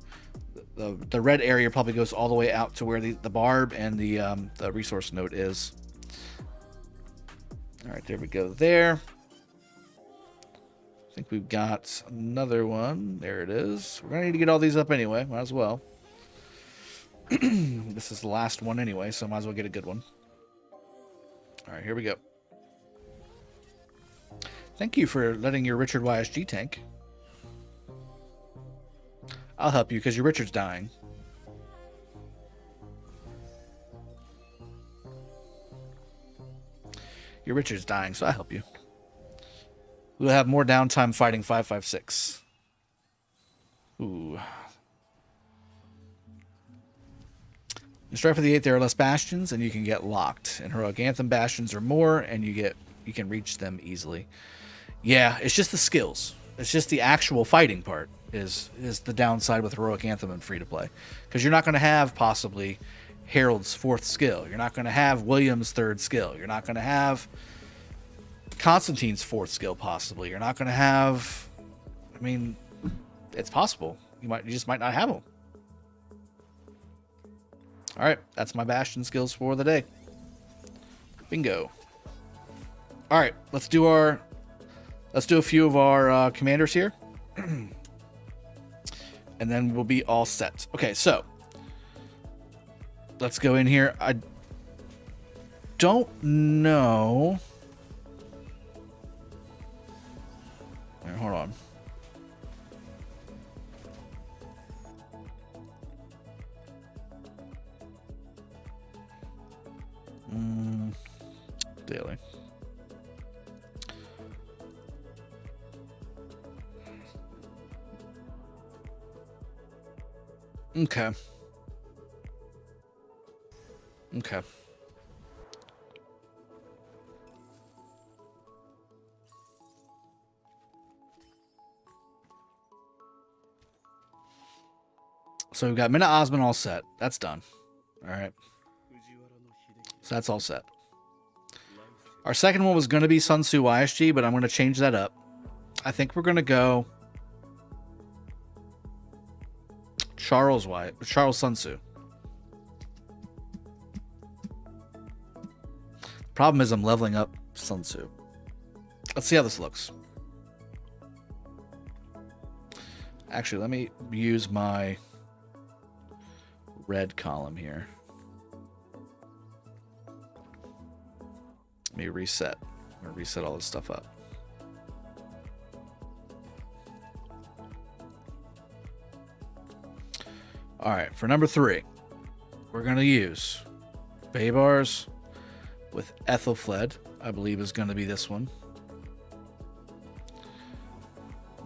The red area probably goes all the way out to where the Barb and the resource node is. All right, there we go there. I think we've got another one. There it is. We're going to need to get all these up anyway. Might as well. This is the last one anyway, so might as well get a good one. All right, here we go. Thank you for letting your Richard YSG tank. I'll help you because your Richard's dying. Your Richard's dying, so I'll help you. We'll have more downtime fighting 556. Ooh. In Strike for the 8, there are less Bastions, and you can get locked. In Heroic Anthem, Bastions are more, and you can reach them easily. Yeah, it's just the skills. It's just the actual fighting part is the downside with Heroic Anthem and free-to-play. Because you're not going to have, possibly, Harold's 4th skill. You're not going to have William's 3rd skill. You're not going to have Constantine's 4th skill, possibly. You're not going to have... I mean, it's possible. You just might not have them. All right, that's my Bastion skills for the day. Bingo. All right, let's do a few of our commanders here, and then we'll be all set. Okay, so let's go in here. I don't know. Right, hold on. Daily. Okay. Okay. So we've got Mina Osman all set. That's done. All right. So that's all set. Our second one was going to be Sun Tzu YSG, but I'm going to change that up. I think we're going to go Charles Sun Tzu. Problem is I'm leveling up Sun Tzu. Let's see how this looks. Actually, let me use my red column here. Let me reset. I'm going to reset all this stuff up. All right, for number 3, we're going to use Baybars with Ethelfled, I believe is going to be this one.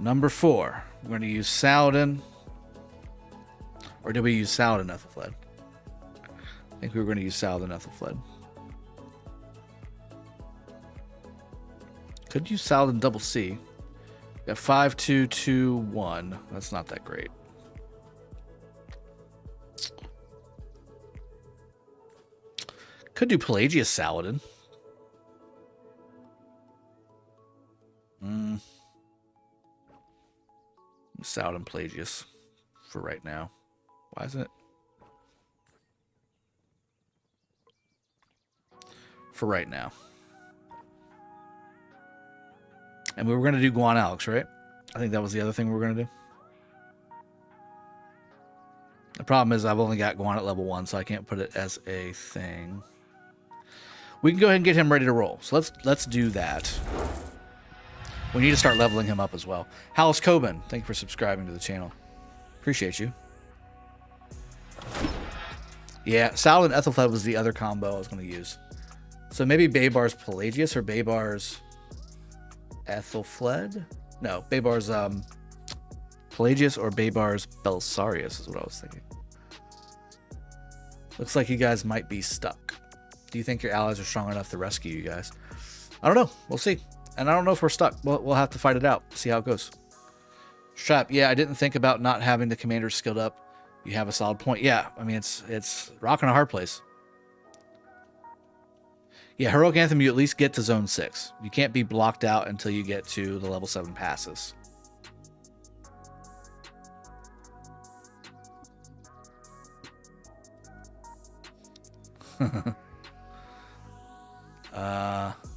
Number 4, we're going to use Saladin. Or did we use Saladin Ethelfled? I think we were going to use Saladin Ethelfled. Could use Saladin double C. We got 5, 2, 2, 1. That's not that great. Could do Pelagius Saladin. Saladin Pelagius for right now. Why isn't it? For right now. And we were going to do Guan Alex, right? I think that was the other thing we were going to do. The problem is I've only got Guan at level 1, so I can't put it as a thing. We can go ahead and get him ready to roll. So let's do that. We need to start leveling him up as well. Hallis Coben, thank you for subscribing to the channel. Appreciate you. Yeah, Saladin Ethelfled was the other combo I was going to use. So maybe Baybars Pelagius or Baybars Ethelfled? No, Baybars Pelagius or Baybars Belisarius is what I was thinking. Looks like you guys might be stuck. Do you think your allies are strong enough to rescue you guys? I don't know. We'll see. And I don't know if we're stuck. We'll have to fight it out. See how it goes. Strap. Yeah, I didn't think about not having the commanders skilled up. You have a solid point. Yeah, I mean, it's rocking a hard place. Yeah, Heroic Anthem, you at least get to Zone 6. You can't be blocked out until you get to the level 7 passes.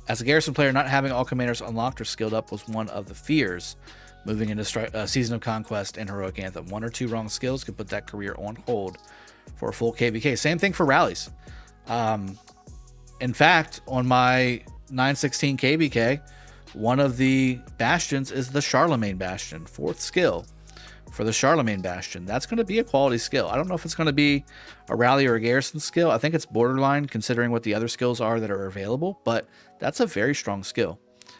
As a Garrison player, not having all commanders unlocked or skilled up was one of the fears moving into Season of Conquest and Heroic Anthem. 1 or 2 wrong skills could put that career on hold for a full KvK. Same thing for rallies. In fact, on my 916 KvK, one of the bastions is the Charlemagne Bastion. 4th skill for the Charlemagne Bastion. That's going to be a quality skill. I don't know if it's going to be a rally or a garrison skill. I think it's borderline considering what the other skills are that are available, but that's a very strong skill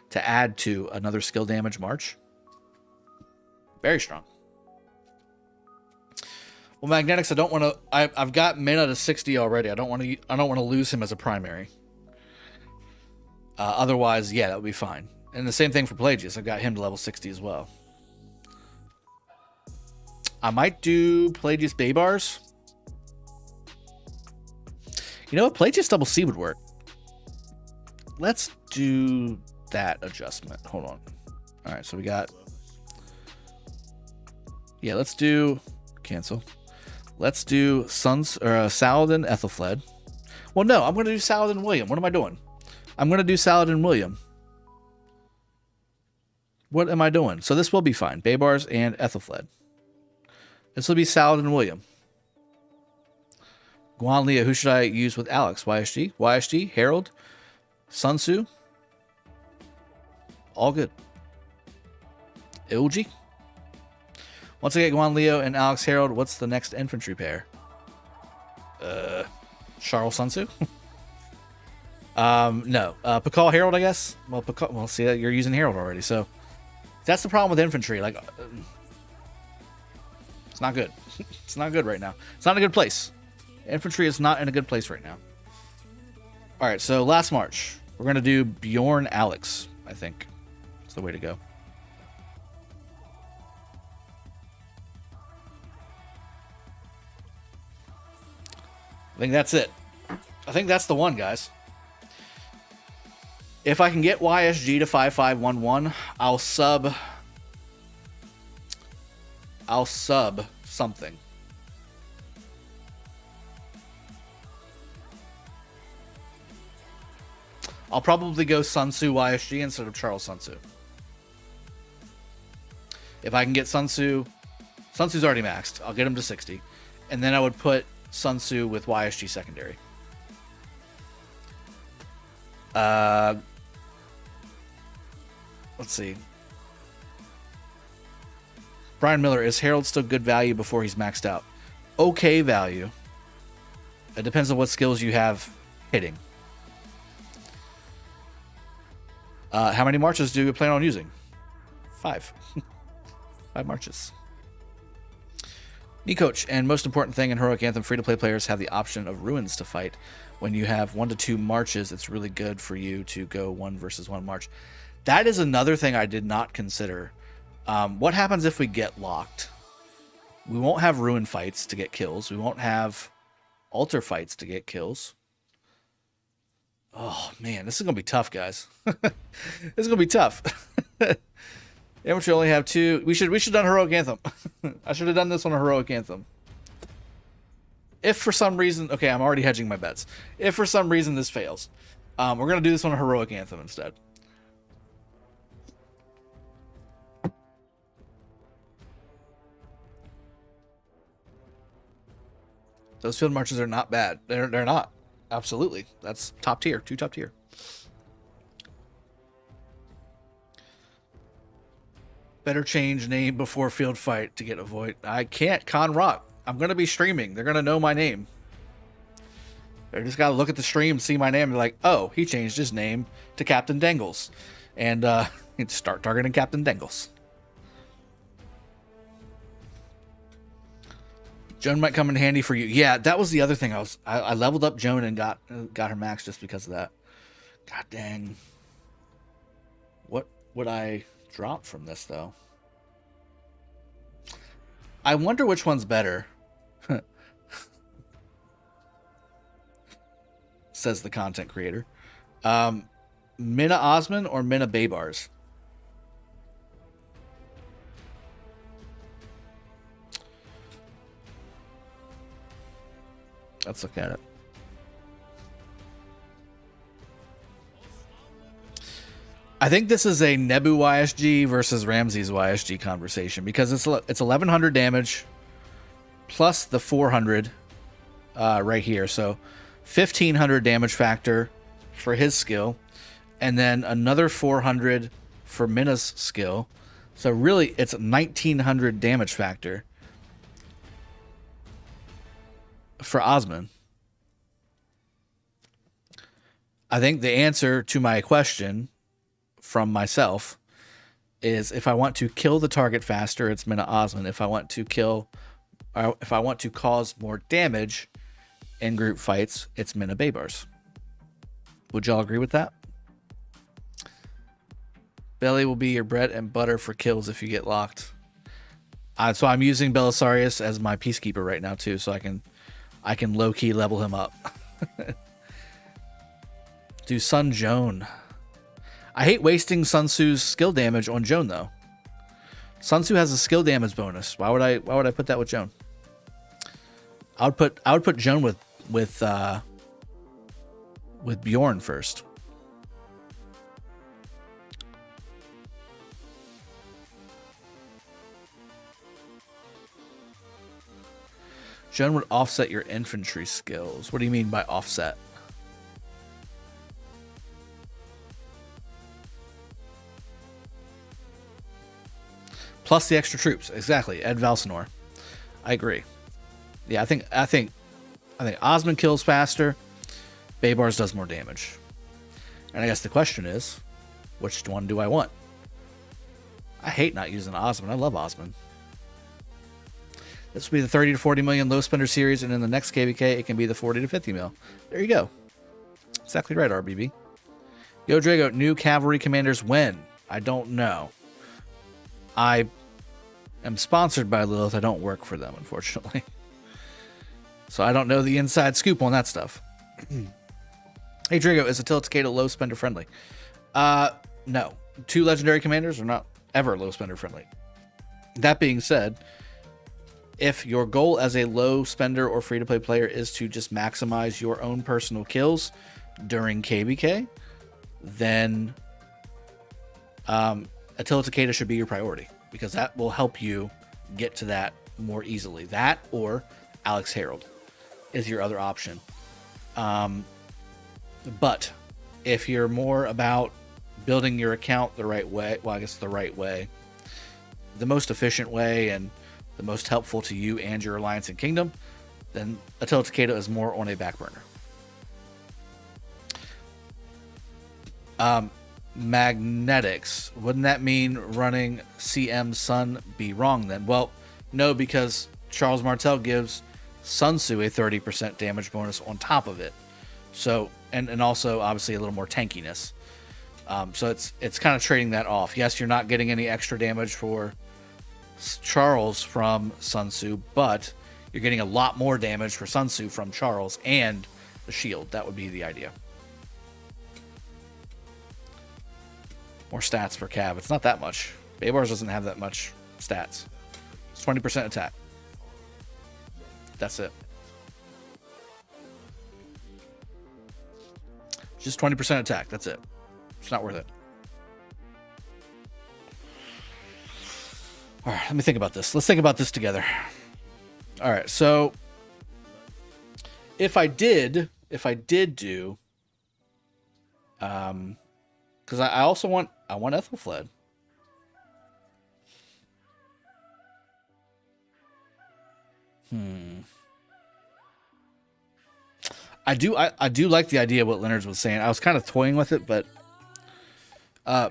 to add to another skill damage march. Very strong. Well, Magnetics, I don't want to. I've got Mina to 60 already. I don't want to lose him as a primary. Otherwise, yeah, that would be fine. And the same thing for Pelagius. I've got him to level 60 as well. I might do Pelagius Baybars. You know what? Pelagius double C would work. Let's do that adjustment. Hold on. All right, so we got. Yeah, let's do cancel. Let's do Saladin Ethelfled. Well, no, I'm going to do Saladin William. What am I doing? I'm going to do Saladin William. What am I doing? So this will be fine. Baybars and Ethelfled. This will be Saladin William. Guan Leo, who should I use with Alex? YSG? YSG? Herald? Sun Tzu? All good. Ilgi? Once I get Guan Leo and Alex Herald, what's the next infantry pair? Charles Sun Tzu? No. Pakal Herald, I guess? Well, Pakal, well, see, you're using Herald already, so that's the problem with infantry. Like, it's not good. It's not good right now. It's not in a good place. Infantry is not in a good place right now. All right, so last march. We're going to do Bjorn Alex, I think. That's the way to go. I think that's it. I think that's the one, guys. If I can get YSG to 5511, I'll sub something. I'll probably go Sun Tzu YSG instead of Charles Sun Tzu. If I can get Sun Tzu's already maxed. I'll get him to 60. And then I would put Sun Tzu with YSG secondary. Let's see. Brian Miller, is Herald still good value before he's maxed out? Okay value. It depends on what skills you have hitting. How many marches do you plan on using? 5. 5 marches. Me coach, and most important thing in Heroic Anthem, free-to-play players have the option of ruins to fight. When you have 1 to 2 marches, it's really good for you to go 1 versus 1 march. That is another thing I did not consider. What happens if we get locked? We won't have ruin fights to get kills. We won't have altar fights to get kills. Oh, man, this is going to be tough, guys. This is going to be tough. Infantry only have 2. We should have done Heroic Anthem. I should have done this on a Heroic Anthem. If for some reason... Okay, I'm already hedging my bets. If for some reason this fails, we're going to do this on a Heroic Anthem instead. Those field marches are not bad. They're not. Absolutely. That's top tier. 2 top tier. Better change name before field fight to get avoid. I can't. Con Rock. I'm going to be streaming. They're going to know my name. They just got to look at the stream, see my name, and be like, oh, he changed his name to Captain Dangles. And start targeting Captain Dangles. Joan might come in handy for you. Yeah, that was the other thing. I leveled up Joan and got her max just because of that. God dang. What would I drop from this, though? I wonder which one's better. Says the content creator. Mina Osman or Mina Baybars? Let's look at it. I think this is a Nebu YSG versus Ramses YSG conversation because it's 1100 damage plus the 400 right here. So 1500 damage factor for his skill and then another 400 for Mina's skill. So really it's 1900 damage factor for Osman. I think the answer to my question from myself is if I want to kill the target faster, it's Mina Osman. If I want to cause more damage in group fights, it's Mina Baybars. Would y'all agree with that? Belly will be your bread and butter for kills if you get locked. So I'm using Belisarius as my peacekeeper right now too, so I can low-key level him up. Do Sun Joan. I hate wasting Sun Tzu's skill damage on Joan though. Sun Tzu has a skill damage bonus. Why would I put that with Joan? I would put Joan with Bjorn first. Joan would offset your infantry skills. What do you mean by offset? Plus the extra troops. Exactly. Ed Valsanor. I agree. Yeah, I think Osmond kills faster. Baybars does more damage. And I guess the question is, which one do I want? I hate not using Osmond. I love Osmond. This will be the 30 to 40 million low spender series, and in the next KvK, it can be the 40 to 50 mil. There you go. Exactly right, RBB. Yo, Drago, new cavalry commanders when? I don't know. I am sponsored by Lilith. I don't work for them, unfortunately. So I don't know the inside scoop on that stuff. Hey, Drago, is Attila Takeda low spender friendly? No. 2 legendary commanders are not ever low spender friendly. That being said, if your goal as a low spender or free-to-play player is to just maximize your own personal kills during KvK, then Attila Takeda should be your priority, because that will help you get to that more easily. That or Alex Herald is your other option. But if you're more about building your account the right way, well, I guess the right way, the most efficient way, and the most helpful to you and your alliance and kingdom, then Attila Takeda is more on a back burner. Magnetics. Wouldn't that mean running CM Sun be wrong then? Well, no, because Charles Martel gives Sun Tzu a 30% damage bonus on top of it. So, and also obviously a little more tankiness. So it's kind of trading that off. Yes, you're not getting any extra damage for Charles from Sun Tzu, but you're getting a lot more damage for Sun Tzu from Charles and the shield. That would be the idea. More stats for Cav. It's not that much. Baybars doesn't have that much stats. It's 20% attack. That's it. Just 20% attack. That's it. It's not worth it. All right, let me think about this. Let's think about this together. All right, so if I did do, because I also want Ethelfled. I do like the idea of what Leonard was saying. I was kind of toying with it, but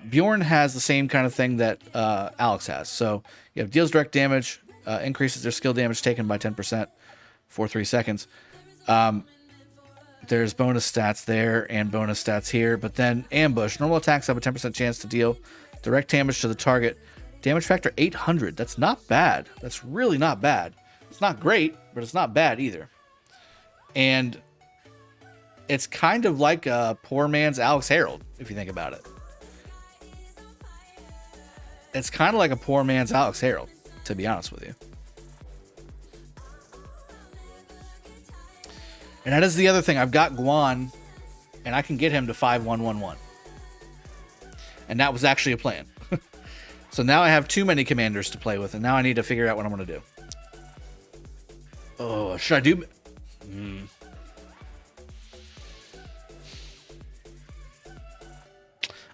Bjorn has the same kind of thing that Alex has. So you have deals direct damage, increases their skill damage taken by 10% for 3 seconds. There's bonus stats there and bonus stats here, but then ambush. Normal attacks have a 10% chance to deal direct damage to the target. Damage factor 800. That's not bad. That's really not bad. It's not great, but it's not bad either. And it's kind of like a poor man's Alex Herald, if you think about it. It's kind of like a poor man's Alex Herald, to be honest with you. And that is the other thing. I've got Guan, and I can get him to 5-1-1-1. And that was actually a plan. So now I have too many commanders to play with, and now I need to figure out what I'm going to do. Oh, should I do...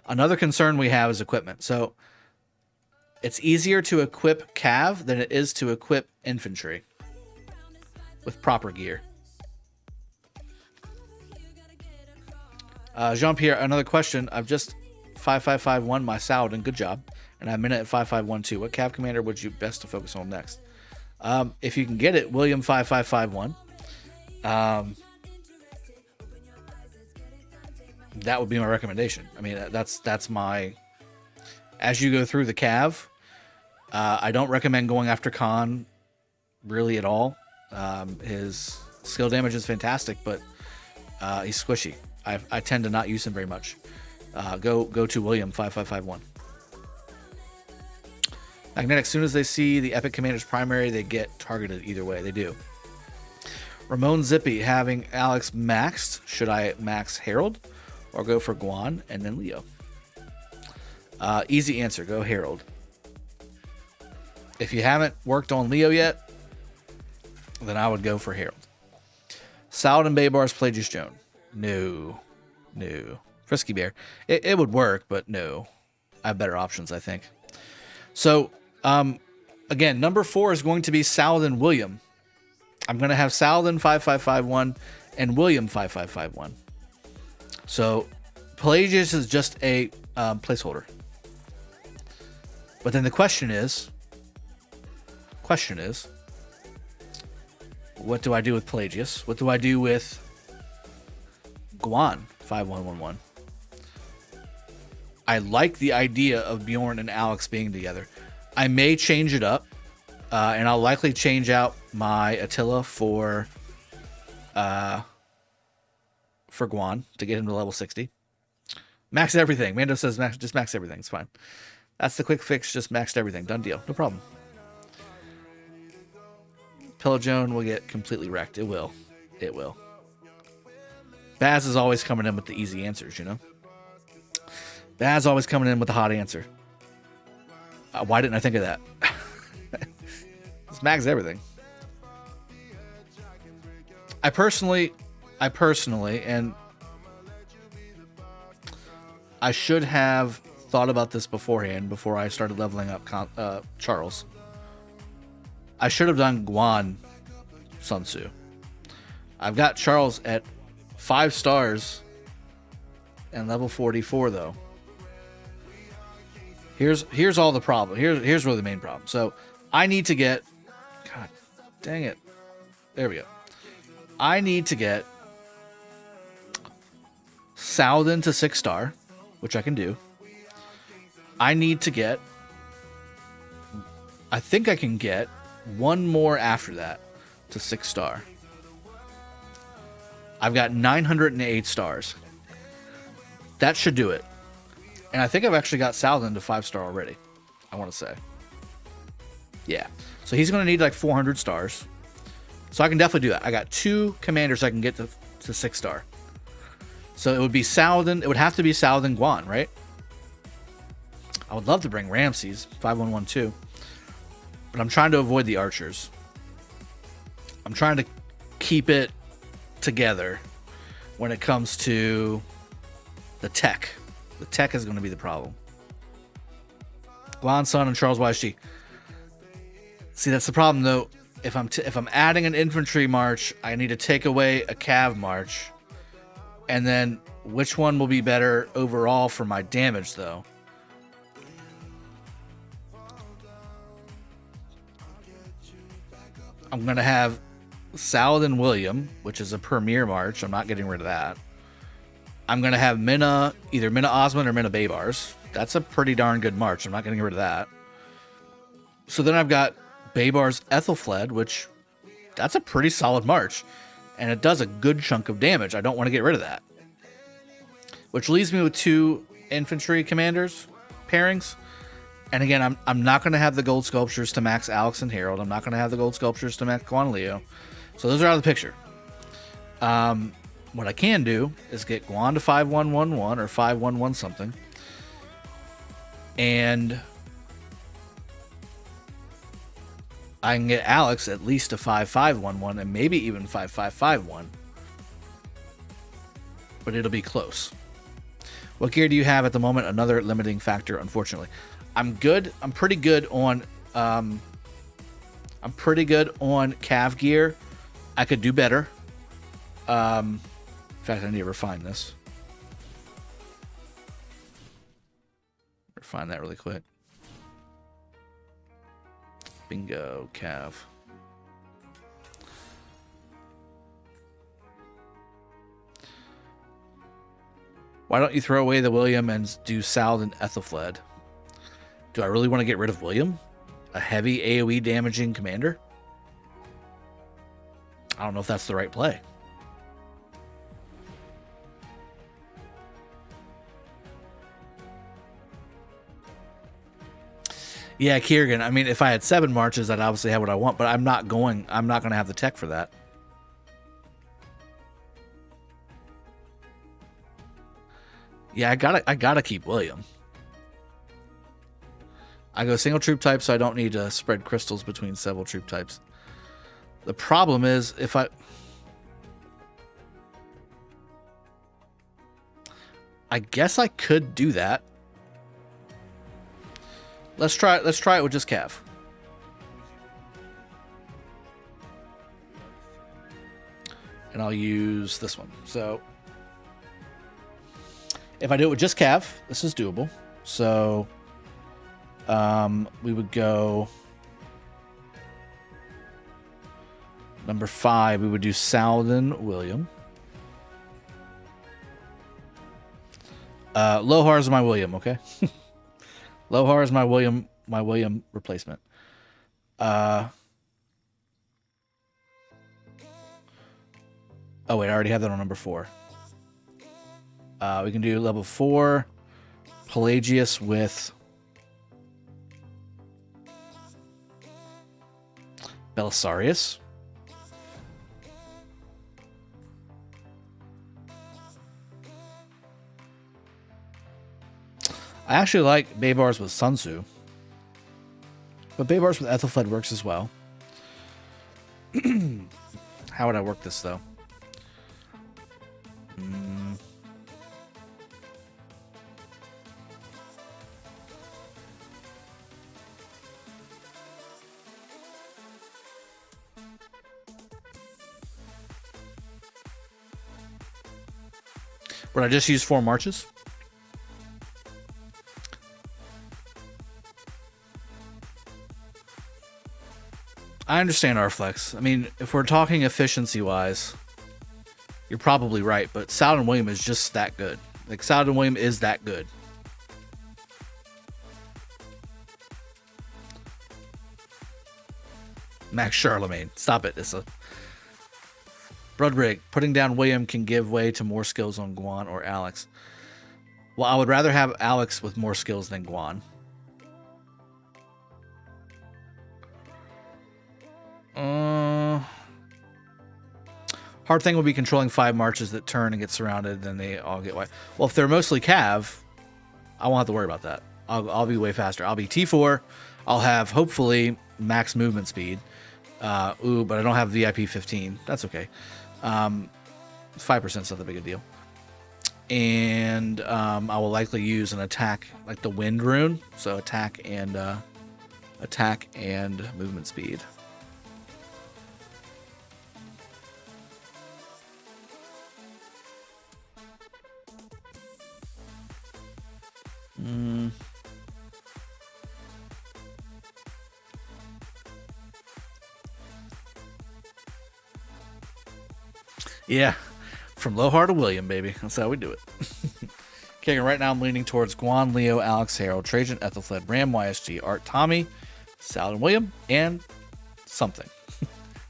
Another concern we have is equipment. So it's easier to equip Cav than it is to equip infantry with proper gear. Jean-Pierre, another question. I've just 5551 my Saladin. Good job. And I'm in it at 5512. What Cav commander would you best to focus on next? If you can get it, William 5551. That would be my recommendation. I mean, that's my... As you go through the Cav, I don't recommend going after Khan really at all. His skill damage is fantastic, but he's squishy. I tend to not use him very much. Go to William 5551. Magnetic, as soon as they see the Epic Commander's primary, they get targeted either way. They do. Ramon Zippy, having Alex maxed. Should I max Herald or go for Guan and then Leo? Easy answer. Go Herald. If you haven't worked on Leo yet, then I would go for Herald. Saladin, Baybars, Pelagius Joan. No. Frisky Bear. It would work, but no. I have better options, I think. So, again, number 4 is going to be Saladin William. I'm going to have Saladin 5551 and William 5551. So, Pelagius is just a placeholder. But then the question is, what do I do with Pelagius? What do I do with Guan 5111? I like the idea of Bjorn and Alex being together. I may change it up, and I'll likely change out my Attila for Guan to get him to level 60. Max everything. Mando says just max everything. It's fine. That's the quick fix. Just maxed everything. Done deal. No problem. Pillow Joan will get completely wrecked. It will. Baz is always coming in with the easy answers, you know? Baz always coming in with the hot answer. Why didn't I think of that? Just max everything. I personally, and I should have thought about this beforehand, before I started leveling up Charles. I should have done Guan Sun Tzu. I've got Charles at 5 stars and level 44 though. Here's all the problem. Here's really the main problem. So I need to get, God dang it. There we go. I need to get Saladin to 6 star, which I can do. I need to get, I think I can get one more after that to 6 star. I've got 908 stars. That should do it. And I think I've actually got Saladin to 5 star already, I want to say. Yeah. So he's going to need like 400 stars. So I can definitely do that. I got 2 commanders I can get to 6 star. So it would be Saladin. It would have to be Saladin Guan, right? I would love to bring Ramses, 5112. But I'm trying to avoid the archers. I'm trying to keep it together when it comes to the tech. The tech is going to be the problem. Guan Sun and Charles YG. See, that's the problem though. If I'm adding an infantry march, I need to take away a cav march. And then which one will be better overall for my damage though? I'm going to have Saladin William, which is a premier march. I'm not getting rid of that. I'm going to have Minna, either Minna Osman or Minna Baybars. That's a pretty darn good march. I'm not getting rid of that. So then I've got Baybars Ethelfled, which that's a pretty solid march. And it does a good chunk of damage. I don't want to get rid of that. Which leaves me with 2 infantry commanders pairings. And again, I'm not going to have the gold sculptures to max Alex and Harold. I'm not going to have the gold sculptures to max Guan Leo. So those are out of the picture. What I can do is get Guan to 5111 or 511 something. And I can get Alex at least to 5511 and maybe even 5551. But it'll be close. What gear do you have at the moment? Another limiting factor, unfortunately. I'm good. I'm pretty good on cav gear. I could do better. In fact, I need to refine this. Refine that really quick. Bingo, cav. Why don't you throw away the William and do Saladin Ethelfled? Do I really want to get rid of William? A heavy AoE damaging commander? I don't know if that's the right play. Yeah, Kiergan. I mean, if I had 7 marches, I'd obviously have what I want, but I'm not going to have the tech for that. Yeah, I gotta keep William. I go single troop type, so I don't need to spread crystals between several troop types. The problem is if I guess I could do that. Let's try it with just Cav. And I'll use this one. So if I do it with just Cav, this is doable. So we would go number 5. We would do Saladin William. Lohar is my William, okay? Lohar is my William replacement. Oh wait, I already have that on number 4. We can do level 4 Pelagius with Belisarius. I actually like Baybars with Sun Tzu, but Baybars with Ethelfled works as well. How would I work this though? Would I just use 4 marches? I understand Arflex. I mean, if we're talking efficiency-wise, you're probably right, but Saladin William is just that good. Like, Saladin William is that good. Max Charlemagne. Stop it, Issa. Brodrig. Putting down William can give way to more skills on Guan or Alex. Well, I would rather have Alex with more skills than Guan. Hard thing would be controlling 5 marches that turn and get surrounded, then they all get wiped. Well, if they're mostly Cav, I won't have to worry about that. I'll be way faster. I'll be T4. I'll have, hopefully, max movement speed. But I don't have VIP 15. That's okay. 5% is not that big a deal. And I will likely use an attack, like the Wind Rune. So attack and movement speed. Yeah, from Lohar to William, baby. That's how we do it. Okay, and right now I'm leaning towards Guan, Leo, Alex, Harold, Trajan, Ethelfled, Ram, YSG, Art, Tommy, Saladin William, and something.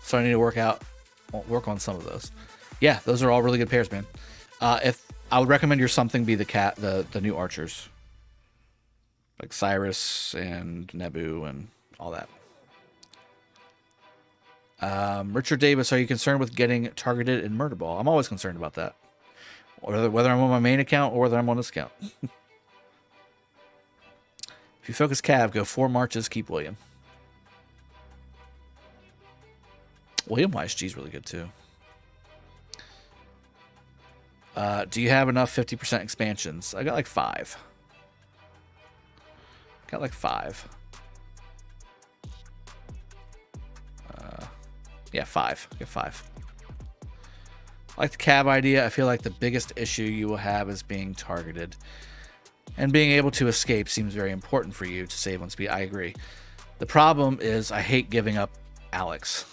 So I need to work on some of those. Yeah, those are all really good pairs, man. If I would recommend your something be the new archers, like Cyrus and Nebu and all that. Richard Davis, are you concerned with getting targeted in Murder Ball? I'm always concerned about that. Whether I'm on my main account or whether I'm on this account. If you focus Cav, go 4 marches, keep William. William YSG is really good too. Do you have enough 50% expansions? I got like 5. Yeah, 5. I got 5. I like the Cav idea. I feel like the biggest issue you will have is being targeted. And being able to escape seems very important for you to save on speed. I agree. The problem is I hate giving up Alex.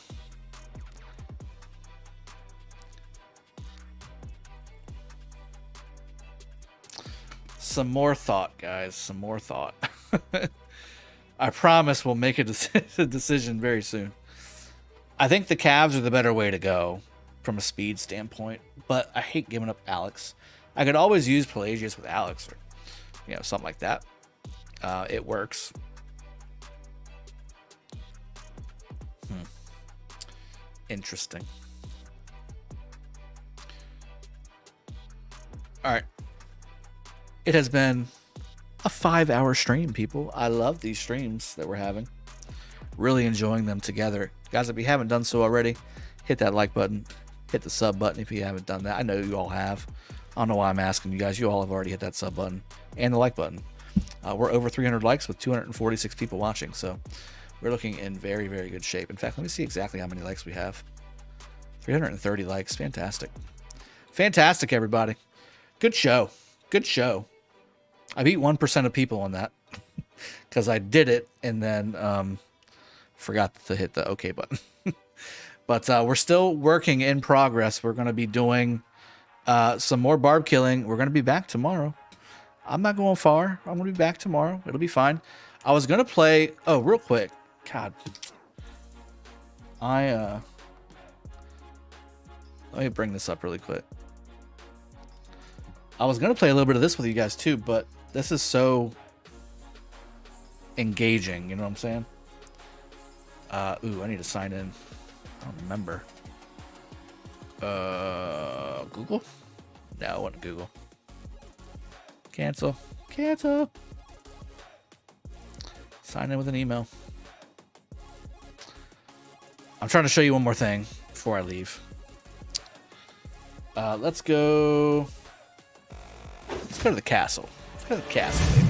Some more thought, guys. Some more thought. I promise we'll make a decision very soon. I think the Cavs are the better way to go from a speed standpoint, but I hate giving up Alex. I could always use Pelagius with Alex or, something like that. It works. Interesting. All right. It has been a 5-hour stream, people. I love these streams that we're having. really enjoying them together. Guys, if you haven't done so already, hit that like button, hit the sub button if you haven't done that. I know you all have. I don't know why I'm asking you guys. You all have already hit that sub button and the like button. We're over 300 likes with 246 people watching, so we're looking in very, very good shape. In fact, let me see exactly how many likes we have. 330 likes. Fantastic. Fantastic, everybody. Good show. Good show. I beat 1% of people on that because I did it and then forgot to hit the OK button. But we're still working in progress. We're going to be doing some more barb killing. We're going to be back tomorrow. I'm not going far. I'm going to be back tomorrow. It'll be fine. I was going to play... Oh, real quick. God. Let me bring this up really quick. I was going to play a little bit of this with you guys too, but this is so engaging. You know what I'm saying? Ooh, I need to sign in. I don't remember. Google? No, I wasn't Google. Cancel. Cancel. Sign in with an email. I'm trying to show you one more thing before I leave. Let's go to the castle. Let's go to the castle, baby.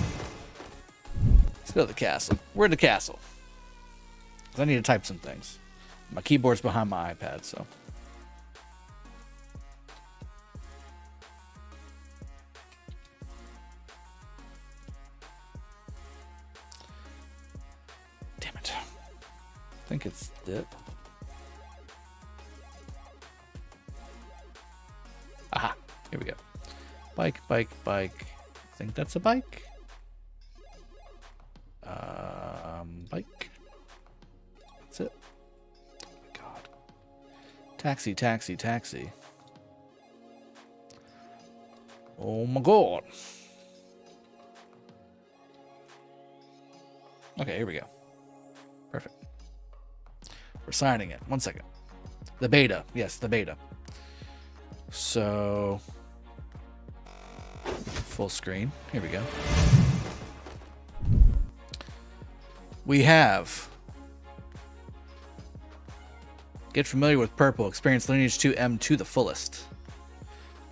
Let's go to the castle. We're in the castle. I need to type some things. My keyboard's behind my iPad, so. Damn it. I think it's it. Aha, here we go. Bike, bike, bike. I think that's a bike. Bike. That's it. Oh my God. Taxi, taxi, taxi. Oh my God. Okay, here we go. Perfect. We're signing it. 1 second. The beta. Yes, the beta. So, full screen. Here we go. We have get familiar with purple. Experience Lineage 2M to the fullest.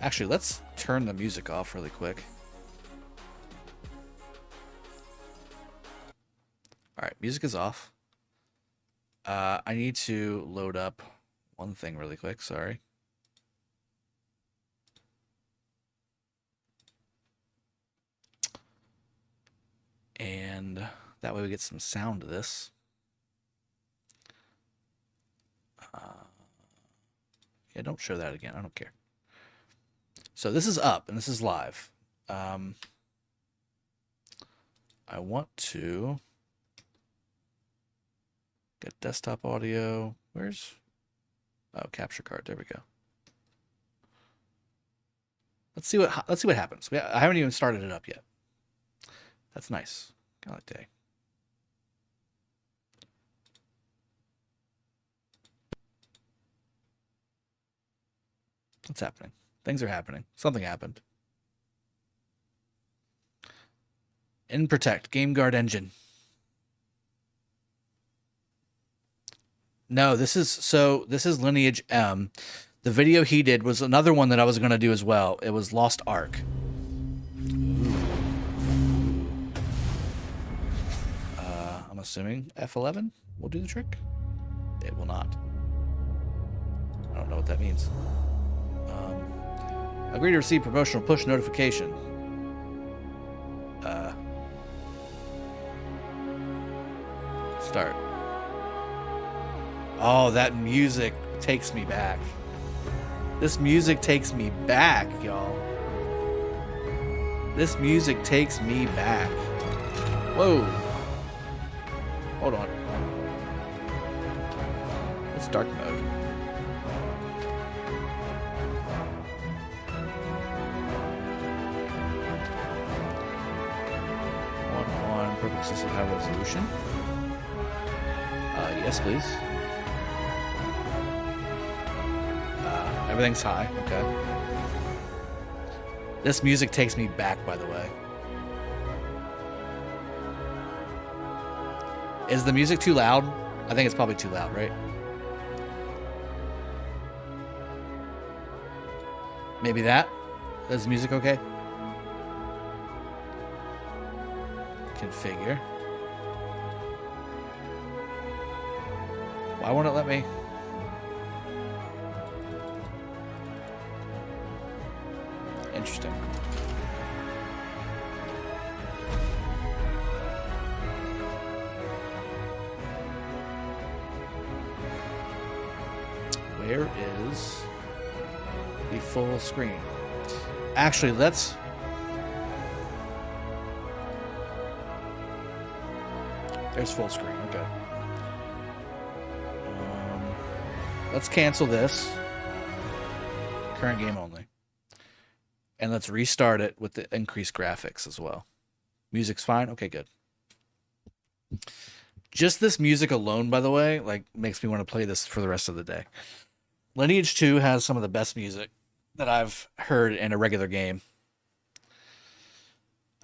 Actually, let's turn the music off really quick. All right, music is off. I need to load up one thing really quick. Sorry. And that way we get some sound to this. Yeah, don't show that again. I don't care. So this is up and this is live. I want to get desktop audio. Where's... Oh, capture card. There we go. Let's see what happens. I haven't even started it up yet. That's nice. Kind of like day. What's happening? Things are happening. Something happened. In Protect, Game Guard engine. No, this is Lineage M. The video he did was another one that I was going to do as well. It was Lost Ark. I'm assuming F11 will do the trick. It will not. I don't know what that means. Agree to receive promotional push notification. Start. Oh, that music takes me back. This music takes me back, y'all. This music takes me back. Whoa. Hold on. It's dark mode. On perfect system high resolution. Yes, please. Everything's high. Okay. This music takes me back, by the way. Is the music too loud? I think it's probably too loud, right? Maybe that? Is the music okay? Configure. Why won't it let me? Interesting. Where is the full screen? Actually, let's... There's full screen, okay. Let's cancel this. Current game only. And let's restart it with the increased graphics as well. Music's fine? Okay, good. Just this music alone, by the way, like, makes me want to play this for the rest of the day. Lineage 2 has some of the best music that I've heard in a regular game.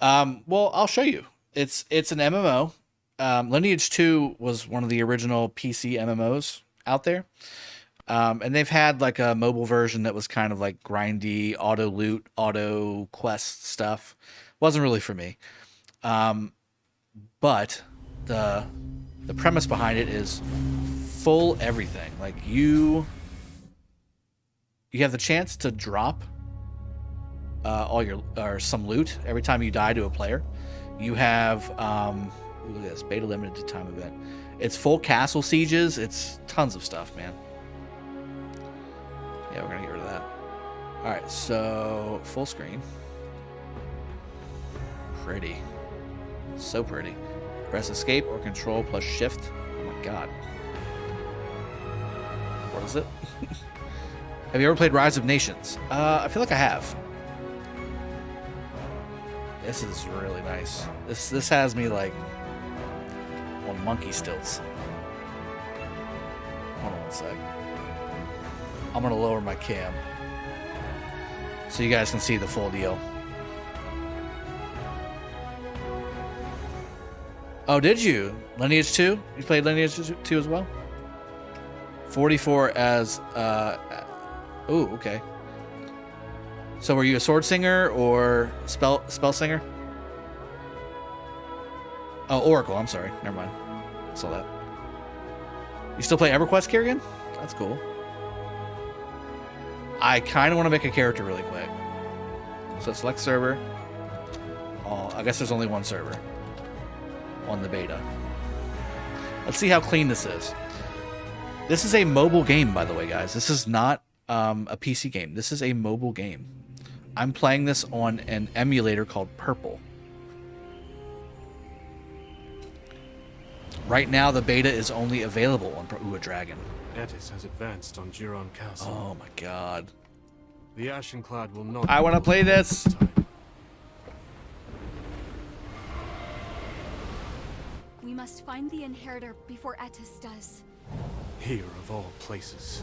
Well, I'll show you. It's an MMO. Lineage 2 was one of the original PC MMOs out there. And they've had like a mobile version that was kind of like grindy, auto loot, auto quest stuff. Wasn't really for me. But the premise behind it is full everything. Like you have the chance to drop all your or some loot every time you die to a player. You have look at this, beta limited time event. It's full castle sieges. It's tons of stuff, man. Yeah, we're gonna get rid of that. All right, so full screen. Pretty, so pretty. Press escape or control plus shift. Oh my god. What is it? Have you ever played Rise of Nations? I feel like I have. This is really nice. This has me like on monkey stilts. Hold on one sec. I'm gonna lower my cam so you guys can see the full deal. Oh, did you? Lineage 2? You played Lineage 2 as well? 44 as ooh, okay. So were you a sword singer or spell singer? Oh, Oracle, I'm sorry. Never mind. Saw that. You still play EverQuest, Kerrigan? That's cool. I kind of want to make a character really quick. So select server. Oh, I guess there's only one server on the beta. Let's see how clean this is. This is a mobile game, by the way, guys. This is not a PC game. This is a mobile game. I'm playing this on an emulator called Purple. Right now, the beta is only available on Ooh, a dragon. Etis has advanced on Giron Castle. Oh my god. The Ashenclad will not... I want to play this! We must find the inheritor before Etis does. Here of all places.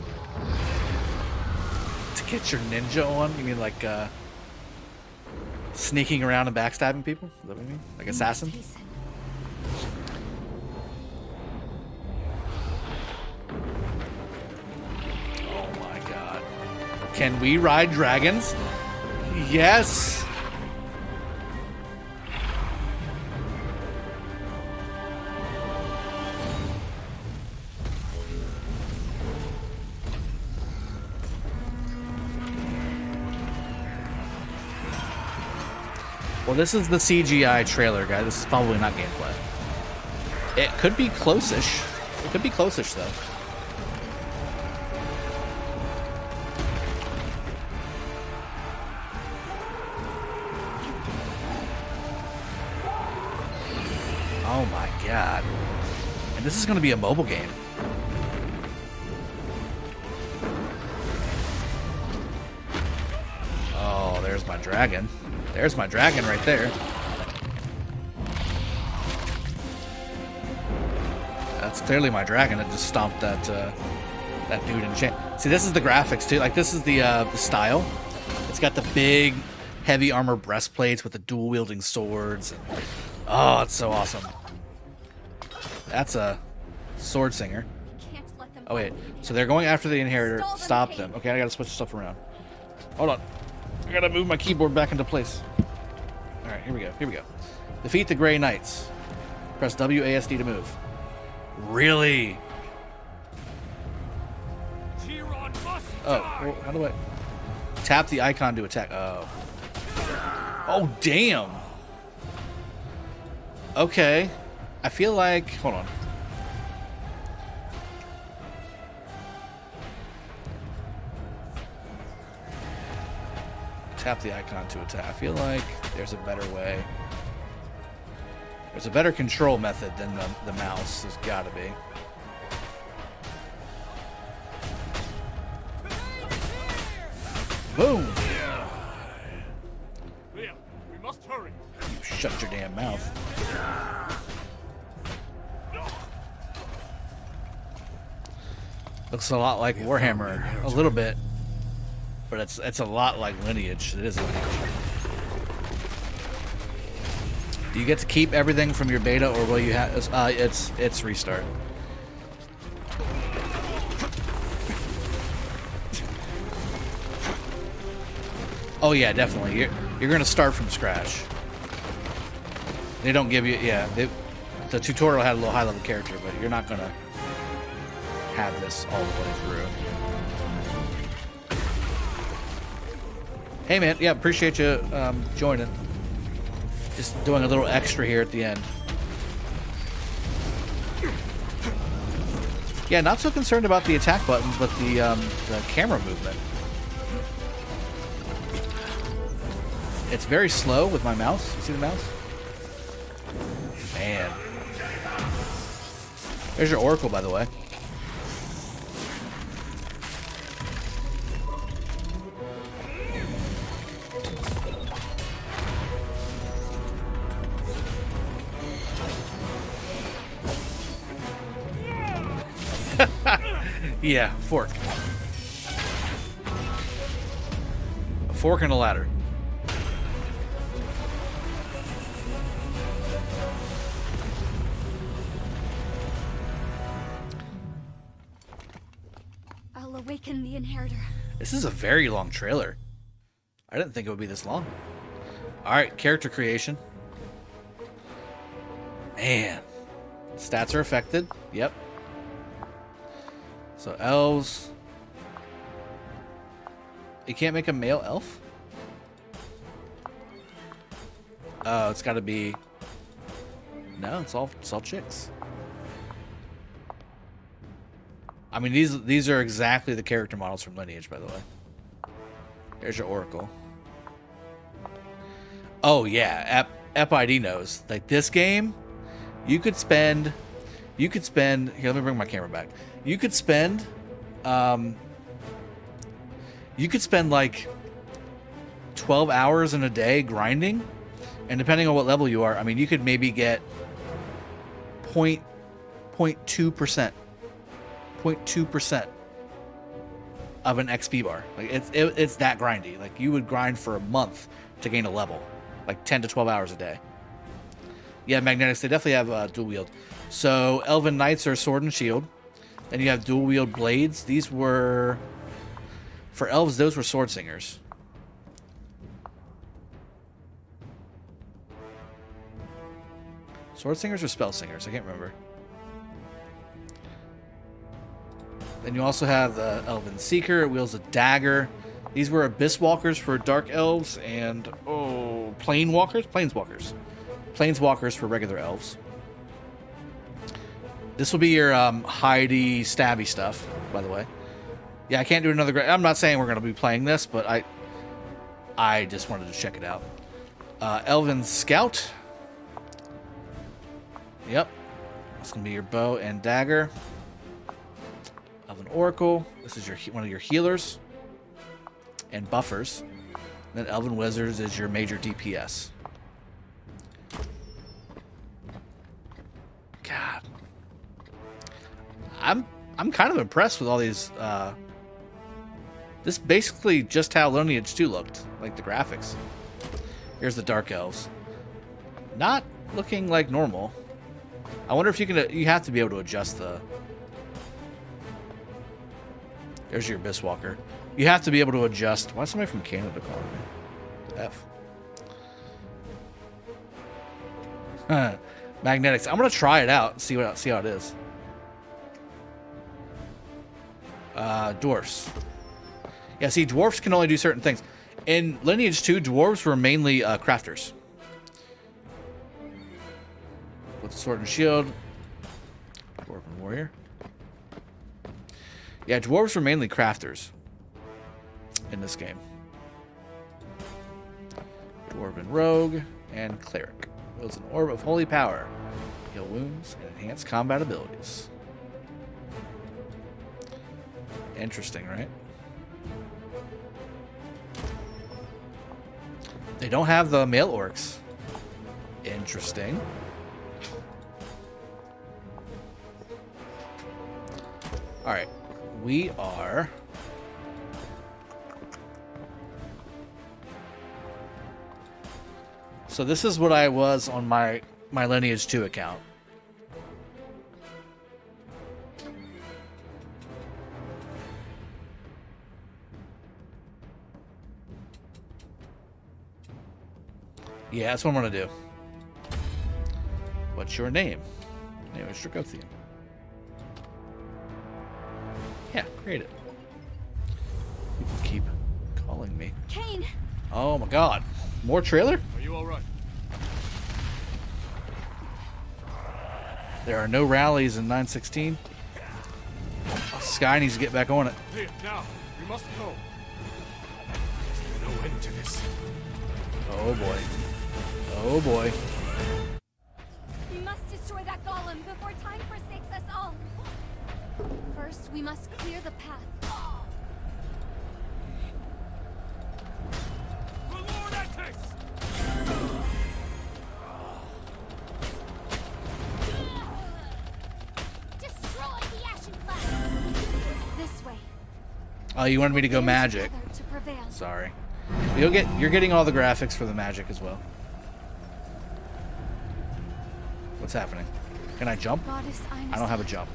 To get your ninja on? You mean like, sneaking around and backstabbing people? Is that what you mean? Like assassin? Oh my god. Can we ride dragons? Yes! Well, this is the CGI trailer, guys. This is probably not gameplay. It could be close-ish. It could be close-ish, though. Oh my god. And this is going to be a mobile game. Oh, there's my dragon. There's my dragon right there. That's clearly my dragon that just stomped that that dude in chain. See, this is the graphics too. Like, this is the style. It's got the big, heavy armor breastplates with the dual wielding swords. And, oh, it's so awesome. That's a sword singer. We can't let them Oh wait, find the so they're going after the inheritor. Stall them, Stop Kate. them. Okay, I gotta switch stuff around. Hold on. I gotta move my keyboard back into place. All right, here we go. Here we go. Defeat the Grey Knights. Press WASD to move. Really? Oh, well, how do I tap the icon to attack? Oh. Oh, damn. Okay. I feel like, hold on. Tap the icon to attack. I feel like there's a better way. There's a better control method than the mouse. There's gotta be. Boom! Leah, we must hurry. You shut your damn mouth. Looks a lot like Warhammer, a little bit, but it's a lot like Lineage. It is Lineage. Do you get to keep everything from your beta, or will you have? It's restart. Oh yeah, definitely. You're gonna start from scratch. They don't give you the tutorial had a little high level character, but you're not gonna have this all the way through. Hey man, yeah, appreciate you joining. Just doing a little extra here at the end. Yeah, not so concerned about the attack buttons, but the camera movement. It's very slow with my mouse. You see the mouse? Man. There's your Oracle, by the way. Yeah, fork. A fork and a ladder. I'll awaken the inheritor. This is a very long trailer. I didn't think it would be this long. Alright, character creation. Man. Stats are affected. Yep. So elves. You can't make a male elf? Oh, it's gotta be. No, it's all chicks. I mean, these are exactly the character models from Lineage, by the way. There's your Oracle. Oh yeah, EpID knows. Like this game, you could spend. Here, let me bring my camera back. You could spend like 12 hours in a day grinding, and depending on what level you are, I mean, you could maybe get 0.2% of an XP bar. Like it's that grindy. Like you would grind for a month to gain a level, like 10 to 12 hours a day. Yeah, magnetics. They definitely have dual wield. So Elven Knights are sword and shield. Then you have dual wield blades. These were for elves. Those were sword singers. Sword singers or spell singers? I can't remember. Then you also have the Elven Seeker. It wields a dagger. These were Abyss Walkers for dark elves and planeswalkers for regular elves. This will be your hidey, stabby stuff, by the way. Yeah, I can't do another. I'm not saying we're going to be playing this, but I just wanted to check it out. Elven Scout. Yep, it's going to be your bow and dagger. Elven Oracle. This is one of your healers and buffers. And then Elven Wizards is your major DPS. God, I'm kind of impressed with all these. This basically just how Lineage 2 looked, like the graphics. Here's the Dark Elves. Not looking like normal. I wonder if you can. You have to be able to adjust the. There's your Abyss Walker. You have to be able to adjust. Why is somebody from Canada calling me? F. Magnetics. I'm gonna try it out and see how it is. Dwarfs. Yeah, see, dwarfs can only do certain things. In Lineage 2, dwarves were mainly crafters. With the sword and shield. Dwarven warrior. Yeah, dwarves were mainly crafters in this game. Dwarven rogue and cleric. Wields an orb of holy power. Heal wounds and enhance combat abilities. Interesting, right? They don't have the male orcs. Interesting. Alright. We are... So this is what I was on my Lineage 2 account. Yeah, that's what I'm gonna do. What's your name? Name is Dragothien. Yeah, create it. People keep calling me. Kane! Oh my god. More trailer? Are you alright? There are no rallies in 916. Sky needs to get back on it. Here, now, we must go. There's no end to this. Oh boy. Oh boy. We must destroy that golem before time forsakes us all. First, we must clear the path. For Lord Attis! Destroy the Ashen Cloud. This way. Oh, you wanted me to go Band magic. together to prevail. Sorry. You're getting all the graphics for the magic as well. What's happening? Can I jump? Goddess I don't have a jump.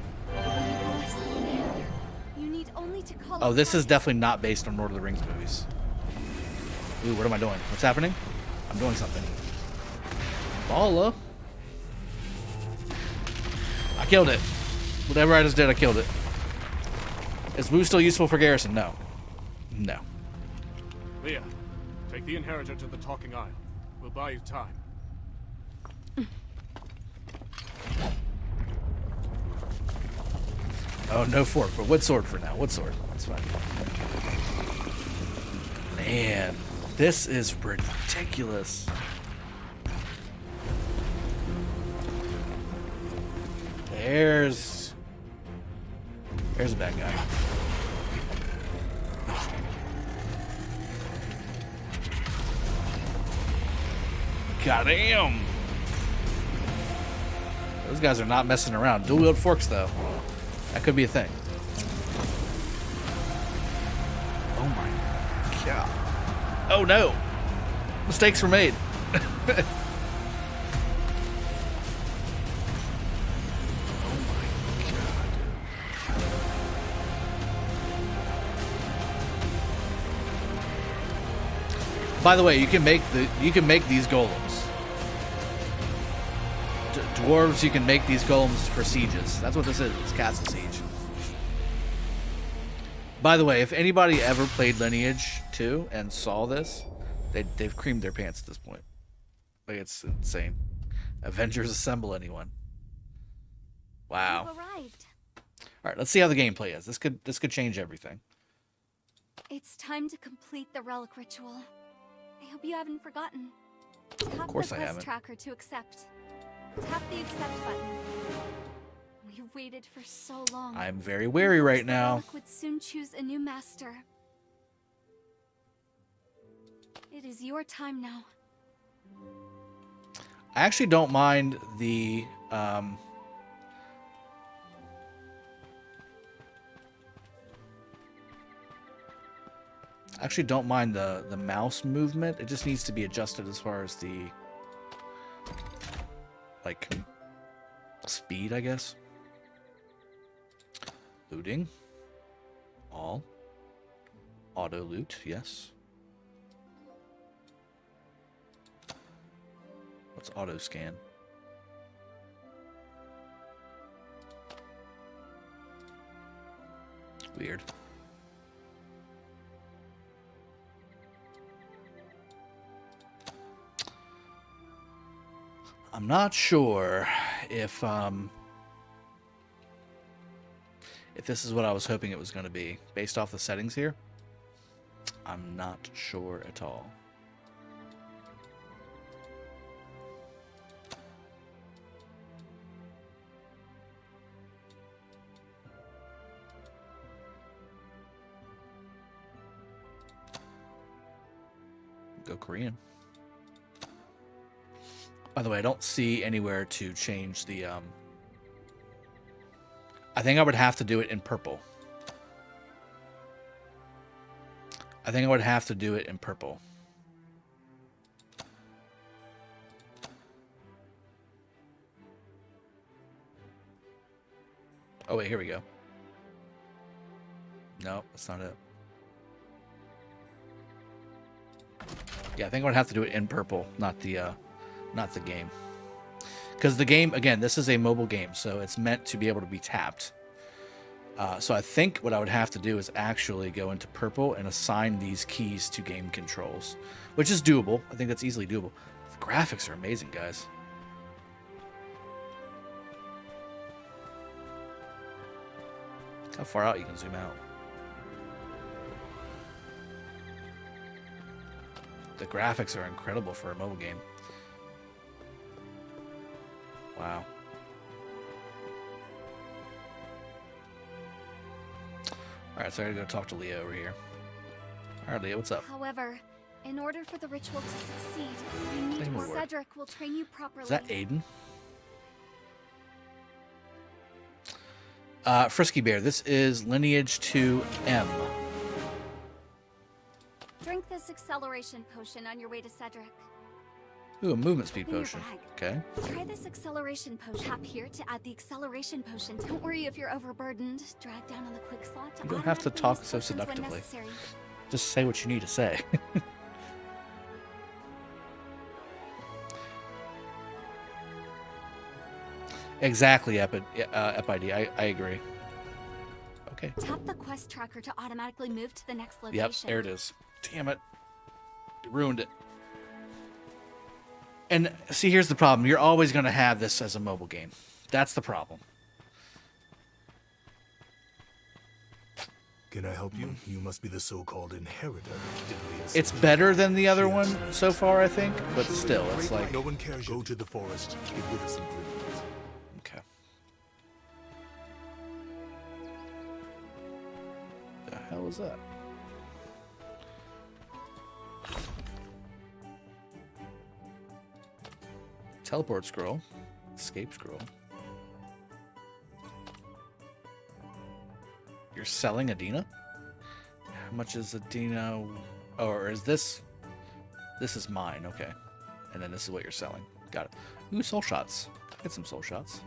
You need only to call Oh, this upon is definitely not based on Lord of the Rings movies. Ooh, what am I doing? What's happening? I'm doing something. Balla. I killed it. Whatever I just did, I killed it. Is Woo still useful for Garrison? No. No. Leah, take the inheritor to the Talking Isle. We'll buy you time. Oh, no fork, but wood sword for now. Wood sword. That's fine. Man, this is ridiculous. There's a bad guy. Goddamn! Those guys are not messing around. Dual wield forks, though. That could be a thing. Oh my god. Oh no! Mistakes were made. By the way, you can make these golems. Dwarves, you can make these golems for sieges. That's what this is. It's castle siege. By the way, if anybody ever played Lineage 2 and saw this, they've creamed their pants at this point. Like, it's insane. Avengers assemble anyone. Wow. You've arrived. All right, let's see how the gameplay is. This could change everything. It's time to complete the relic ritual. I hope you haven't forgotten. Tap Of course the I quest haven't. tracker to accept. Tap the accept button. We waited for so long. I'm very wary right The now. relic would soon choose a new master. It is your time now. I actually don't mind the the mouse movement. It just needs to be adjusted as far as the speed, I guess. Looting. All. Auto loot, yes. What's auto scan? Weird. I'm not sure if this is what I was hoping it was going to be. Based off the settings here, I'm not sure at all. Go Korean. By the way, I don't see anywhere to change the I think I would have to do it in purple. I think I would have to do it in purple. Oh wait, here we go. No, that's not it. Yeah, I think I would have to do it in purple, not the game. Because the game, again, this is a mobile game, so it's meant to be able to be tapped. So I think what I would have to do is actually go into purple and assign these keys to game controls, which is doable. I think that's easily doable. The graphics are amazing, guys. How far out you can zoom out. The graphics are incredible for a mobile game. Wow. Alright, so I gotta go talk to Leah over here. Alright, Leah, what's up? However, in order for the ritual to succeed, you need Same word. Cedric will train you properly. Is that Aiden? Frisky Bear, this is Lineage 2M. Drink this acceleration potion on your way to Cedric. Ooh, a movement speed In your potion. bag. Okay. Try this acceleration potion. Tap here to add the acceleration potion. Don't worry if you're overburdened. Drag down on the quick slot to You don't have to automatically talk use so potions when seductively. necessary. Just say what you need to say. Exactly, Epid. I agree. Okay. Tap the quest tracker to automatically move to the next location. Yep, there it is. Damn it. You ruined it. And see, here's the problem. You're always going to have this as a mobile game. That's the problem. Can I help you? You must be the so-called inheritor. It's better than the other one so far, I think, but still, it's like... No one cares. Go to the forest. Get with us some dreams. Okay. The hell is that? Teleport scroll. Escape scroll. You're selling Adina? How much is Adina? Or is this... This is mine, okay. And then this is what you're selling. Got it. Ooh, soul shots. Get some soul shots.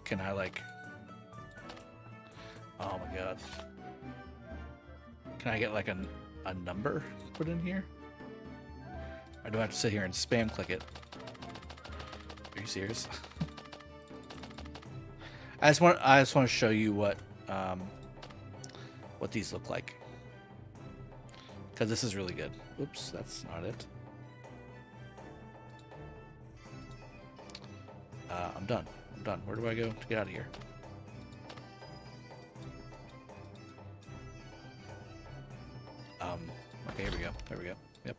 Can I like... Oh my god. Can I get like a number put in here? Or do I have to sit here and spam click it? Are you serious? I just want to show you what these look like, because this is really good. Oops, that's not it. I'm done. Where do I go to get out of here? Okay, here we go. There we go. Yep.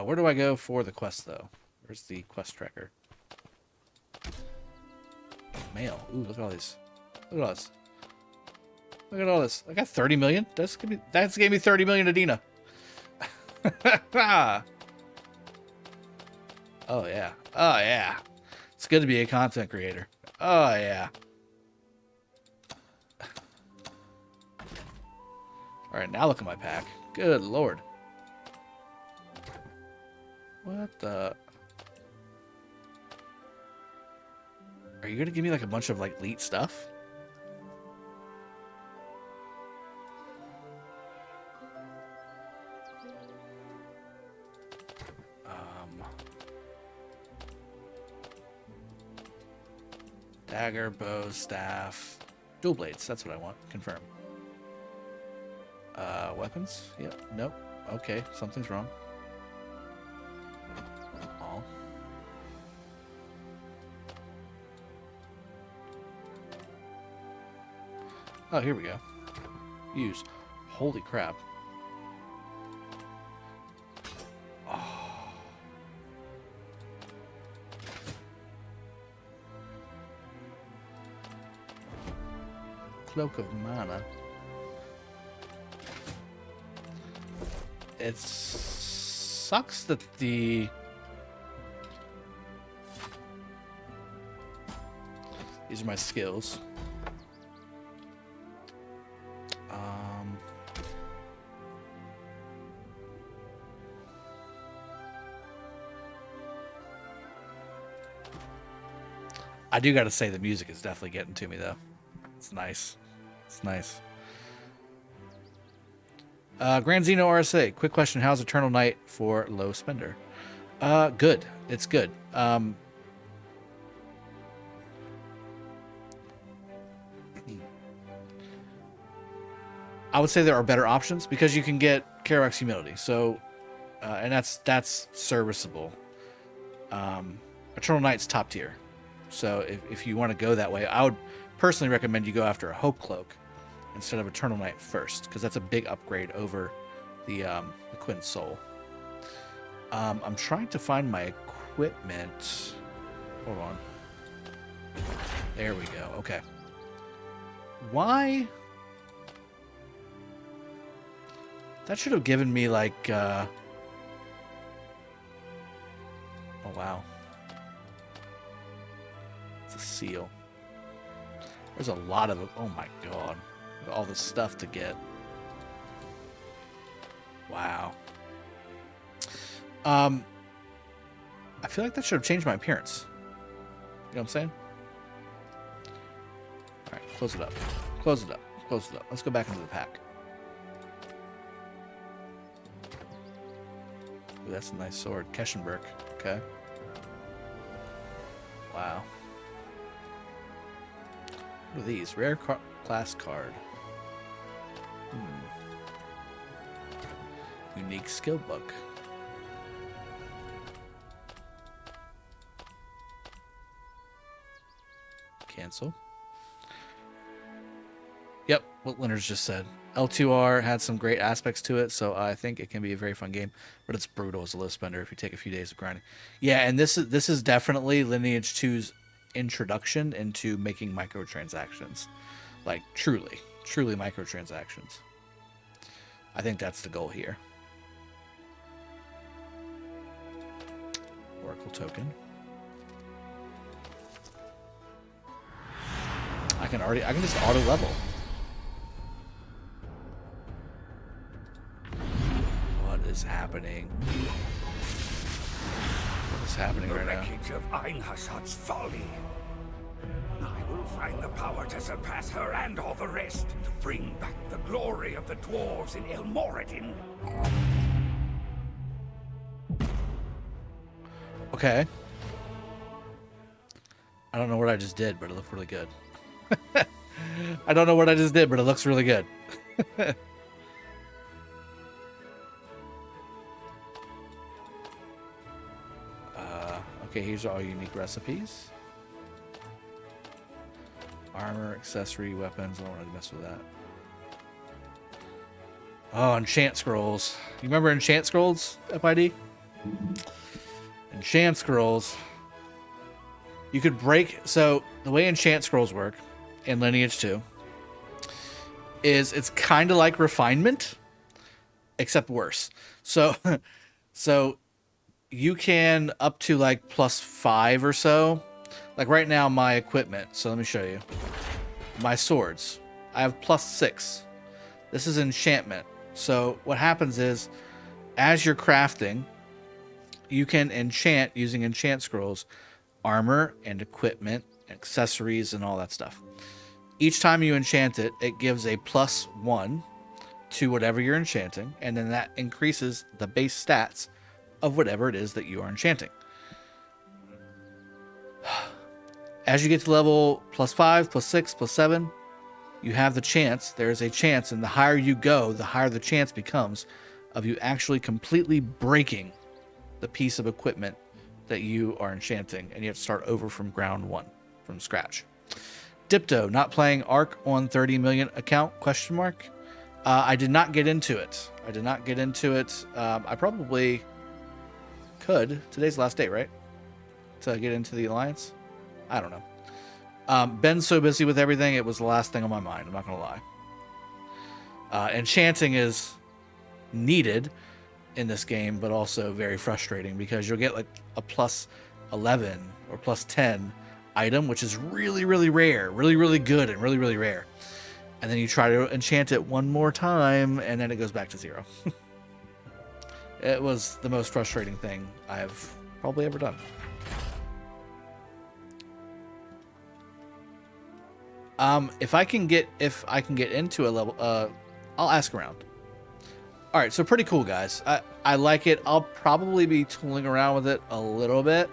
Where do I go for the quest, though? Where's the quest tracker? Mail. Ooh, look at all these. Look at all this. Look at all this. I got 30 million. That's gave me 30 million Adina. Oh yeah. Oh yeah. It's good to be a content creator. Oh yeah. All right, now look at my pack. Good lord. What the? Are you gonna give me like a bunch of like elite stuff? Dagger, bow, staff, dual blades. That's what I want. Confirm. Weapons? Yep. Nope. Okay. Something's wrong. All. Oh, here we go. Use. Holy crap. Cloak of Mana. It sucks that these are my skills. I do gotta say the music is definitely getting to me though. It's nice. It's nice. Grand Zeno RSA. Quick question. How's Eternal Night for low spender? Good. It's good. I would say there are better options because you can get Kerouac's Humility. So, and that's serviceable. Eternal Night's top tier. So if you want to go that way, I would personally recommend you go after a Hope Cloak instead of Eternal Night first, because that's a big upgrade over the Quinn Soul. I'm trying to find my equipment. Hold on. There we go. Okay. Why? That should have given me like... Oh, wow. It's a seal. There's a lot of... Oh, my God. All this stuff to get. Wow. I feel like that should have changed my appearance. You know what I'm saying? All right, close it up. Close it up. Close it up. Let's go back into the pack. Ooh, that's a nice sword. Keschenberg. Okay. Wow. What are these? Rare class card. Unique skill book. Cancel. Yep, what Leonard's just said. L2R had some great aspects to it, so I think it can be a very fun game, but it's brutal as a low spender if you take a few days of grinding. Yeah, and this is definitely Lineage 2's introduction into making microtransactions. Like, truly microtransactions. I think that's the goal here. Oracle token. I can just auto level. What is happening? What is happening right now? The wreckage of Einhassad's folly. I will find the power to surpass her and all the rest, to bring back the glory of the dwarves in El Moradin. Okay. I don't know what I just did, but it looked really good. I don't know what I just did, but it looks really good. Okay, here's all unique recipes. Armor, accessory, weapons. I don't want to mess with that. Oh, enchant scrolls. You remember enchant scrolls, FID? Enchant scrolls. You could break... So, the way enchant scrolls work in Lineage 2 is it's kind of like refinement, except worse. So, you can up to like +5 or so. Like right now, my equipment. So let me show you. My swords. I have +6. This is enchantment. So what happens is, as you're crafting, you can enchant using enchant scrolls, armor and equipment, accessories, and all that stuff. Each time you enchant it, it gives a +1 to whatever you're enchanting, and then that increases the base stats of whatever it is that you are enchanting. As you get to level +5, +6, +7, you have the chance, there's a chance, and the higher you go, the higher the chance becomes of you actually completely breaking the piece of equipment that you are enchanting, and you have to start over from ground one, from scratch. Dipto, not playing Arc on 30 million account, ? I did not get into it. I probably could. Today's the last day, right? To get into the Alliance? I don't know. Ben's so busy with everything, it was the last thing on my mind. I'm not going to lie. Enchanting is needed in this game, but also very frustrating because you'll get like a +11 or +10 item, which is really, really rare, really, really good, and really, really rare. And then you try to enchant it one more time, and then it goes back to 0. It was the most frustrating thing I've probably ever done. If I can get into a level, I'll ask around. All right, so pretty cool, guys. I like it. I'll probably be tooling around with it a little bit.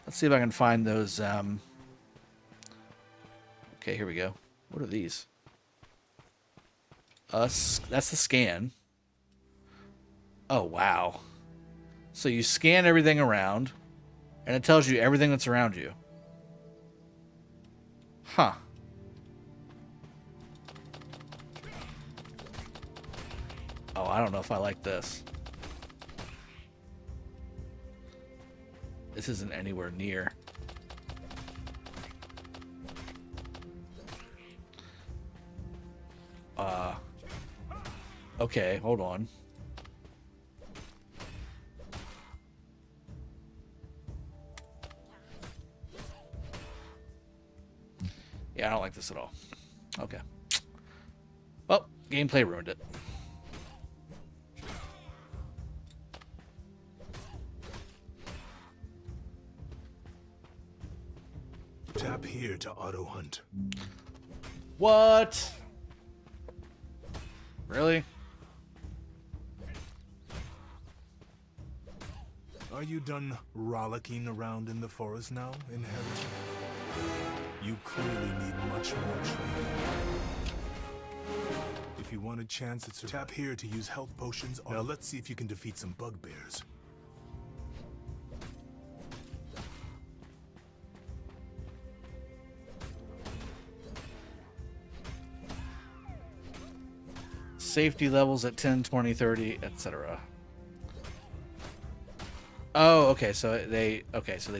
Let's see if I can find those. Okay, here we go. What are these? That's the scan. Oh, wow. So you scan everything around, and it tells you everything that's around you. Huh. Oh, I don't know if I like this. This isn't anywhere near. Okay, hold on. Yeah, I don't like this at all. Okay. Well, gameplay ruined it. Tap here to auto hunt. What? Really? Are you done rollicking around in the forest now, Inheritor? You clearly need much more training. If you want a chance at tap here to use health potions. Now let's see if you can defeat some bugbears. Safety levels at 10, 20, 30, etc. Oh, okay. So they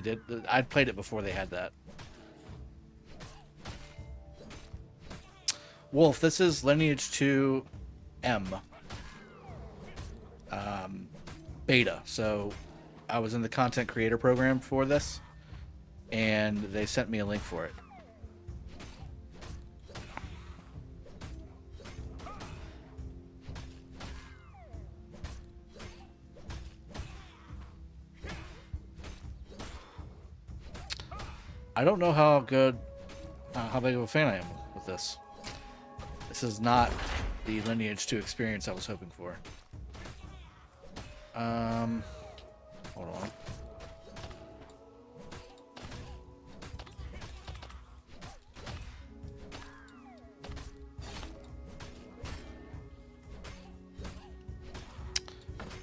did. I'd played it before they had that. Wolf, this is Lineage 2 M beta. So I was in the content creator program for this, and they sent me a link for it. I don't know how good, how big of a fan I am with this. This is not the Lineage 2 experience I was hoping for. Hold on.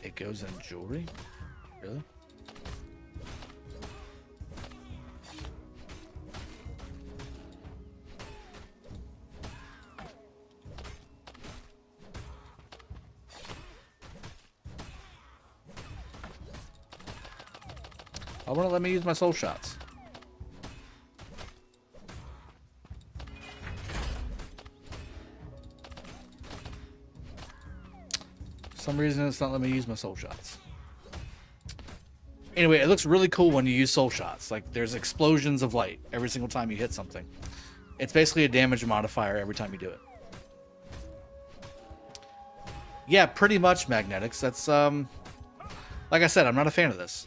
It goes in jewelry? Really? I want to let me use my soul shots. For some reason, it's not letting me use my soul shots. Anyway, it looks really cool when you use soul shots. Like, there's explosions of light every single time you hit something. It's basically a damage modifier every time you do it. Yeah, pretty much, Magnetics. That's Like I said, I'm not a fan of this.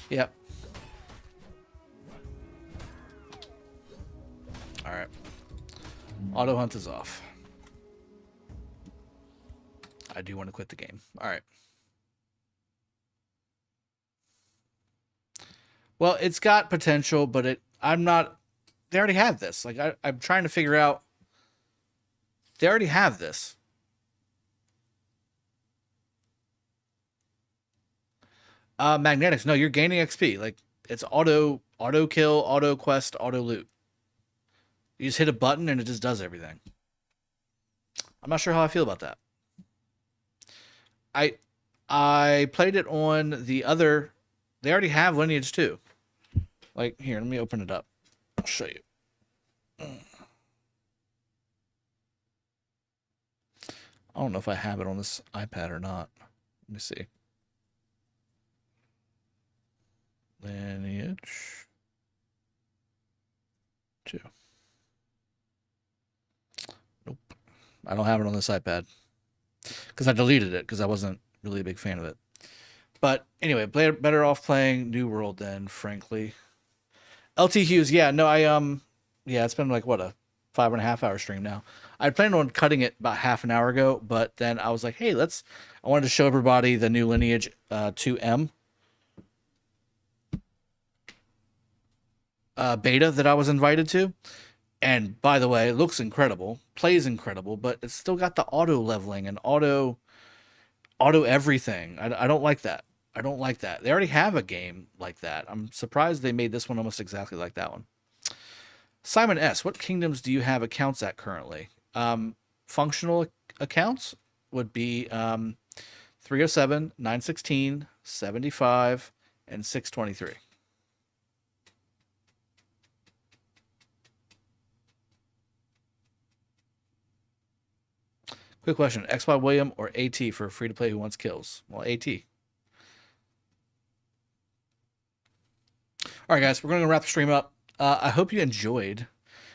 Yep. All right. Auto hunt is off. I do want to quit the game. All right. Well, it's got potential, but I'm not. They already have this. Like I'm trying to figure out. They already have this. Magnetics. No, you're gaining XP. Like it's auto kill, auto quest, auto loot. You just hit a button and it just does everything. I'm not sure how I feel about that. I played it on the other. They already have Lineage 2. Like here, let me open it up. I'll show you. I don't know if I have it on this iPad or not. Let me see. Lineage 2. Nope. I don't have it on this iPad. Because I deleted it because I wasn't really a big fan of it. But anyway, better off playing New World then, frankly. LT Hughes, yeah, no, yeah, it's been like, what, a 5.5 hour stream now. I planned on cutting it about half an hour ago, but then I was like, hey, I wanted to show everybody the new Lineage 2M beta that I was invited to. And by the way, it looks incredible, plays incredible, but it's still got the auto leveling and auto everything. I don't like that. I don't like that. They already have a game like that. I'm surprised they made this one almost exactly like that one. Simon S., what kingdoms do you have accounts at currently? Functional accounts would be 307, 916, 75, and 623. Quick question. XY William or AT for free-to-play who wants kills? Well, AT. All right, guys. We're going to wrap the stream up. I hope you enjoyed.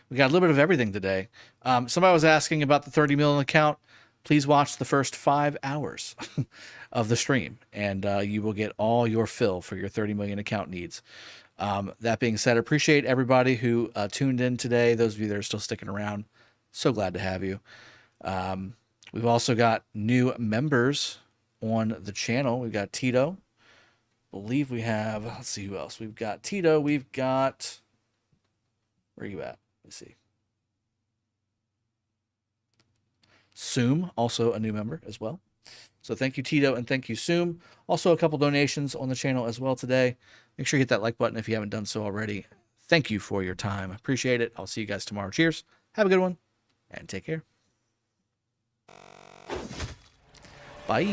We got a little bit of everything today. Somebody was asking about the 30 million account. Please watch the first 5 hours of the stream, and you will get all your fill for your 30 million account needs. That being said, I appreciate everybody who tuned in today. Those of you that are still sticking around, so glad to have you. We've also got new members on the channel. We've got Tito. I believe we have, let's see who else. We've got Tito. We've got, where are you at? Let's see. Soom, also a new member as well. So thank you, Tito, and thank you, Soom. Also a couple donations on the channel as well today. Make sure you hit that like button if you haven't done so already. Thank you for your time. Appreciate it. I'll see you guys tomorrow. Cheers. Have a good one, and take care. Bye.